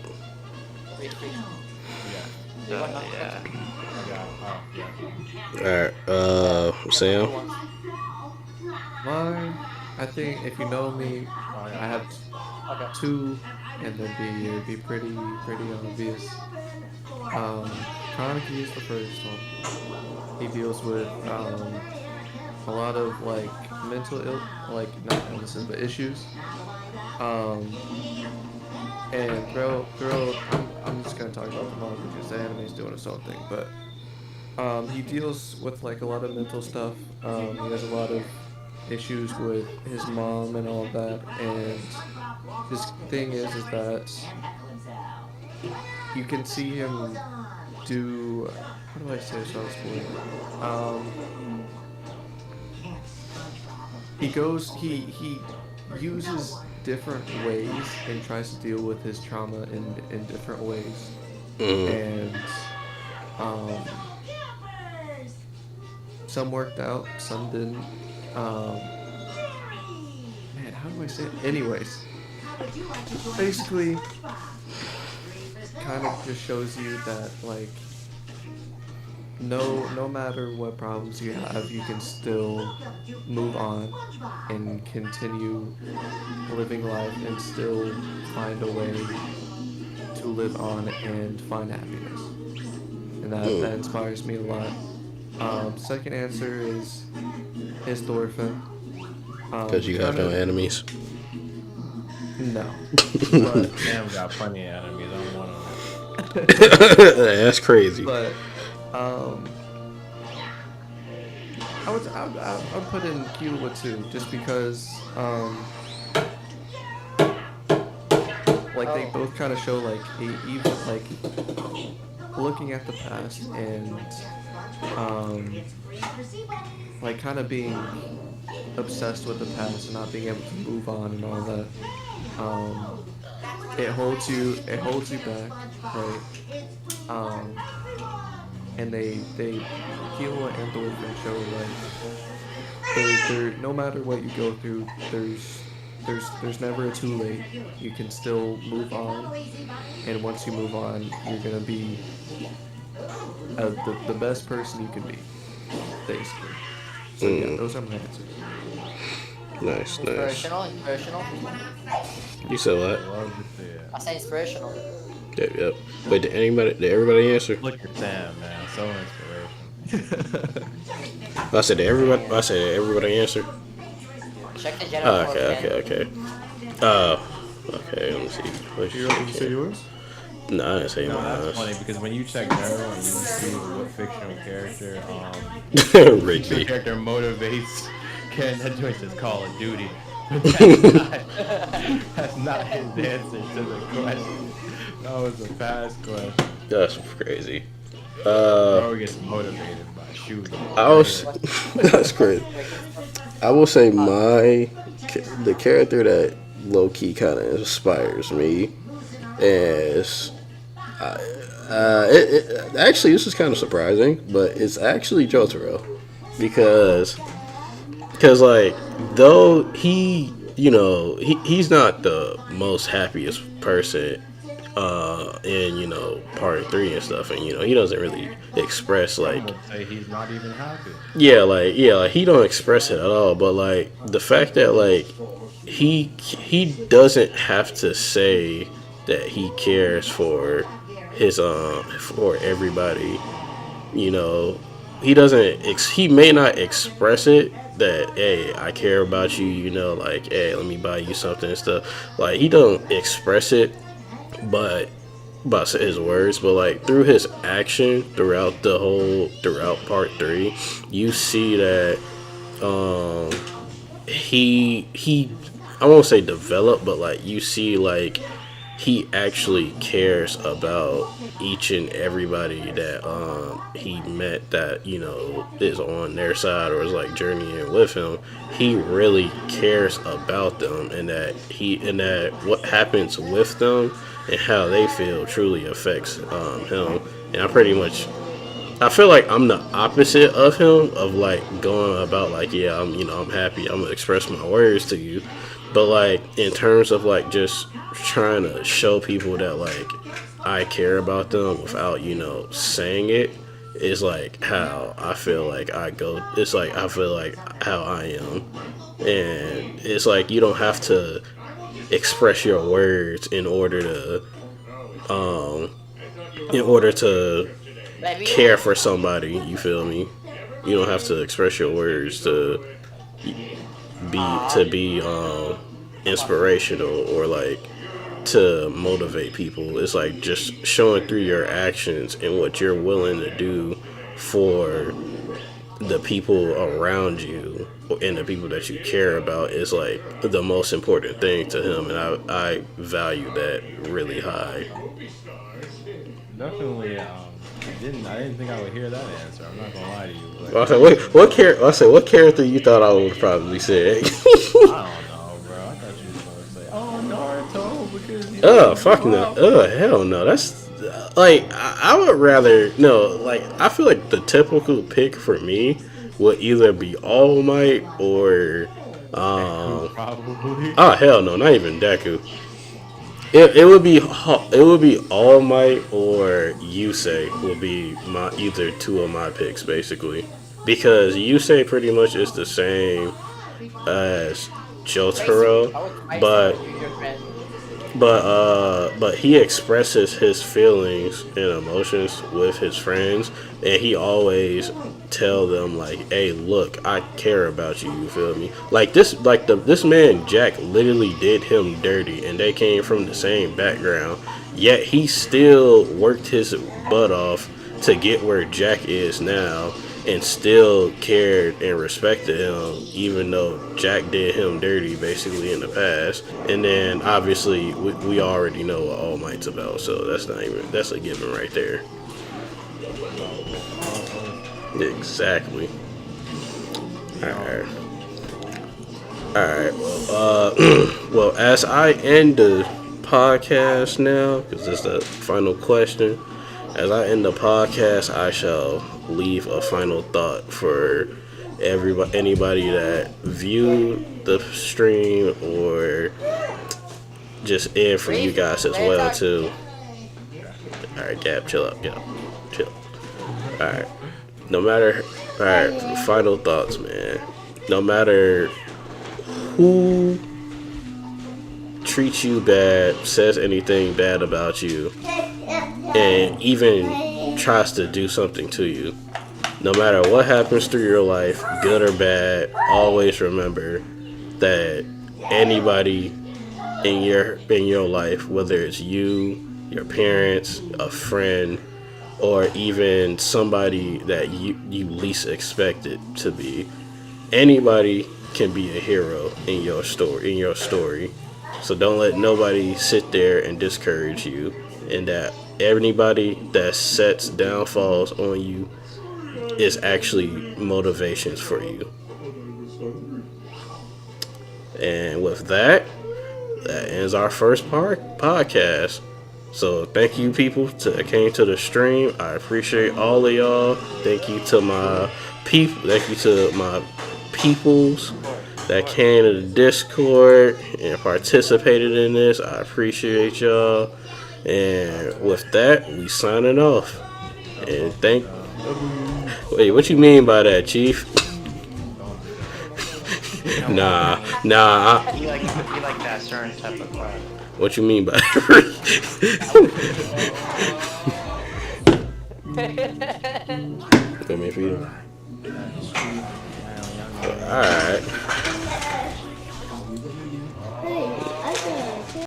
Yeah. Alright, Sam? Mine, I think if you know me, I have two, and then it'd be pretty obvious. Kaneki is the first one. He deals with a lot of like mental not illnesses but issues. And throughout, I'm just gonna talk about the manga because the anime's doing its own thing, but he deals with like a lot of mental stuff. He has a lot of issues with his mom and all of that, and his thing is that you can see him do, how do I say this without spoiling? He uses different ways and tries to deal with his trauma in different ways. And some worked out, some didn't. Man, how do I say it? Anyways, basically, kind of just shows you that like no matter what problems you have, you can still move on and continue living life and still find a way to live on and find happiness. And that inspires me a lot. Second answer is Thorfinn. Because you have no enemies. No. But Sam got plenty of enemies. I don't want to. That's crazy. But I would put in Killua too, just because like they both kind of show like even like looking at the past and like kind of being obsessed with the past and not being able to move on and all that. It holds you back, right? And they Killua and Thorfinn show like they're no matter what you go through, there's never a too late. You can still move on, and once you move on, you're gonna be the best person you can be, basically. So yeah, those are my answers. Nice. Inspirational. You said what? I say inspirational. Yep. Wait, did everybody answer? Look at Sam, man. So inspirational. I said everybody answer. Check the general. Okay. Okay, let me see. You say yours? No, I didn't say No, mine. that's funny because when you check general and you see what fictional character Rigby. character motivates Ken, that joint says Call of Duty. But that's not his answer to the question. That was a past question. That's crazy. Bro gets motivated by shooting. That's crazy. I will say the character that low key kind of inspires me is actually this is kind of surprising, but it's actually Jotaro because like though he's not the most happiest person in part 3 and stuff, and he doesn't really express like say he's not even happy. like he don't express it at all, but like the fact that like he doesn't have to say that he cares for his for everybody, he may not express it that, hey, I care about you, like, hey, let me buy you something and stuff. Like, he don't express it but about his words, but like through his action throughout part 3, you see that he I won't say develop, but like you see like he actually cares about each and everybody that he met that, you know, is on their side or is like journeying with him. He really cares about them, and that what happens with them and how they feel truly affects him. And I feel like I'm the opposite of him, of like going about like, yeah, I'm happy, I'm gonna express my words to you. But like in terms of like just trying to show people that like I care about them without, you know, saying it, is like how I feel like I go. It's like I feel like how I am. And it's like you don't have to express your words in order to care for somebody, you feel me? You don't have to express your words to be inspirational or like to motivate people. It's like just showing through your actions and what you're willing to do for the people around you and the people that you care about is like the most important thing to him, and I value that really high. Definitely, I didn't think I would hear that answer. I'm not gonna lie to you. But... what character you thought I would probably say? I don't know, bro. I thought you were gonna say, Naruto, because you know, fuck no. Hell no. That's like I would rather no. Like I feel like the typical pick for me would either be All Might or probably. Oh hell no, not even Deku. It would be All Might or Yusei would be either two of my picks basically, because Yusei pretty much is the same as Jotaro, but he expresses his feelings and emotions with his friends, and he always tell them like, hey, look, I care about you, you feel me? Like this man Jack literally did him dirty, and they came from the same background, yet he still worked his butt off to get where Jack is now, and still cared and respected him, even though Jack did him dirty basically in the past. And then obviously we already know what All Might's about, so that's a given right there. Exactly. Alright. Well, as I end the podcast now, because this is the final question, as I end the podcast, I shall leave a final thought for anybody that viewed the stream, or just in from you guys as well too. Alright, Gab, chill up, chill. Alright. Final thoughts, man. No matter who treats you bad, says anything bad about you, and even tries to do something to you, no matter what happens through your life, good or bad, always remember that anybody in your life, whether it's you, your parents, a friend, or even somebody that you least expect it to be, anybody can be a hero in your story. So don't let nobody sit there and discourage you, and that anybody that sets downfalls on you is actually motivations for you. And with that ends our first podcast. So thank you people that came to the stream. I appreciate all of y'all. Thank you to my people. Thank you to my peoples that came to the Discord and participated in this. I appreciate y'all. And with that, we signing off. And wait, what you mean by that, Chief? Nah. You like that certain type of crowd. What you mean by Come here, feed him. Alright.